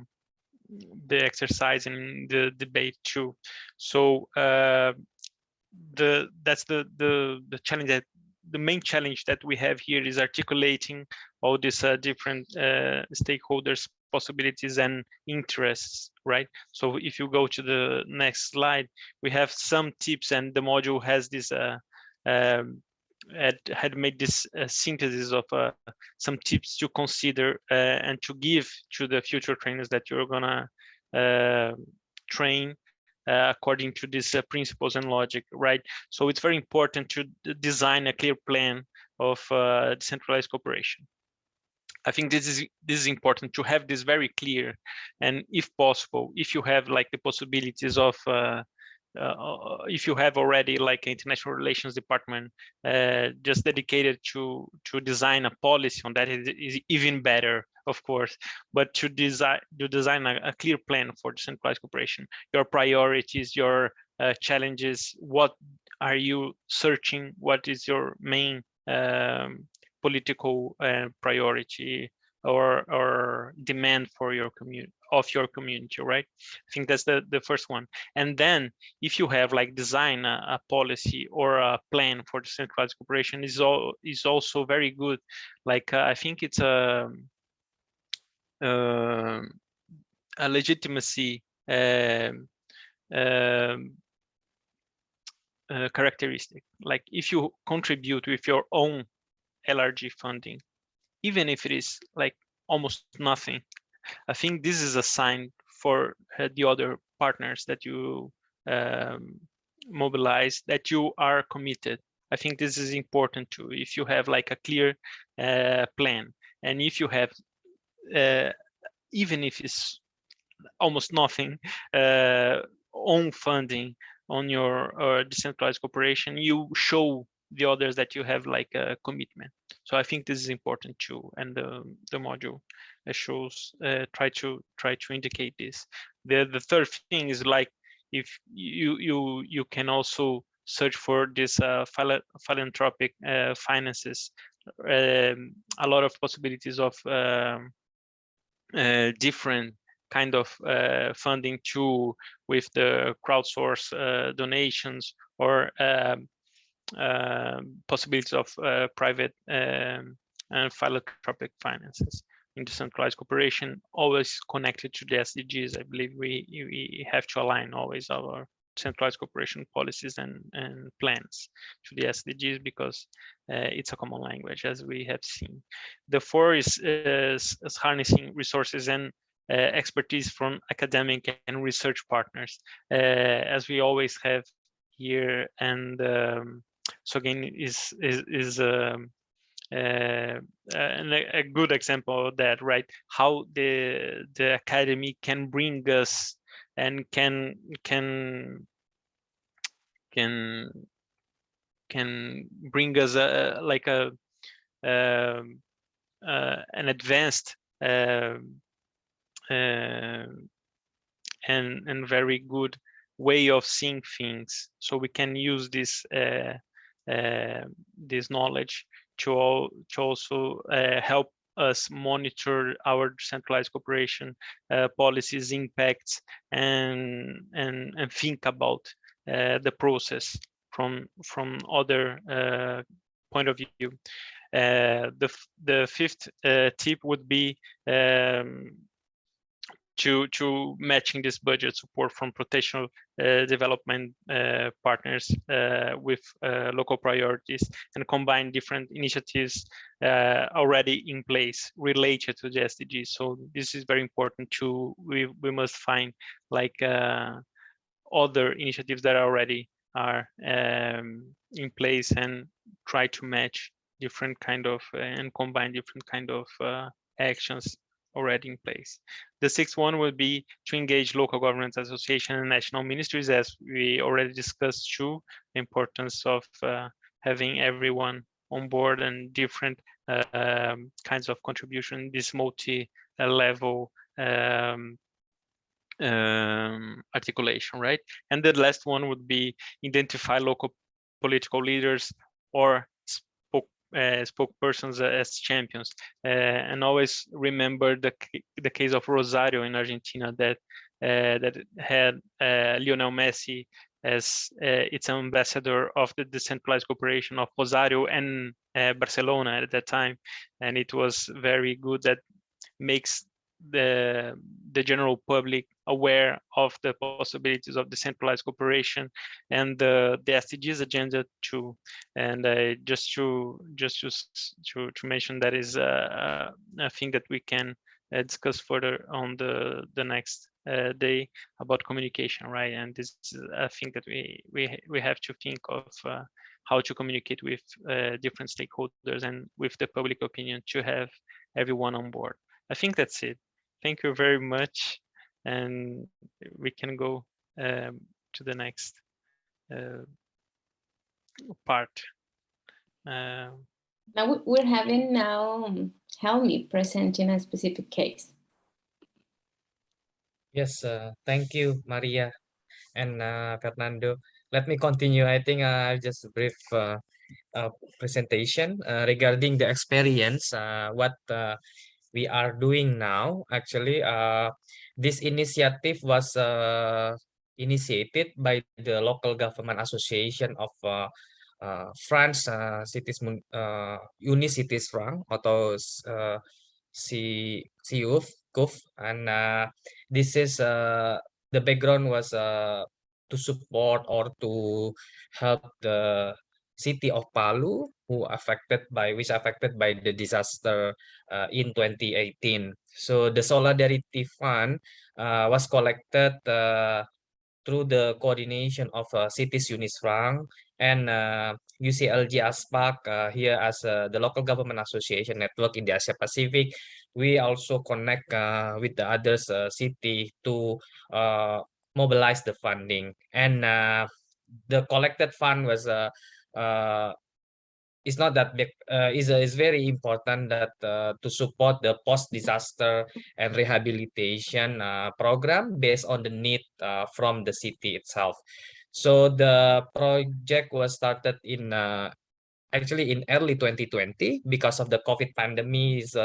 Speaker 9: exercise and the debate too. So that's the challenge, that the main challenge that we have here is articulating all these different stakeholders possibilities and interests, right? So if you go to the next slide, we have some tips, and the module has this had made this synthesis of some tips to consider and to give to the future trainers that you're gonna train according to these principles and logic, right? So it's very important to design a clear plan of decentralized cooperation. I think this is important to have this very clear, and if possible, if you have like the possibilities of if you have already like an international relations department just dedicated to design a policy on that is even better, of course. But to design a clear plan for decentralized cooperation, your priorities, your challenges, what are you searching, what is your main political priority or demand for your community, right? I think that's the first one. And then if you have like design a policy or a plan for decentralized cooperation is also very good. Like I think it's a legitimacy characteristic. Like if you contribute with your own LRG funding, even if it is like almost nothing, I think this is a sign for the other partners that you mobilize that you are committed. I think this is important too. If you have like a clear plan, and if you have, even if it's almost nothing, own funding on your decentralized cooperation, you show the others that you have like a commitment. So I think this is important too, and the module shows try to indicate this. The third thing is like if you can also search for this philanthropic finances, a lot of possibilities of different kind of funding too, with the crowdsource donations or possibilities of private and philanthropic finances in decentralized cooperation, always connected to the SDGs. I believe we have to align always our centralized cooperation policies and plans to the SDGs, because it's a common language, as we have seen. The fourth is harnessing resources and expertise from academic and research partners, as we always have here. And so again, is a good example of that, right? How the academy can bring us and can bring us like an advanced and very good way of seeing things. So we can use this this knowledge to also help us monitor our decentralized cooperation policies, impacts, and think about the process from other point of view. The fifth tip would be to matching this budget support from potential development partners with local priorities, and combine different initiatives already in place related to the SDGs. So this is very important too. We must find like other initiatives that already are in place and try to match different kind of and combine different kind of actions already in place. The sixth one will be to engage local governments association and national ministries, as we already discussed too, the importance of having everyone on board and different kinds of contribution, this multi-level articulation, right? And the last one would be identify local political leaders or spokespersons as champions, and always remember the case of Rosario in Argentina, that that had Lionel Messi as its ambassador of the decentralized cooperation of Rosario and Barcelona at that time. And it was very good, that makes the general public aware of the possibilities of decentralized cooperation and the SDGs agenda too. And just to mention, that is a thing that we can discuss further on the next day about communication, right? And this is a thing that we have to think of how to communicate with different stakeholders and with the public opinion to have everyone on board. I think that's it. Thank you very much, and we can go to the next part.
Speaker 1: Now we're having Helmi presenting a specific case.
Speaker 10: Yes, thank you, Maria and Fernando. Let me continue. I think I'll just brief presentation regarding the experience, what we are doing now. Actually, this initiative was initiated by the local government association of France, cities, Unicities France, atau CUF, and this is the background was to support or to help the city of Palu which affected by the disaster in 2018. So the solidarity fund was collected through the coordination of cities Unis France and UCLG ASPAC here as the local government association network in the Asia Pacific. We also connect with the others city to mobilize the funding, and the collected fund was it's not that big. Is very important that to support the post-disaster and rehabilitation program based on the need from the city itself. So the project was started in actually in early 2020 because of the COVID pandemic. Is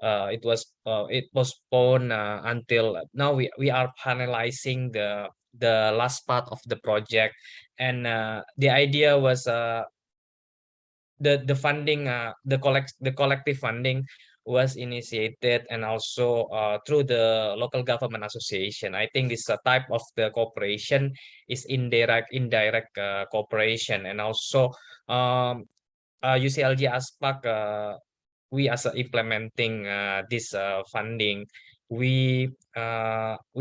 Speaker 10: it postponed until now. We are finalizing the last part of the project, and the idea was the funding, the collective funding was initiated, and also through the local government association. I think this type of the cooperation is indirect cooperation, and also UCLG ASPAC, we as implementing this funding, we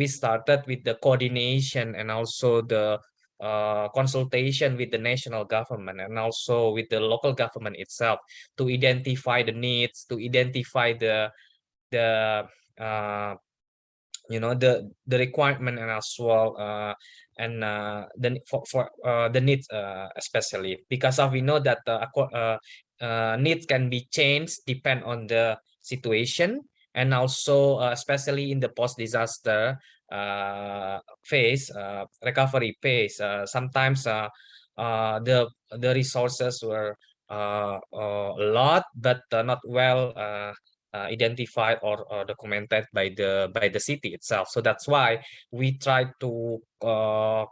Speaker 10: started with the coordination and also the consultation with the national government and also with the local government itself to identify the needs, to identify the the requirement, and as well and for the needs, especially because we know that needs can be changed depend on the situation, and also especially in the post-disaster phase, recovery phase. Sometimes the resources were a lot, but not well identified or documented by the city itself. So that's why we try to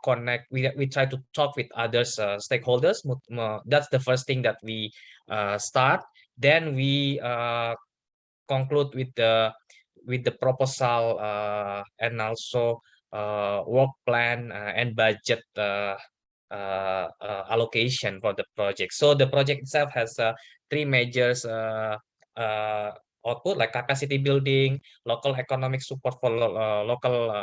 Speaker 10: connect. We try to talk with others stakeholders. That's the first thing that we start. Then we conclude with the proposal and also work plan and budget allocation for the project. So the project itself has three measures output, like capacity building, local economic support for local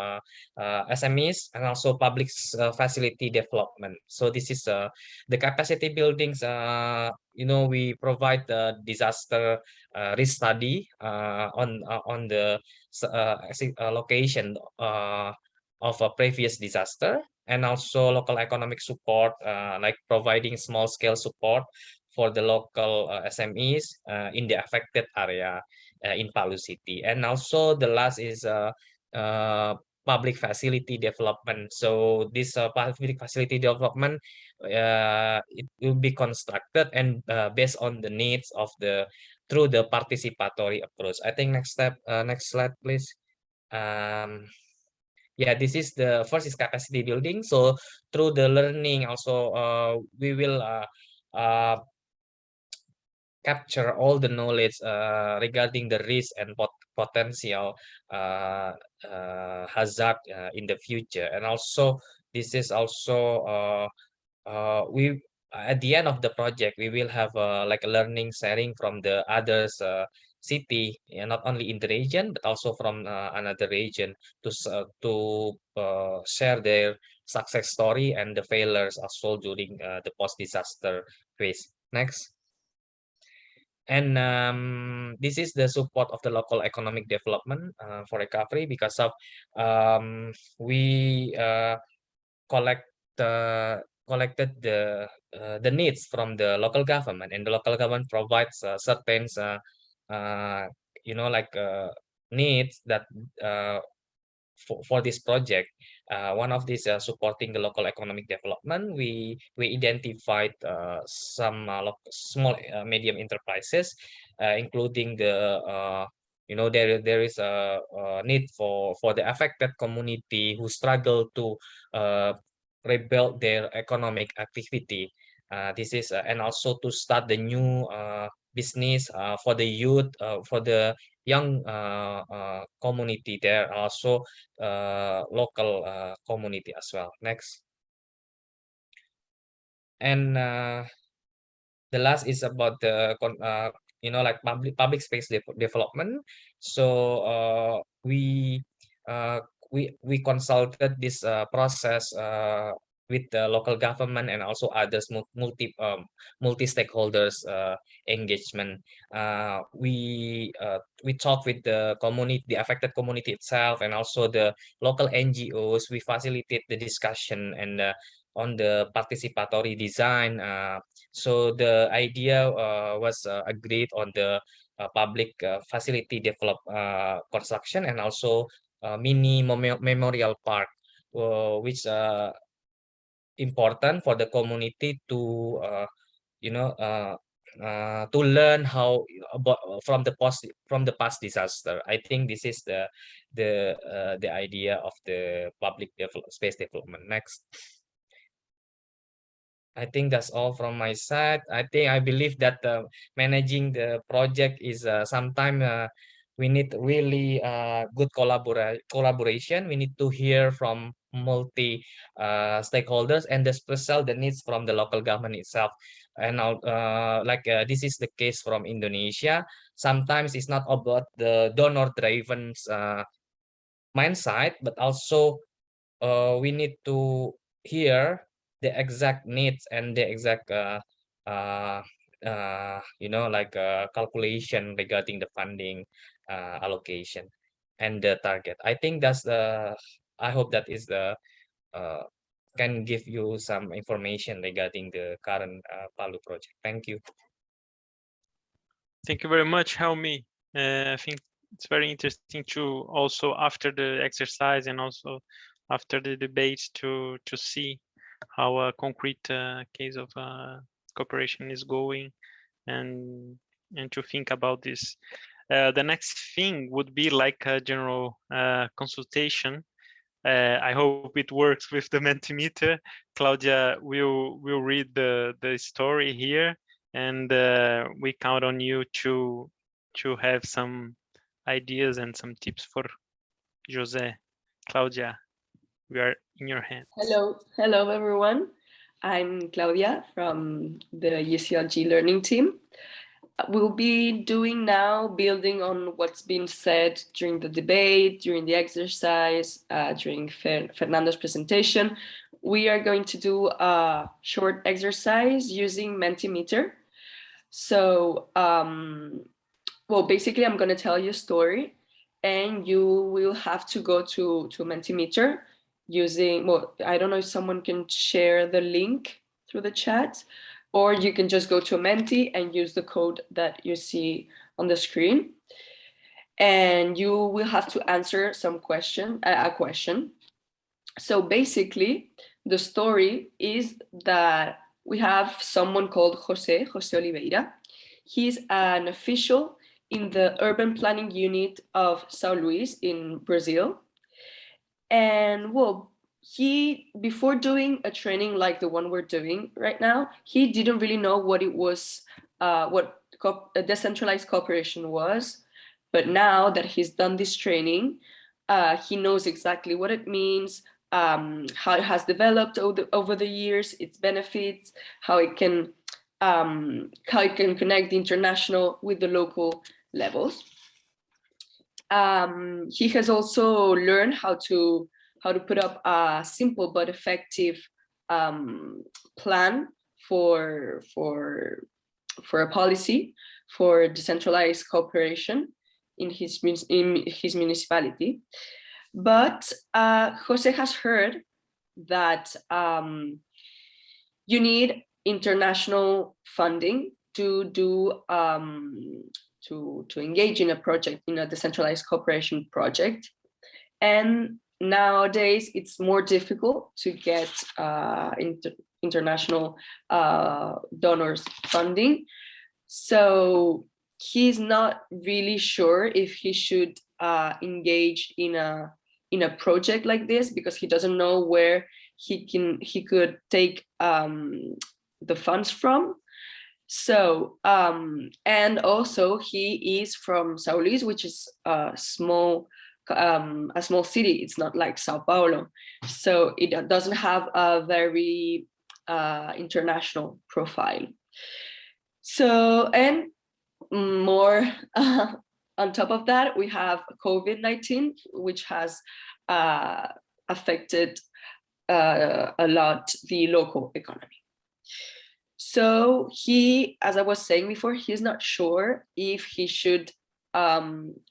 Speaker 10: SMEs, and also public facility development. So this is the capacity buildings. We provide the disaster risk study on the location of a previous disaster, and also local economic support, like providing small scale support for the local SMEs in the affected area in Palu City. And also the last is public facility development. So this public facility development, it will be constructed and based on the needs of through the participatory approach. I think next slide, please. Yeah, this is the first is capacity building. So through the learning also, we will capture all the knowledge regarding the risk and potential hazard in the future. And also this is also we at the end of the project, we will have like a learning sharing from the others city, not only in the region but also from another region to share their success story and the failures also during the post-disaster phase. Next. And this is the support of the local economic development for recovery, because of we collected the needs from the local government, and the local government provides certain needs that for this project. One of these supporting the local economic development. We identified some small medium enterprises, including the there is a need for the affected community who struggle to rebuild their economic activity. This is and also to start the new business for the youth, for the young community. There are also local community as well. Next. And the last is about the public space development. So we consulted this process with the local government and also others multi stakeholders engagement. We talk with the community, the affected community itself, and also the local NGOs. We facilitate the discussion and on the participatory design. So the idea was agreed on the public facility develop construction, and also mini memorial park, which important for the community to to learn how about from the past disaster. I think this is the idea of the public space development. Next. I think that's all from my side. I believe that managing the project is sometimes we need really good collaboration. We need to hear from multi stakeholders, and especially the needs from the local government itself. And this is the case from Indonesia. Sometimes it's not about the donor-driven mindset, but also we need to hear the exact needs and the exact calculation regarding the funding allocation and the target. I think that's I hope that is the can give you some information regarding the current Palu project. Thank you.
Speaker 9: Thank you very much, Helmi. I think it's very interesting to also, after the exercise and also after the debate, to see how a concrete case of cooperation is going, and to think about this. The next thing would be like a general consultation. I hope it works with the Mentimeter. Claudia will read the story here, and we count on you to have some ideas and some tips for Jose. Claudia, we are in your hands.
Speaker 15: Hello everyone. I'm Claudia from the UCLG learning team. We'll be doing now, building on what's been said during the debate, during the exercise, during Fernando's presentation. We are going to do a short exercise using Mentimeter. So, well, basically I'm going to tell you a story, and you will have to go to Mentimeter using, well, I don't know if someone can share the link through the chat, or you can just go to Menti and use the code that you see on the screen. And you will have to answer a question. So basically, the story is that we have someone called Jose Oliveira. He's an official in the urban planning unit of São Luís in Brazil. And well, he, before doing a training like the one we're doing right now, he didn't really know what it was, what decentralized cooperation was. But now that he's done this training, he knows exactly what it means, how it has developed over the years, its benefits, how it can connect the international with the local levels. He has also learned how to put up a simple but effective plan for a policy for decentralized cooperation in his municipality. But Jose has heard that you need international funding to do to engage in a project, in a decentralized cooperation project. And nowadays it's more difficult to get international donors funding. So he's not really sure if he should engage in a project like this, because he doesn't know where he could take the funds from. So and also he is from São Luís, which is a small city. It's not like Sao Paulo, so it doesn't have a very international profile. So, and more on top of that, we have COVID-19, which has affected a lot the local economy. So he, as I was saying before, he's not sure if he should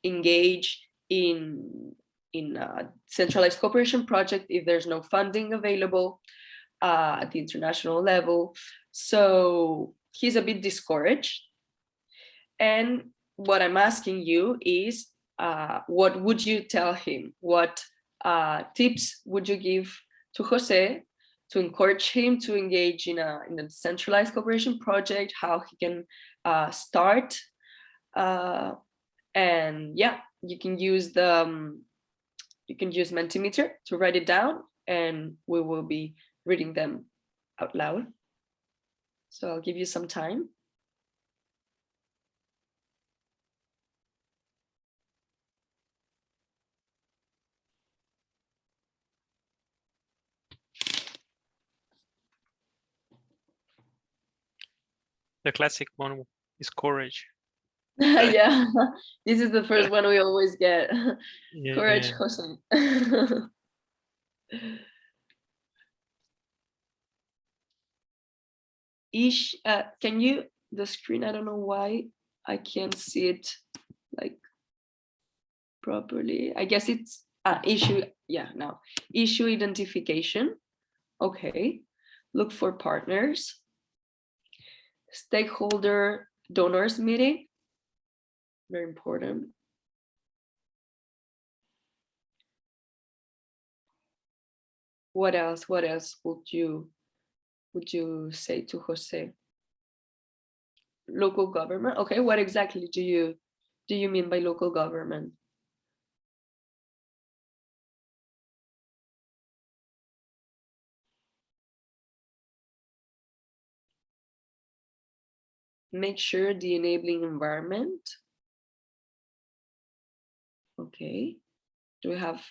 Speaker 15: engage in a centralized cooperation project if there's no funding available at the international level. So he's a bit discouraged. And what I'm asking you is, what would you tell him? What tips would you give to Jose to encourage him to engage in a centralized cooperation project, how he can start? And yeah, you can use Mentimeter to write it down, and we will be reading them out loud. So I'll give you some time.
Speaker 9: The classic one is courage.
Speaker 15: Yeah, this is the first one we always get.
Speaker 9: Yeah,
Speaker 15: Courage,
Speaker 9: yeah.
Speaker 15: Jose. Ish, can you, the screen, I don't know why I can't see it like properly. I guess it's issue, yeah, now. Issue identification, okay. Look for partners. Stakeholder donors meeting, very important. What else would you say to Jose? Local government, okay. What exactly do you mean by local government? Make sure the enabling environment. Okay. Do we have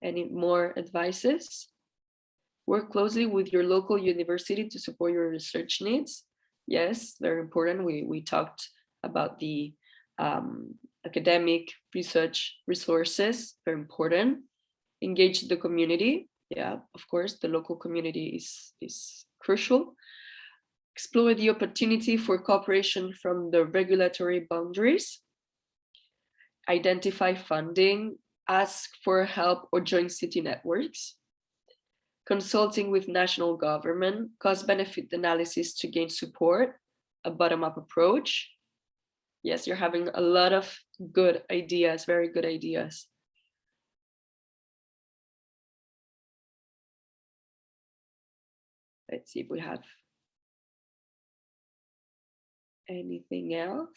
Speaker 15: any more advices? Work closely with your local university to support your research needs. Yes, very important. We talked about the academic research resources, very important. Engage the community. Yeah, of course, the local community is crucial. Explore the opportunity for cooperation from the regulatory boundaries. Identify funding, ask for help or join city networks. Consulting with national government, cost-benefit analysis to gain support, a bottom-up approach. Yes, you're having a lot of good ideas, very good ideas. Let's see if we have anything else.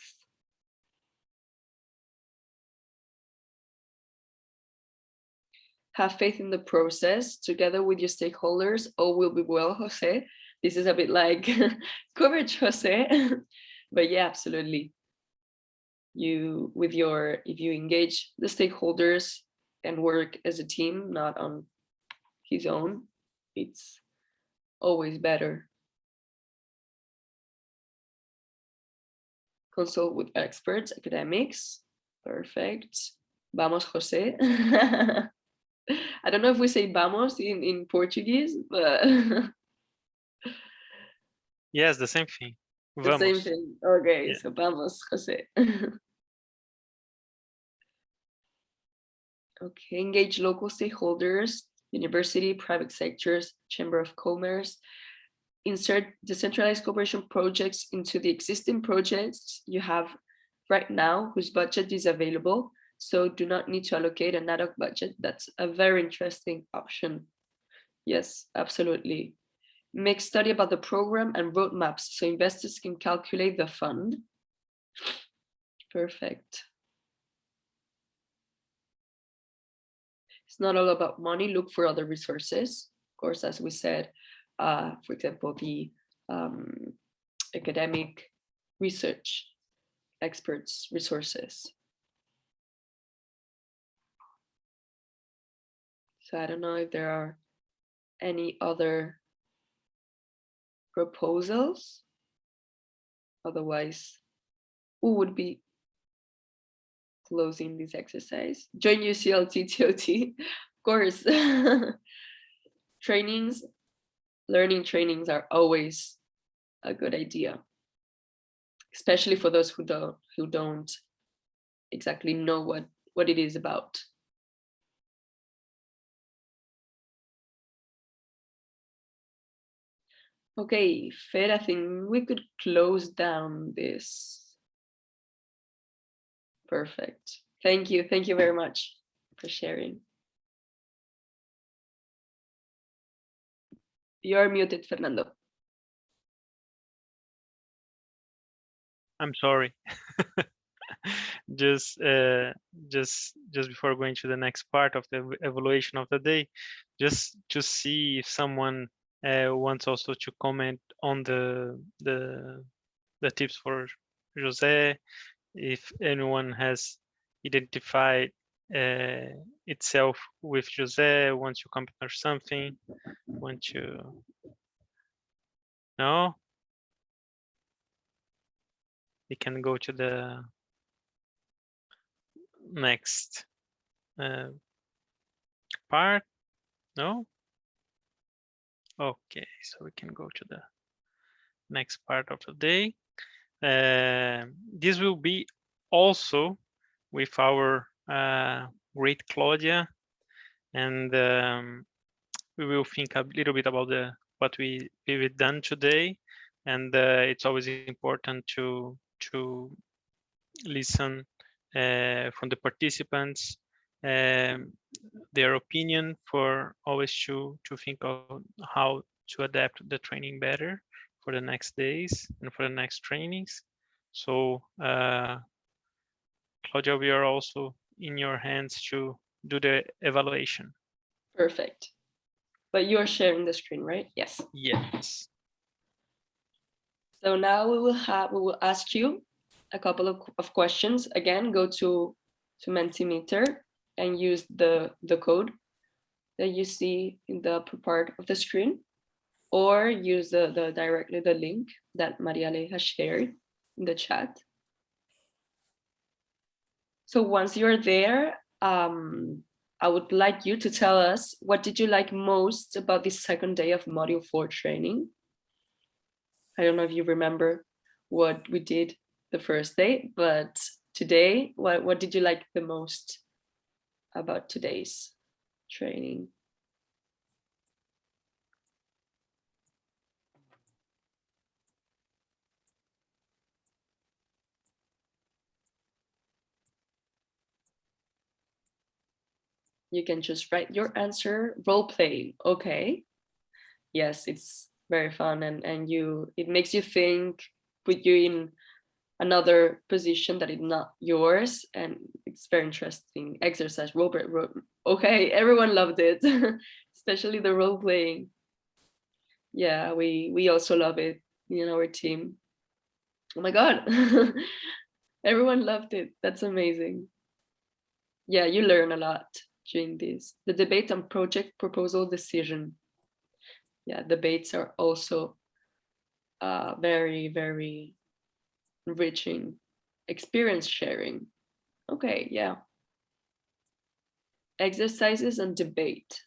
Speaker 15: Have faith in the process together with your stakeholders. All will be well, Jose. This is a bit like courage, Jose. But yeah, absolutely. If you engage the stakeholders and work as a team, not on his own, it's always better. Consult with experts, academics. Perfect. Vamos, Jose. I don't know if we say vamos in Portuguese, but
Speaker 9: Yes, the same thing.
Speaker 15: the
Speaker 9: Vamos.
Speaker 15: same thing. Okay,
Speaker 9: Yeah.
Speaker 15: so vamos, Jose. Okay, engage local stakeholders. university, private sectors, chamber of commerce. Insert decentralized cooperation projects into the existing projects you have right now whose budget is available, so do not need to allocate an ad hoc budget. That's a very interesting option. Yes, absolutely. Make study about the program and roadmaps so investors can calculate the fund. Perfect. It's not all about money, look for other resources. Of course, as we said, for example, the academic research experts resources. So I don't know if there are any other proposals. Otherwise, who would be closing this exercise? Join UCLG ToT, of course. Trainings, learning trainings are always a good idea, especially for those who don't exactly know what it is about. Okay, Fer, I think we could close down this. Perfect. Thank you. Thank you very much for sharing. You're muted, Fernando.
Speaker 9: I'm sorry. just before going to the next part of the evaluation of the day, just to see if someone wants also to comment on the tips for Jose, if anyone has identified itself with Jose, wants to comment or something, want to. No? We can go to the next part. No? Okay, so we can go to the next part of the day. This will be also with our great Claudia, and we will think a little bit about what we've done today, and it's always important to listen from the participants, their opinion, for always to think of how to adapt the training better for the next days and for the next trainings. So Claudia, we are also in your hands to do the evaluation.
Speaker 15: Perfect. But you're sharing the screen, right? Yes.
Speaker 9: Yes.
Speaker 15: So now we will ask you a couple of questions. Again, go to Mentimeter and use the code that you see in the upper part of the screen, or use directly the link that Mariale has shared in the chat. So once you're there, I would like you to tell us, what did you like most about this second day of Module 4 training? I don't know if you remember what we did the first day, but today, what did you like the most about today's training? You can just write your answer. Role playing, okay. Yes, it's very fun, and it makes you think, put you in another position that is not yours, and it's very interesting exercise. Okay, everyone loved it, especially the role playing. Yeah, we also love it in our team. Oh my god. Everyone loved it. That's amazing. Yeah, you learn a lot during this. The debate on project proposal decision. Yeah, debates are also very, very enriching. Experience sharing. Okay, yeah. Exercises and debate.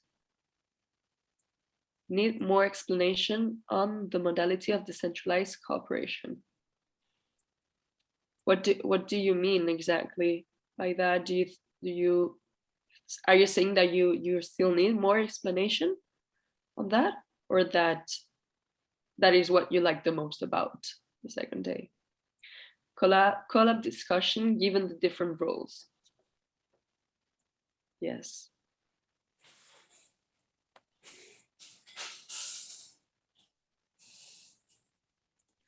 Speaker 15: Need more explanation on the modality of decentralized cooperation. What do you mean exactly by that? Do you Are you saying that you still need more explanation on that, or that is what you like the most about the second day? Collab discussion given the different roles. Yes.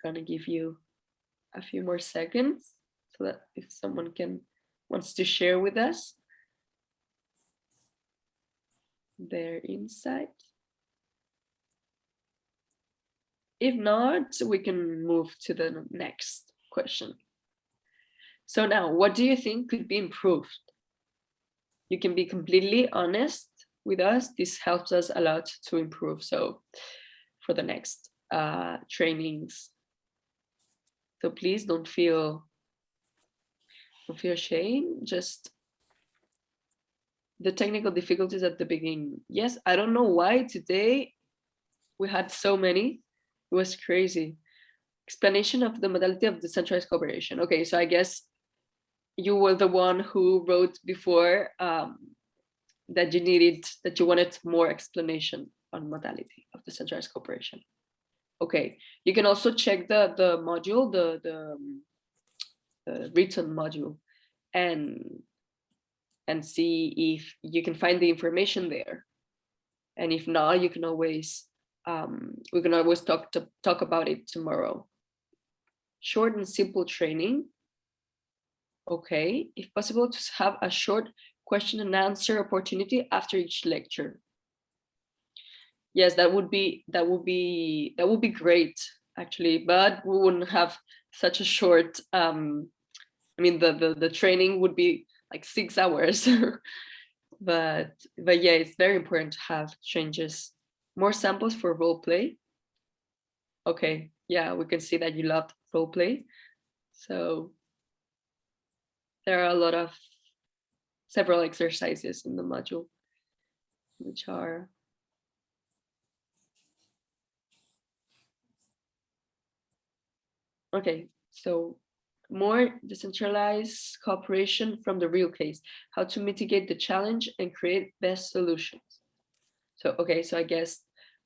Speaker 15: Gonna give you a few more seconds so that if someone wants to share with us their insight. If not, we can move to the next question. So now, what do you think could be improved? You can be completely honest with us. This helps us a lot to improve. So for the next trainings, so please don't feel shame. Just the technical difficulties at the beginning. Yes, I don't know why today we had so many. It was crazy. Explanation of the modality of decentralized cooperation. Okay, so I guess you were the one who wrote before that you wanted more explanation on modality of decentralized cooperation. Okay, you can also check the module, the written module, and see if you can find the information there. And if not, you can always we can always talk about it tomorrow. Short and simple training. Okay, if possible, to have a short question and answer opportunity after each lecture. Yes, that would be great actually, but we wouldn't have such a short. I mean, the training would be like 6 hours, but yeah, it's very important to have changes. More samples for role play. Okay, yeah, we can see that you love role play, so there are several exercises in the module, which are okay. So more decentralized cooperation from the real case, how to mitigate the challenge and create best solutions. So, okay, so I guess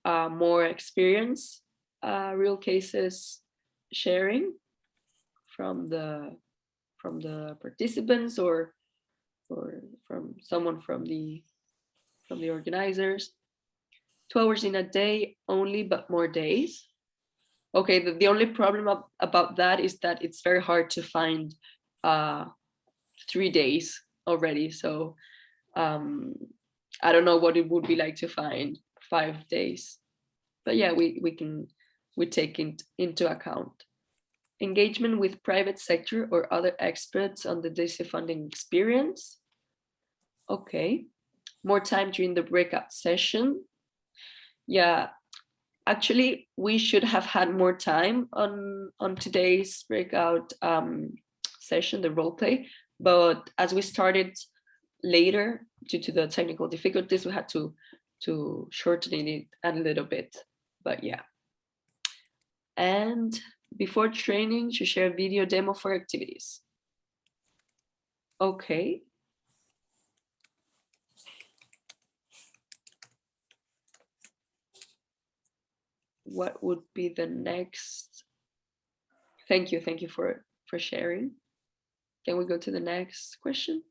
Speaker 15: more experience, real cases sharing from the participants or from someone from the organizers. 2 hours in a day only, but more days. Okay, the only problem about that is that it's very hard to find 3 days already. So I don't know what it would be like to find 5 days. But yeah, we take it into account. Engagement with private sector or other experts on the DC funding experience. Okay, more time during the breakout session. Yeah, actually, we should have had more time on today's breakout session, the role play. But as we started later, due to the technical difficulties, we had to shorten it a little bit. But yeah. And before training, to share video demo for activities. Okay. What would be the next? Thank you for sharing. Can we go to the next question?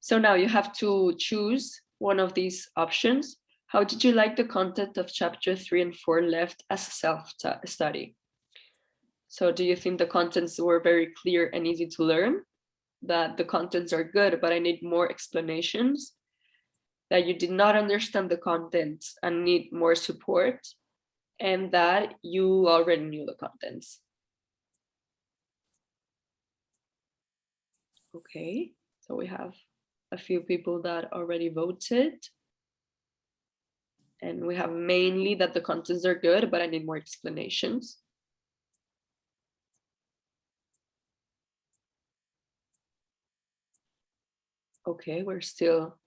Speaker 15: So now you have to choose one of these options. How did you like the content of chapter 3 and 4 left as a self-study? So do you think the contents were very clear and easy to learn? That the contents are good, but I need more explanations? That you did not understand the contents and need more support? And that you already knew the contents? Okay, so we have a few people that already voted. And we have mainly that the contents are good, but I need more explanations. Okay, we're still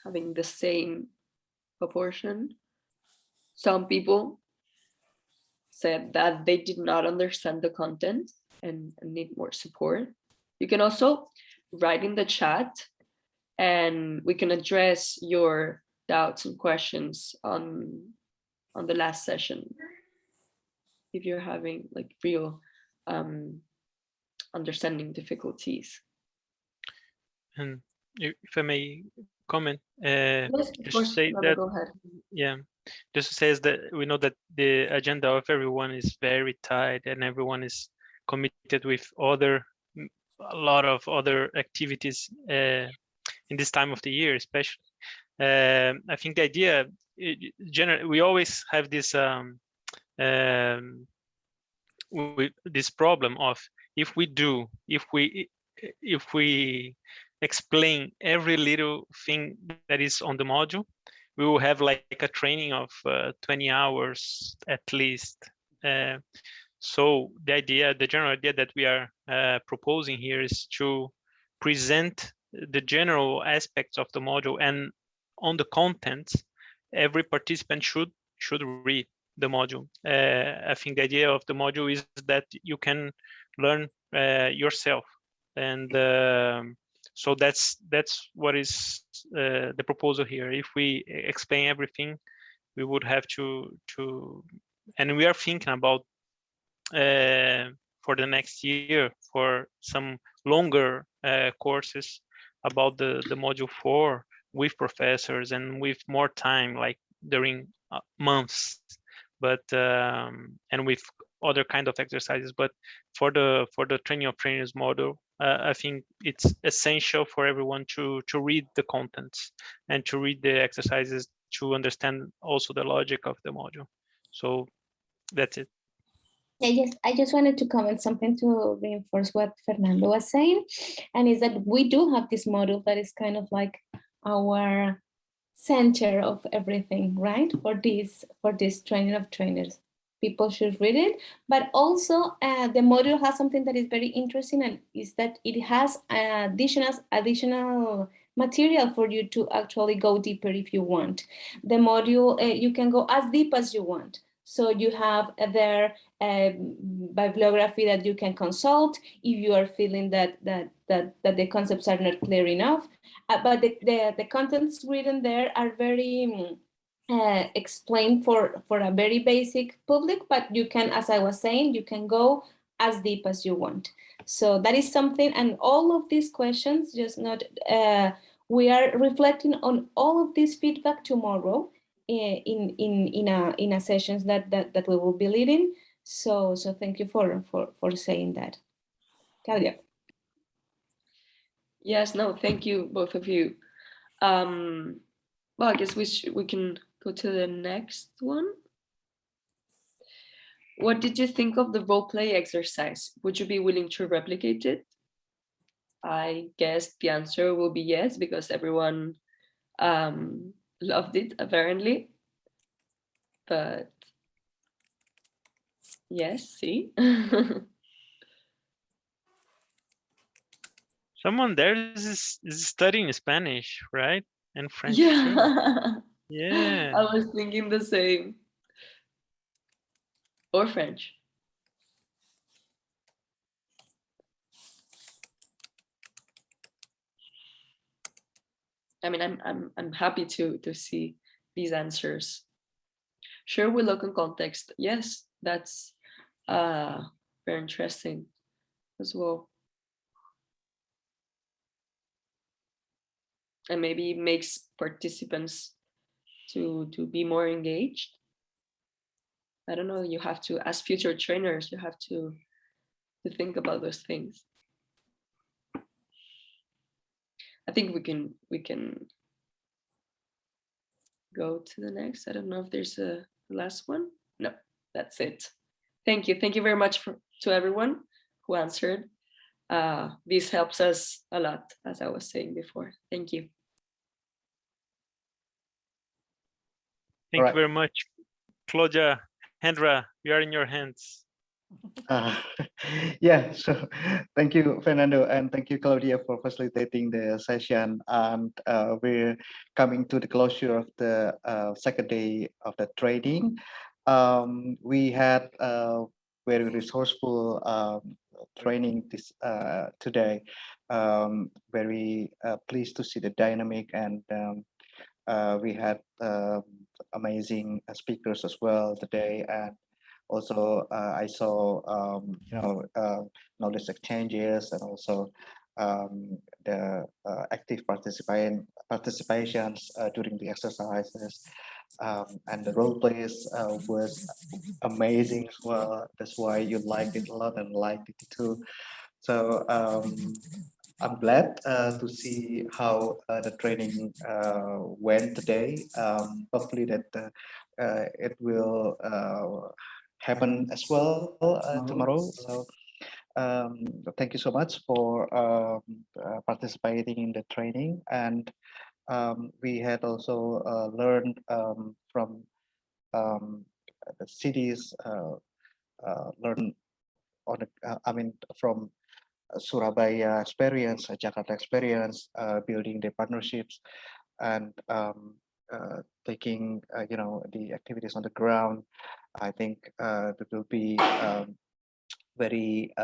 Speaker 15: having the same proportion. Some people said that they did not understand the content and need more support. You can also write in the chat and we can address your doubts and questions on the last session if you're having like real understanding difficulties.
Speaker 9: And if I may comment,
Speaker 15: Yes, of
Speaker 9: just
Speaker 15: course,
Speaker 9: say
Speaker 15: Robert,
Speaker 9: that,
Speaker 15: go ahead.
Speaker 9: yeah, just says that we know that the agenda of everyone is very tight and everyone is committed with a lot of other activities in this time of the year, especially. I think the idea, generally, we always have this this problem of if we explain every little thing that is on the module, we will have like a training of 20 hours at least. So the general idea that we are proposing here is to present the general aspects of the module, and on the contents, every participant should read the module. I think the idea of the module is that you can learn yourself, and so that's what is the proposal here. If we explain everything, we would have to, and we are thinking about for the next year for some longer courses about the module 4 with professors and with more time, like during months, but and with other kind of exercises. But for the training of trainers model, I think it's essential for everyone to read the contents and to read the exercises to understand also the logic of the module. So that's it.
Speaker 1: Yes, I just wanted to comment something to reinforce what Fernando was saying, and is that we do have this model that is kind of like our center of everything, right? For this training of trainers, people should read it. But also, the module has something that is very interesting, and is that it has additional material for you to actually go deeper if you want. The module, you can go as deep as you want. So you have there bibliography that you can consult if you are feeling that the concepts are not clear enough. But the contents written there are very explained for a very basic public, but you can, as I was saying, you can go as deep as you want. So that is something, and all of these questions, just not, we are reflecting on all of this feedback tomorrow in a sessions that we will be leading. So thank you for saying that. Claudia.
Speaker 15: Yes, no, thank you, both of you. Well, I guess we can go to the next one. What did you think of the role play exercise? Would you be willing to replicate it? I guess the answer will be yes, because everyone loved it, apparently. But yes, see?
Speaker 9: Someone there is studying Spanish, right? And French
Speaker 15: yeah.
Speaker 9: too. Yeah.
Speaker 15: I was thinking the same. Or French. I mean, I'm happy to see these answers. Sure, we look in context. Yes, that's very interesting as well. And maybe makes participants to be more engaged. I don't know, you have to, as future trainers, you have to think about those things. I think we can go to the next. I don't know if there's a last one. No, that's it. Thank you very much to everyone who answered. This helps us a lot, as I was saying before. Thank you.
Speaker 9: Thank you very much, Claudia. Hendra, we are in your hands.
Speaker 2: Yeah, so thank you, Fernando, and thank you, Claudia, for facilitating the session. And we're coming to the closure of the second day of the training. We had very resourceful training this today. very pleased to see the dynamic, and we had amazing speakers as well today, and also I saw knowledge exchanges, and also the active participations during the exercises, and the role plays was amazing as well. That's why you liked it a lot and liked it too. So I'm glad to see how the training went today. Hopefully that it will happen as well tomorrow. So thank you so much for participating in the training. And we had also learned from the cities, learn on from Surabaya experience, Jakarta experience, building the partnerships, and taking the activities on the ground. I think that will be very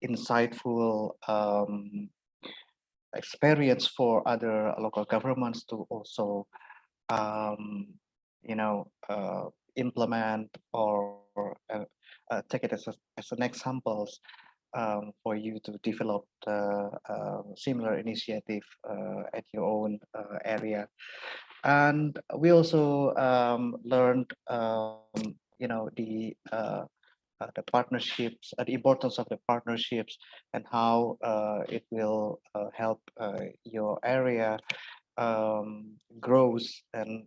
Speaker 2: insightful experience for other local governments to also implement or take it as an examples for you to develop similar initiative at your own area. And we also learned the partnerships, the importance of the partnerships, and how it will help your area grows, and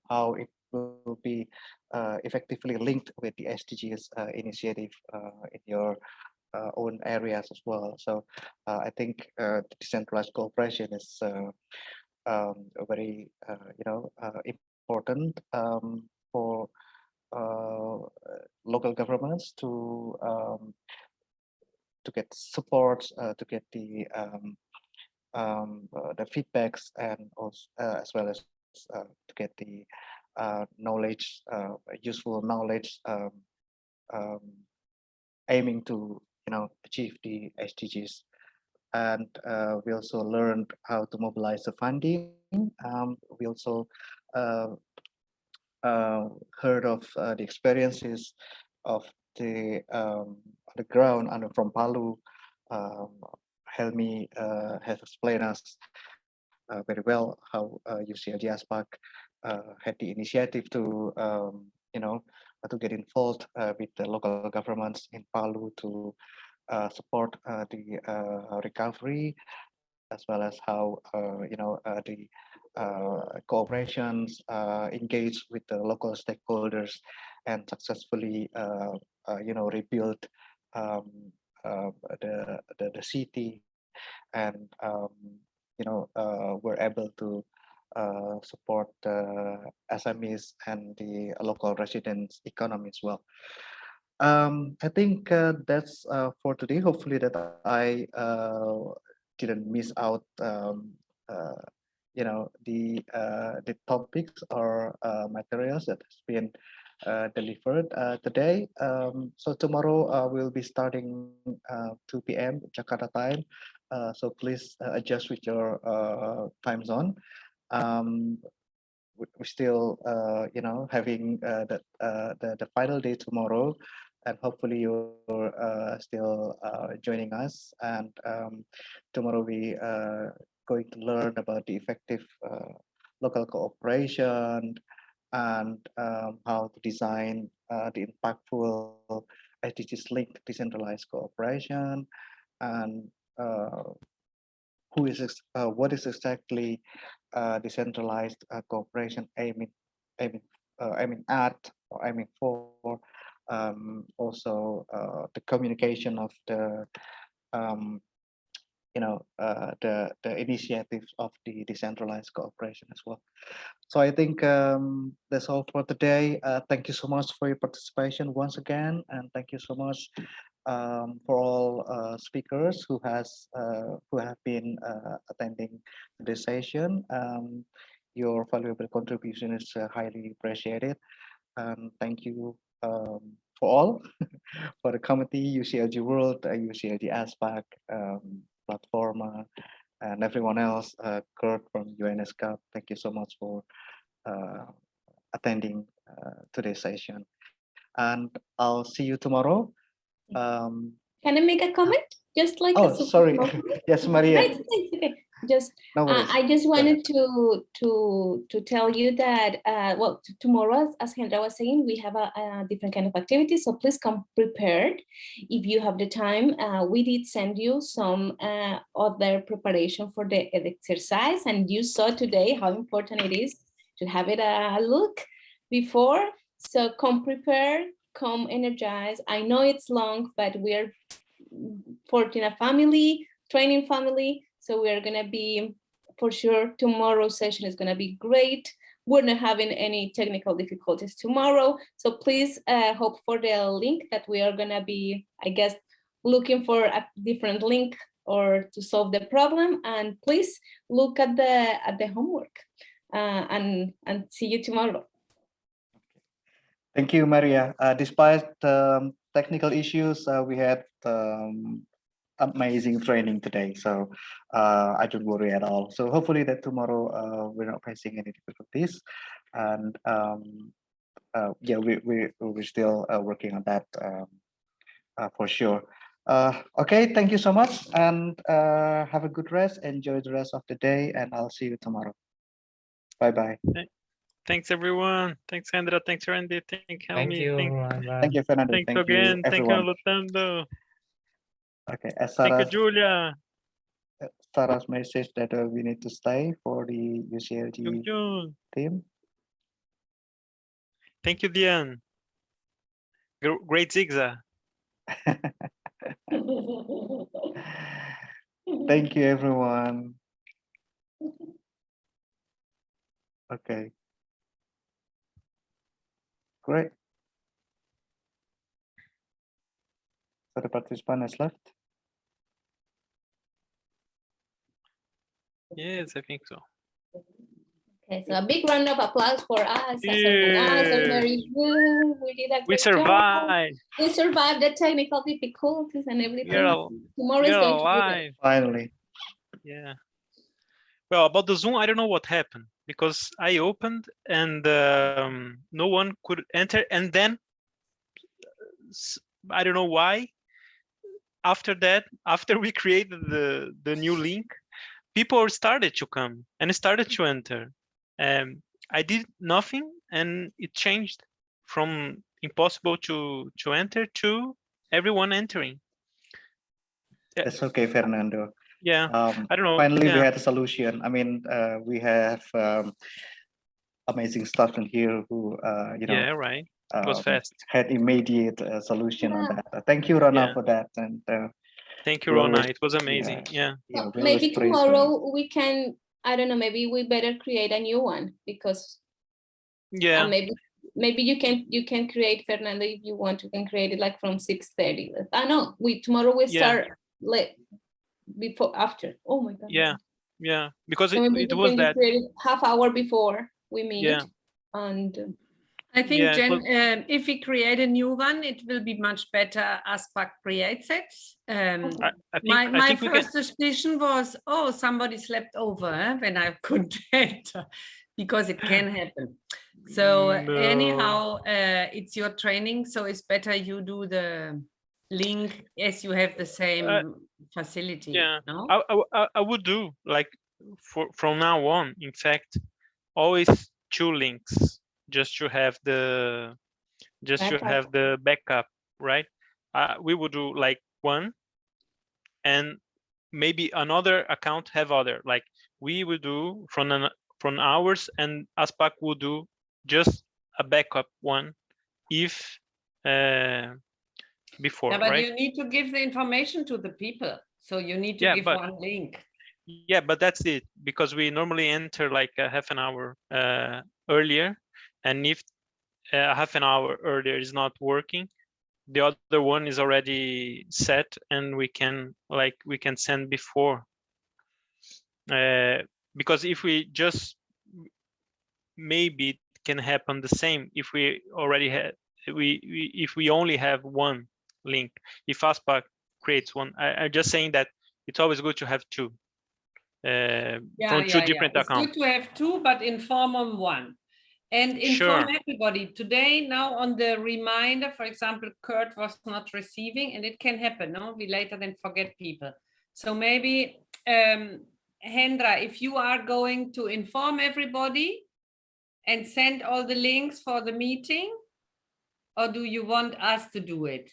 Speaker 2: how it will be effectively linked with the SDGs initiative in your own areas as well. So I think decentralized cooperation is very important for local governments to get support, to get the feedbacks, and also as well as to get the knowledge, useful knowledge, aiming to achieve the SDGs. And we also learned how to mobilize the funding. We also heard of the experiences of the ground and from Palu. Helmi has explained us very well how UCLG ASPAC had the initiative to to get involved with the local governments in Palu to support the recovery, as well as how the cooperations engage with the local stakeholders and successfully rebuild the city, and were able to support the SMEs and the local residents' economy as well. I think that's for today. Hopefully that I didn't miss out the topics or materials that has been delivered today. So tomorrow we'll be starting 2 p.m. Jakarta time. So please adjust with your time zone. We're still having the final day tomorrow, and hopefully you're still joining us. And tomorrow we going to learn about the effective local cooperation, and how to design the impactful SDGs linked decentralized cooperation, and what is exactly decentralized cooperation aiming at, or aiming for. Also the communication of the the initiatives of the decentralized cooperation as well. So I think that's all for today. Thank you so much for your participation once again, and thank you so much for all speakers who have been attending this session. Your valuable contribution is highly appreciated. Thank you for all, for the committee, UCLG World, UCLG ASPAC, Platforma, and everyone else. Kurt from UNSCAP, thank you so much for attending today's session. And I'll see you tomorrow.
Speaker 1: Can I make a comment? Just like
Speaker 2: oh, sorry. Yes, Maria.
Speaker 1: Right, okay. Just
Speaker 2: No worries.
Speaker 1: I just wanted to tell you that well, tomorrow, as Hendra was saying, we have a different kind of activity, so please come prepared if you have the time. We did send you some other preparation for the exercise, and you saw today how important it is to have it a look before. So come prepared, come energized. I know it's long, but we are Fortina family, training family. So we are gonna be, for sure, tomorrow's session is gonna be great. We're not having any technical difficulties tomorrow. So please hope for the link that we are gonna be, I guess, looking for a different link or to solve the problem. And please look at the homework and see you tomorrow.
Speaker 2: Thank you, Maria. Despite technical issues, we had amazing training today, so I don't worry at all. So hopefully that tomorrow we're not facing any difficulties, and yeah, we're still working on that for sure. Okay, thank you so much, and have a good rest. Enjoy the rest of the day, and I'll see you tomorrow. Bye bye.
Speaker 9: Thanks everyone. Thanks Hendra. Thanks Randy. Thank Helmi.
Speaker 10: you.
Speaker 2: Thank you, Fernando.
Speaker 9: Thanks
Speaker 2: Thank
Speaker 9: again.
Speaker 2: you,
Speaker 9: Thank you,
Speaker 2: everyone.
Speaker 9: Lutando.
Speaker 2: Okay, as
Speaker 9: Thank you,
Speaker 2: Sarah,
Speaker 9: Julia.
Speaker 2: Sarah's message that we need to stay for the UCLG team.
Speaker 9: Thank you, Diane. Great zigzag.
Speaker 2: Thank you, everyone. Okay. Great. So the participant has left.
Speaker 9: Yes, I think so.
Speaker 1: Okay, so a big round of applause for us.
Speaker 9: Yeah.
Speaker 1: Very good. We did a
Speaker 9: We
Speaker 1: great job.
Speaker 9: survived.
Speaker 1: We survived the technical difficulties and everything. Tomorrow is
Speaker 9: You're
Speaker 1: going to be
Speaker 9: alive.
Speaker 2: Finally.
Speaker 9: Yeah. Well, about the Zoom, I don't know what happened because I opened and no one could enter, and then I don't know why. After that, after we created the new link, people started to come and started to enter. I did nothing, and it changed from impossible to enter to everyone entering.
Speaker 2: That's okay, Fernando.
Speaker 9: Yeah, I don't know.
Speaker 2: Finally, we
Speaker 9: Yeah.
Speaker 2: had a solution. I mean, we have amazing staff in here who, you know,
Speaker 9: Yeah, right. It was fast.
Speaker 2: had immediate solution on that. Thank you, Rana,
Speaker 9: Yeah.
Speaker 2: for that. And
Speaker 9: thank you,
Speaker 2: we
Speaker 9: Rona.
Speaker 2: always-
Speaker 9: It was amazing. Yeah.
Speaker 1: So
Speaker 2: we
Speaker 1: maybe
Speaker 2: always praise
Speaker 1: tomorrow we can, I don't know, maybe we better create a new one because
Speaker 9: Yeah.
Speaker 1: maybe you can create, Fernando, if you want, you can create it like from 6:30. I know tomorrow we
Speaker 9: Yeah.
Speaker 1: start late before after. Oh my god.
Speaker 9: Yeah. Yeah. Because
Speaker 1: So maybe
Speaker 9: it
Speaker 1: we
Speaker 9: was
Speaker 1: can
Speaker 9: that.
Speaker 1: create it half hour before we meet.
Speaker 9: Yeah.
Speaker 1: And
Speaker 4: I think,
Speaker 9: Yeah, it
Speaker 4: Jen,
Speaker 9: was-
Speaker 4: if we create a new one, it will be much better ASPAC creates it.
Speaker 9: I
Speaker 4: My
Speaker 9: think we
Speaker 4: first
Speaker 9: can.
Speaker 4: suspicion was, oh, somebody slept over when I couldn't enter, because it can happen. So anyhow, it's your training, so it's better you do the link as you have the same facility.
Speaker 9: Yeah.
Speaker 4: No?
Speaker 9: I would do like from now on, in fact, always 2 links just to have the backup, right? We would do like one, and maybe another account have other. Like we will do from ours, and ASPAC will do just a backup one if before,
Speaker 4: Yeah, but
Speaker 9: right?
Speaker 4: you need to give the information to the people. So you need to
Speaker 9: Yeah,
Speaker 4: give
Speaker 9: but-
Speaker 4: one link.
Speaker 9: Yeah, but that's it, because we normally enter like a half an hour earlier, and if a half an hour earlier is not working, the other one is already set, and we can send before. Because if we just, maybe it can happen the same if we already if we only have one link. If ASPAC creates one, I'm just saying that it's always good to have two from two different
Speaker 4: It's
Speaker 9: accounts.
Speaker 4: good to have two, but inform on one. And inform
Speaker 9: Sure.
Speaker 4: everybody. Today, now on the reminder, for example, Kurt was not receiving, and it can happen, no? We later then forget people. So maybe, Hendra, if you are going to inform everybody and send all the links for the meeting, or do you want us to do it?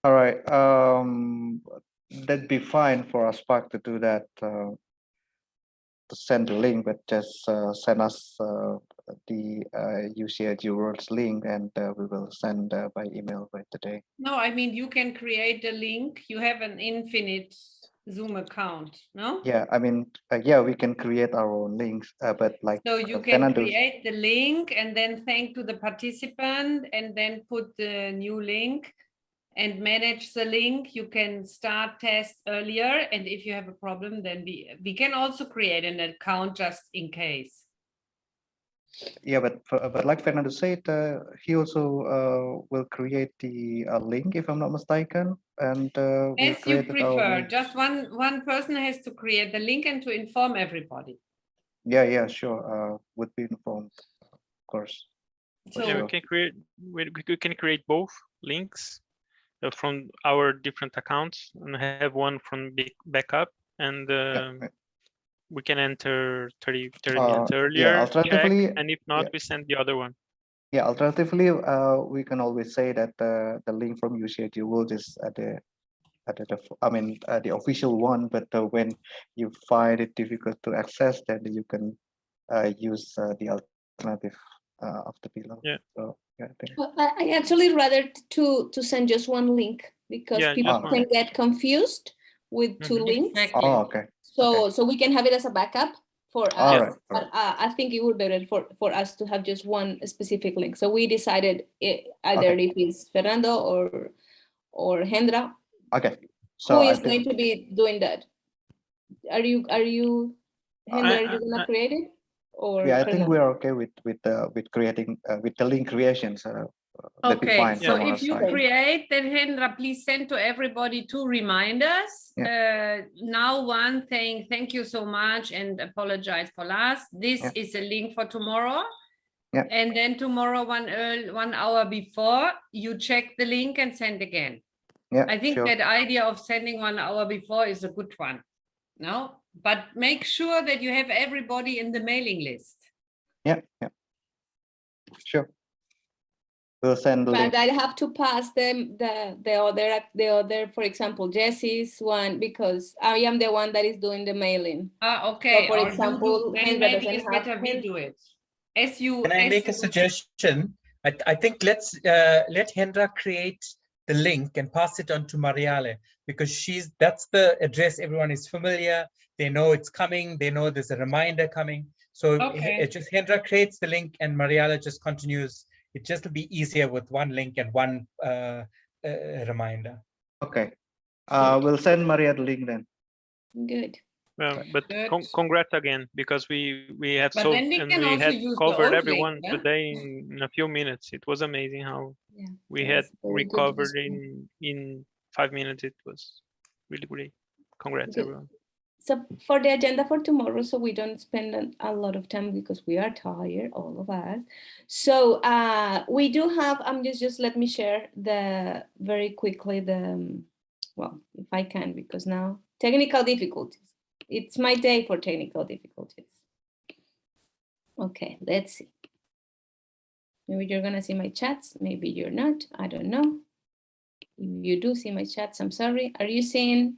Speaker 2: All right. That'd be fine for ASPAC to do that. To send the link, but just send us the UCLG Worlds link, and we will send by email by today.
Speaker 4: No, I mean, you can create a link. You have an infinite Zoom account, no?
Speaker 2: Yeah, I mean, yeah, we can create our own links, but like
Speaker 4: So you can
Speaker 2: Fernando,
Speaker 4: create the link and then thank to the participant and then put the new link and manage the link. You can start test earlier, and if you have a problem, then we can also create an account just in case.
Speaker 2: yeah, but like Fernando said, he also will create the link, if I'm not mistaken, and we
Speaker 4: As you
Speaker 2: created our
Speaker 4: prefer,
Speaker 2: link.
Speaker 4: just one person has to create the link and to inform everybody.
Speaker 2: Yeah, sure. Would be informed, of course.
Speaker 4: So
Speaker 9: yeah, we can create both links from our different accounts and have one from backup, and we can enter 30 minutes earlier,
Speaker 2: alternatively,
Speaker 9: check, and if not, we send the other one.
Speaker 2: Yeah, alternatively, we can always say that the link from UCLG World is the official one, but when you find it difficult to access, then you can use the alternative of the below.
Speaker 9: Yeah.
Speaker 2: So yeah, I think.
Speaker 1: I actually rather to send just one link, because people can get confused with two links.
Speaker 4: Exactly.
Speaker 2: Oh, okay.
Speaker 1: So we can have it as a backup for us.
Speaker 2: All right.
Speaker 1: But I think it would be better for us to have just one specific link. So we decided either if it's Fernando or Hendra.
Speaker 2: Okay. So
Speaker 1: who is going to be doing that? Are you Hendra, are you gonna create it? Or
Speaker 2: yeah, I think we are okay with creating with the link creations. That'd be
Speaker 4: Okay,
Speaker 2: fine
Speaker 4: so
Speaker 2: from our
Speaker 4: if you
Speaker 2: side.
Speaker 4: create, then Hendra, please send to everybody 2 reminders. Now one saying thank you so much and apologize for last. This is a link for tomorrow.
Speaker 2: Yeah.
Speaker 4: And then tomorrow 1 hour before, you check the link and send again.
Speaker 2: Yeah,
Speaker 4: I think
Speaker 2: sure.
Speaker 4: that idea of sending 1 hour before is a good one. No, but make sure that you have everybody in the mailing list.
Speaker 2: Yeah. Sure. We'll send the link.
Speaker 1: But I have to pass them the other, for example, Jesse's one, because I am the one that is doing the mailing.
Speaker 4: Okay.
Speaker 1: So for
Speaker 4: or
Speaker 1: example,
Speaker 4: then
Speaker 1: Hendra
Speaker 4: maybe
Speaker 1: doesn't
Speaker 4: it's
Speaker 1: have
Speaker 4: better we do it.
Speaker 5: Can I make a suggestion? I think let's let Hendra create the link and pass it on to Mariale, because that's the address everyone is familiar. They know it's coming. They know there's a reminder coming. So it's just Hendra creates the link and Mariale just continues. It just will be easier with one link and one reminder.
Speaker 2: Okay. We'll send Maria the link then.
Speaker 1: Good.
Speaker 9: But congrats again, because we have
Speaker 4: But
Speaker 9: solved
Speaker 4: then we
Speaker 9: and
Speaker 4: can
Speaker 9: we
Speaker 4: also
Speaker 9: had
Speaker 4: use the
Speaker 9: covered
Speaker 4: old
Speaker 9: everyone
Speaker 4: link, yeah?
Speaker 9: today in a few minutes. It was amazing how we had
Speaker 1: very good
Speaker 9: recovered
Speaker 1: response.
Speaker 9: in 5 minutes. It was really great. Congrats,
Speaker 1: Good.
Speaker 9: everyone.
Speaker 1: So for the agenda for tomorrow, so we don't spend a lot of time because we are tired, all of us. So we do have, just let me share very quickly well, if I can, because now technical difficulties. It's my day for technical difficulties. Okay, let's see. Maybe you're gonna see my chats, maybe you're not, I don't know. If you do see my chats, I'm sorry. Are you seeing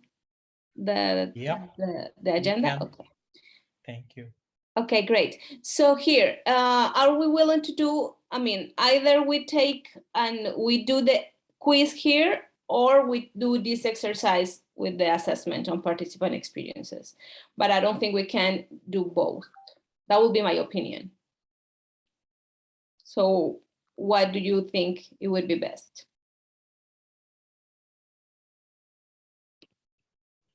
Speaker 1: the agenda? Okay.
Speaker 5: Thank you.
Speaker 1: Okay, great. So here, are we willing to do, either we take and we do the quiz here, or we do this exercise with the assessment on participant experiences. But I don't think we can do both. That would be my opinion. So what do you think it would be best?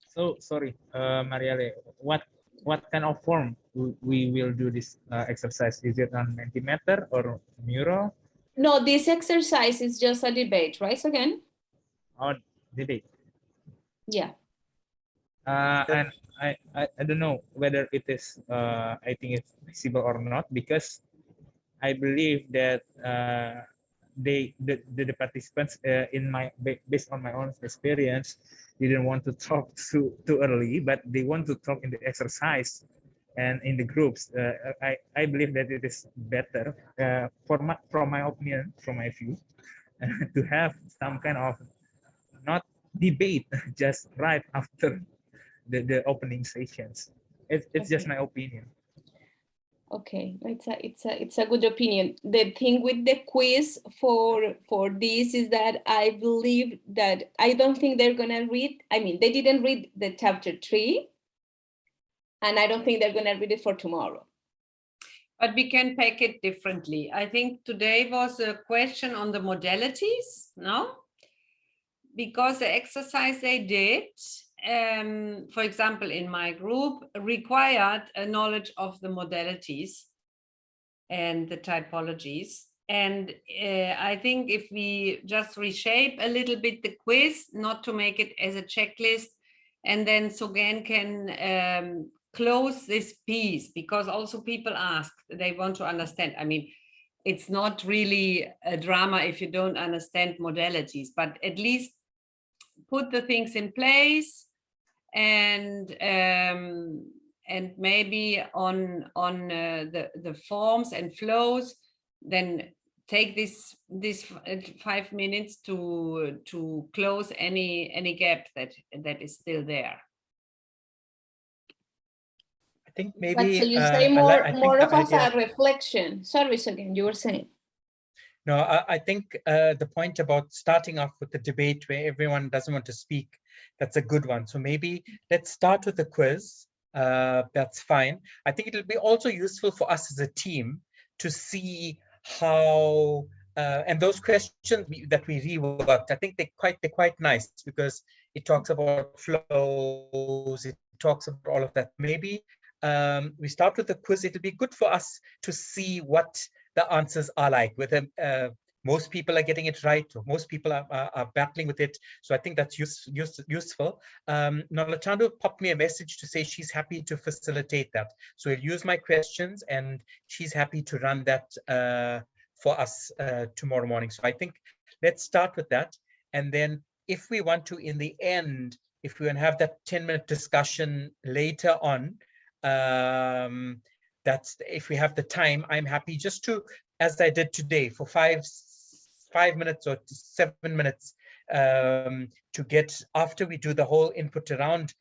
Speaker 7: So sorry, Mariale, what kind of form we will do this exercise? Is it on Mentimeter or Mural?
Speaker 1: No, this exercise is just a debate, right? So again,
Speaker 7: Or debate?
Speaker 1: yeah.
Speaker 7: And I don't know whether it is I think it's visible or not, because I believe that the participants based on my own experience didn't want to talk too early, but they want to talk in the exercise and in the groups. I believe that it is better from my opinion, from my view, to have some kind of not debate just right after the opening sessions. It's just my opinion.
Speaker 1: Okay, it's a good opinion. The thing with the quiz for this is that I believe that I don't think they're gonna read. I mean, they didn't read the chapter 3, and I don't think they're gonna read it for tomorrow.
Speaker 4: But we can pack it differently. I think today was a question on the modalities, no? Because the exercise they did, for example, in my group, required a knowledge of the modalities and the typologies. And I think if we just reshape a little bit the quiz, not to make it as a checklist, and then Sogen can close this piece, because also people ask, they want to understand. I mean, it's not really a drama if you don't understand modalities, but at least put the things in place, and maybe on the forms and flows, then take this 5 minutes to close any gap that is still there.
Speaker 5: I think
Speaker 1: But
Speaker 5: maybe
Speaker 1: so you say more of as
Speaker 5: yeah.
Speaker 1: a reflection. Sorry, again, you were saying.
Speaker 5: No, I think the point about starting off with the debate where everyone doesn't want to speak, that's a good one. So maybe let's start with the quiz. That's fine. I think it'll be also useful for us as a team to see how, and those questions that we reworked, I think they're quite nice, because it talks about flows, it talks about all of that. Maybe we start with the quiz. It'll be good for us to see what the answers are like, whether most people are getting it right, or most people are battling with it. So I think that's useful. Nolatando popped me a message to say she's happy to facilitate that. So I'll use my questions, and she's happy to run that for us tomorrow morning. So I think let's start with that. And then if we want to, in the end, if we want to have that 10-minute discussion later on, that's if we have the time, I'm happy just to, as I did today, for 5 minutes or 7 minutes to get, after we do the whole input around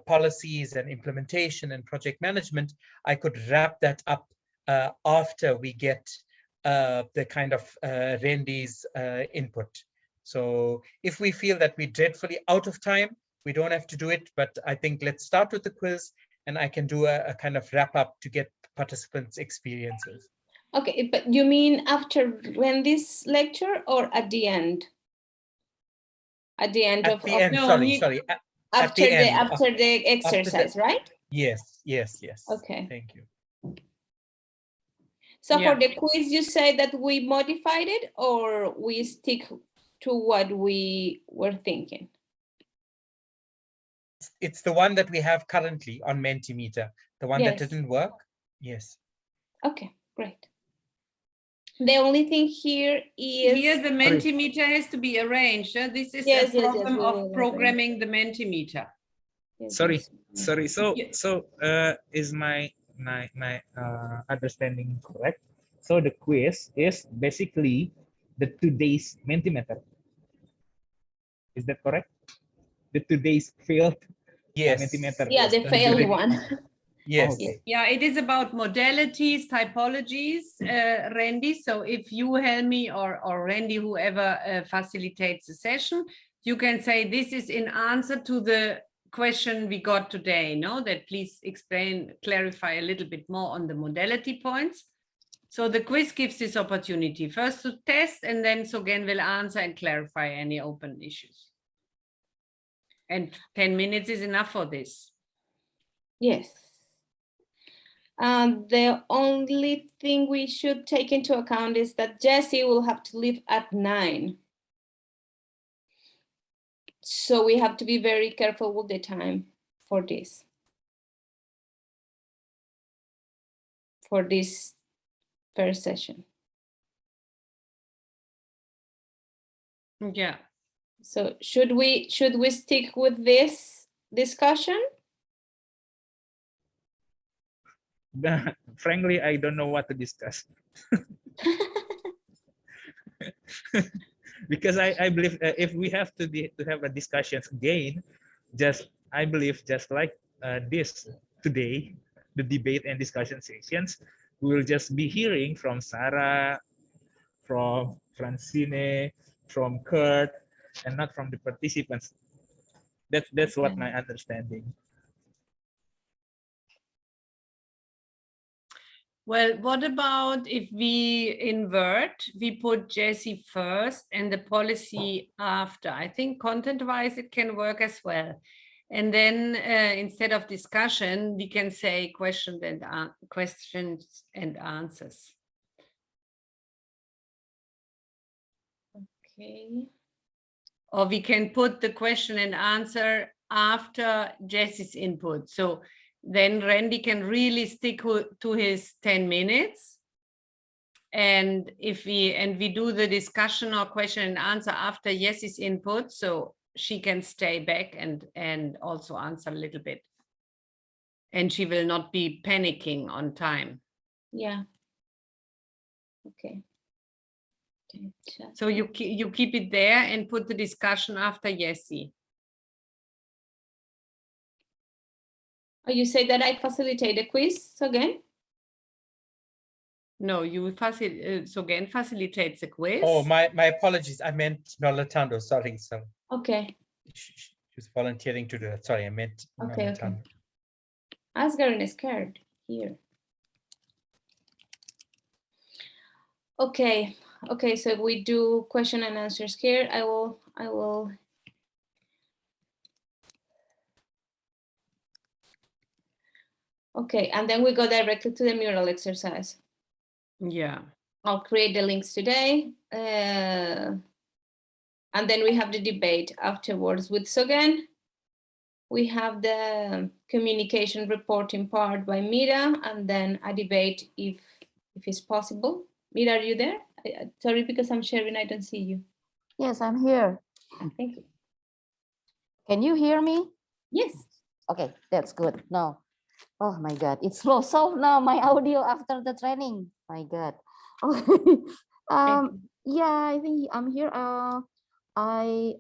Speaker 5: policies and implementation and project management, I could wrap that up after we get the kind of Randy's input. So if we feel that we're dreadfully out of time, we don't have to do it, but I think let's start with the quiz, and I can do a kind of wrap up to get participants' experiences.
Speaker 1: Okay, but you mean after Randy's lecture or at the end? At the end of
Speaker 5: end,
Speaker 1: no,
Speaker 5: sorry.
Speaker 1: After the exercise, right?
Speaker 5: Yes.
Speaker 1: Okay.
Speaker 5: Thank you.
Speaker 1: So for the quiz, you say that we modified it, or we stick to what we were thinking?
Speaker 5: It's the one that we have currently on Mentimeter, the one that didn't work. Yes.
Speaker 1: Okay, great. The only thing here is...
Speaker 4: Here the Mentimeter has to be arranged. This is a problem of programming the Mentimeter.
Speaker 7: Sorry. So is my understanding correct? So the quiz is basically the today's Mentimeter. Is that correct? The today's failed Mentimeter.
Speaker 1: Yeah, the failed one.
Speaker 5: Yes.
Speaker 7: Okay.
Speaker 4: Yeah, it is about modalities, typologies, Randy. So if you, Helmi, or Randy, whoever facilitates the session, you can say this is in answer to the question we got today, no? That please explain, clarify a little bit more on the modality points. So the quiz gives this opportunity first to test, and then Sogen will answer and clarify any open issues. And 10 minutes is enough for this.
Speaker 1: Yes. The only thing we should take into account is that Jessie will have to leave at 9. So we have to be very careful with the time for this. For this first session.
Speaker 4: Yeah.
Speaker 1: So should we stick with this discussion?
Speaker 7: Frankly, I don't know what to discuss. Because I believe if we have to have a discussion again, I believe just like this today, the debate and discussion sessions, we will just be hearing from Sarah, from Francine, from Kurt, and not from the participants. That's what my understanding.
Speaker 4: Well, what about if we invert, we put Jessie first and the policy after? I think content-wise, it can work as well. And then instead of discussion, we can say questions and answers.
Speaker 1: Okay.
Speaker 4: Or we can put the question and answer after Jessie's input. So then Randy can really stick to his 10 minutes. And if we do the discussion or question and answer after Jessie's input, so she can stay back and also answer a little bit. And she will not be panicking on time.
Speaker 1: Yeah. Okay.
Speaker 4: So you keep it there and put the discussion after Jessie.
Speaker 1: Oh, you say that I facilitate the quiz again?
Speaker 4: No, Sogen facilitates the quiz.
Speaker 5: Oh, my apologies. I meant Nolatando. Sorry. So
Speaker 1: okay.
Speaker 5: She's volunteering to do that. Sorry, I meant
Speaker 1: okay.
Speaker 5: Nolatando.
Speaker 1: Asgard is scared here. Okay. Okay, so we do question and answers here. I will. Okay, and then we go directly to the mural exercise.
Speaker 4: Yeah.
Speaker 1: I'll create the links today. And then we have the debate afterwards with Sogen. We have the communication reporting part by Mira, and then a debate if it's possible. Mira, are you there? Sorry, because I'm sharing, I don't see you.
Speaker 8: Yes, I'm here.
Speaker 1: Thank you.
Speaker 8: Can you hear me?
Speaker 1: Yes.
Speaker 8: Okay, that's good. Now, oh my God, it's slow. So now my audio after the training. My God. Yeah, I think I'm here. I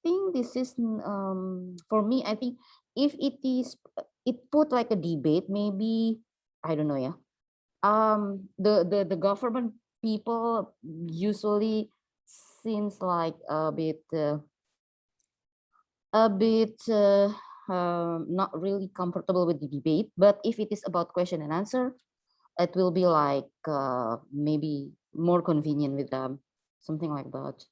Speaker 8: think this is for me. I think if it put like a debate, maybe I don't know. Yeah. The government people usually seems like a bit not really comfortable with the debate. But if it is about question and answer, it will be like maybe more convenient with them, something like that.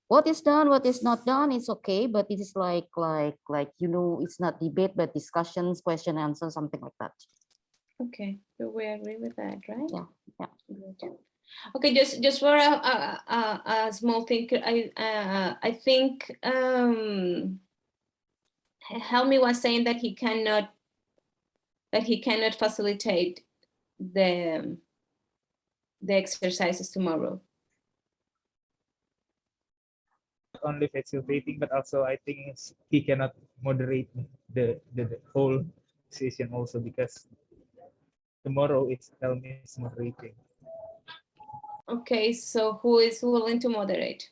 Speaker 8: What is done, what is not done, it's okay, but it is like it's not debate but discussions, question answer, something like that.
Speaker 1: Okay, so we agree with that, right?
Speaker 8: Yeah.
Speaker 1: Good. Okay, just for a small thing, I think Helmi was saying that he cannot facilitate the exercises tomorrow.
Speaker 7: Not only facilitating, but also I think he cannot moderate the whole session also, because tomorrow it's Helmi's moderating.
Speaker 1: Okay, so who is willing to moderate?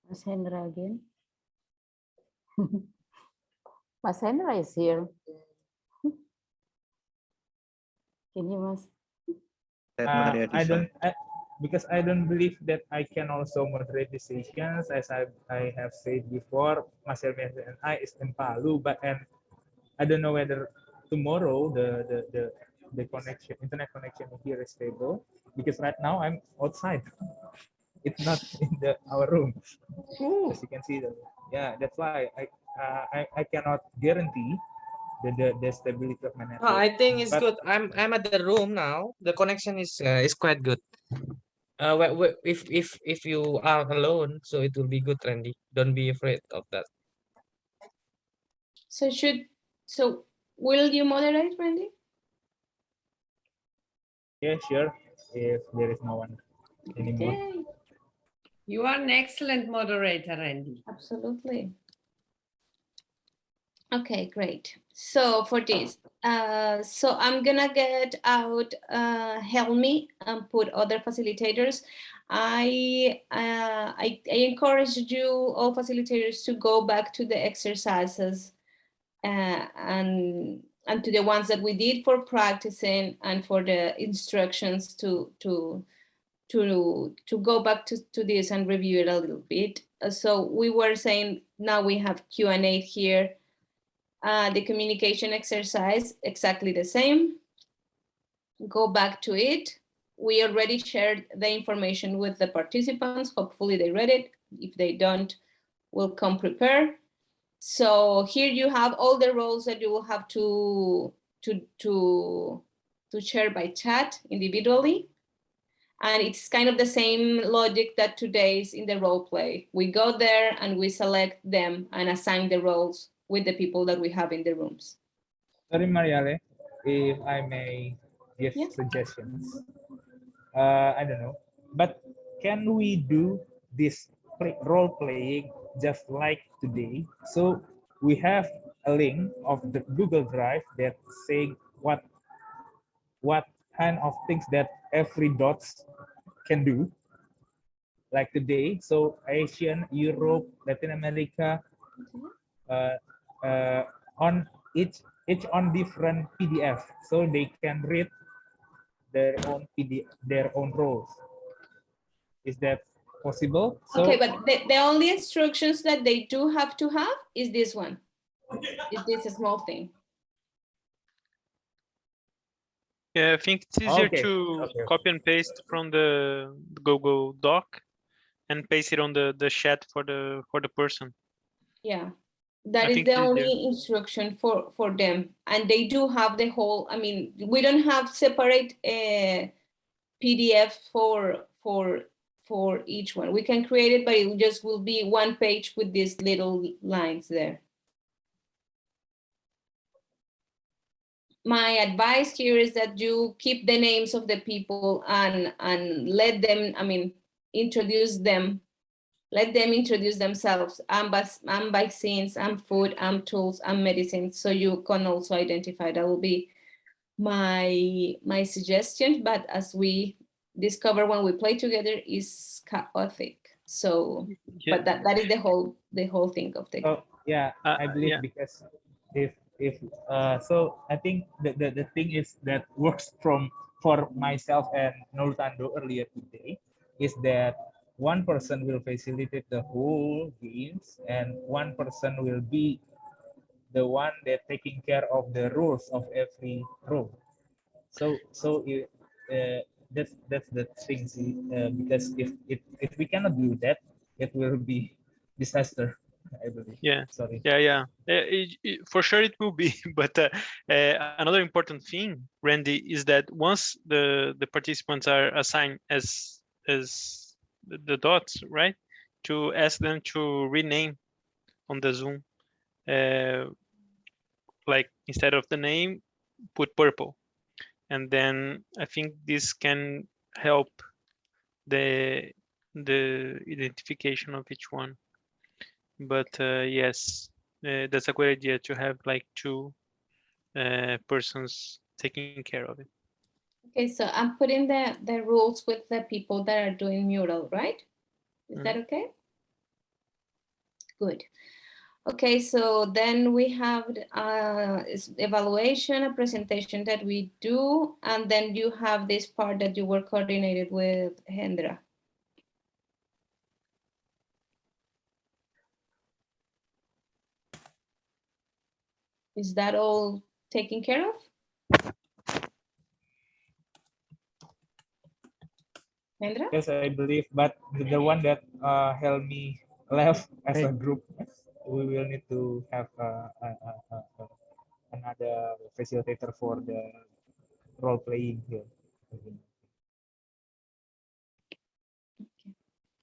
Speaker 8: Mas Hendra again. Mas Hendra is here. Can you, Mas?
Speaker 7: Because I don't believe that I can also moderate the sessions, as I have said before. Mas Helmi and I is in Palu, and I don't know whether tomorrow the connection, internet connection here is stable, because right now I'm outside. It's not in our room. As you can see, yeah, that's why I cannot guarantee the stability of my network.
Speaker 10: I think it's
Speaker 7: But
Speaker 10: good. I'm at the room now. The connection is quite good. If you are alone, so it will be good, Randy. Don't be afraid of that.
Speaker 1: So will you moderate, Randy?
Speaker 7: yeah, sure. If there is no one anymore.
Speaker 4: Okay. You are an excellent moderator, Randy.
Speaker 1: Absolutely. Okay, great. So for this, so I'm gonna get out Helmi and put other facilitators. I encourage you all facilitators to go back to the exercises and to the ones that we did for practicing and for the instructions to go back to this and review it a little bit. So we were saying now we have Q&A here. The communication exercise, exactly the same. Go back to it. We already shared the information with the participants. Hopefully they read it. If they don't, we'll come prepared. So here you have all the roles that you will have to share by chat individually. And it's kind of the same logic that today's in the role play. We go there and we select them and assign the roles with the people that we have in the rooms.
Speaker 7: Sorry, Mariale, if I may give suggestions. I don't know, but can we do this role playing just like today? So we have a link of the Google Drive that saying what kind of things that every dots can do, like today. So Asian, Europe, Latin America, on each on different PDF, so they can read their own PDF, their own roles. Is that possible? So,
Speaker 1: okay, but the only instructions that they do have to have is this one. Is this a small thing?
Speaker 9: Yeah, I think it's easier to copy and paste from the Google Doc and paste it on the chat for the person.
Speaker 1: Yeah, that is the only instruction for them, and they do have the whole. I mean, we don't have separate PDF for each one. We can create it, but it just will be one page with these little lines there. My advice here is that you keep the names of the people and let them, I mean, introduce them. Let them introduce themselves. I'm vaccines, I'm food, I'm tools, I'm medicines. So you can also identify. That will be my suggestion. But as we discover when we play together, is chaotic. So, but that is the whole thing of the.
Speaker 7: Oh yeah, I believe because if so I think the thing is that works for myself and Nurtando earlier today is that one person will facilitate the whole games and one person will be the one that taking care of the rules of every role. So that's the thing, because if we cannot do that, it will be disaster, I believe.
Speaker 9: Yeah.
Speaker 7: Sorry.
Speaker 9: Yeah. For sure it will be. But another important thing, Randy, is that once the participants are assigned as the dots, right? To ask them to rename on the Zoom, like instead of the name, put purple, and then I think this can help the identification of each one. But yes, that's a great idea to have like two persons taking care of it.
Speaker 1: Okay, so I'm putting the rules with the people that are doing mural, right? Is that okay? Good. Okay, so then we have evaluation, a presentation that we do, and then you have this part that you were coordinated with Hendra. Is that all taken care of? Hendra?
Speaker 7: Yes, I believe, but the one that Helmi left as a group, we will need to have another facilitator for the role playing here.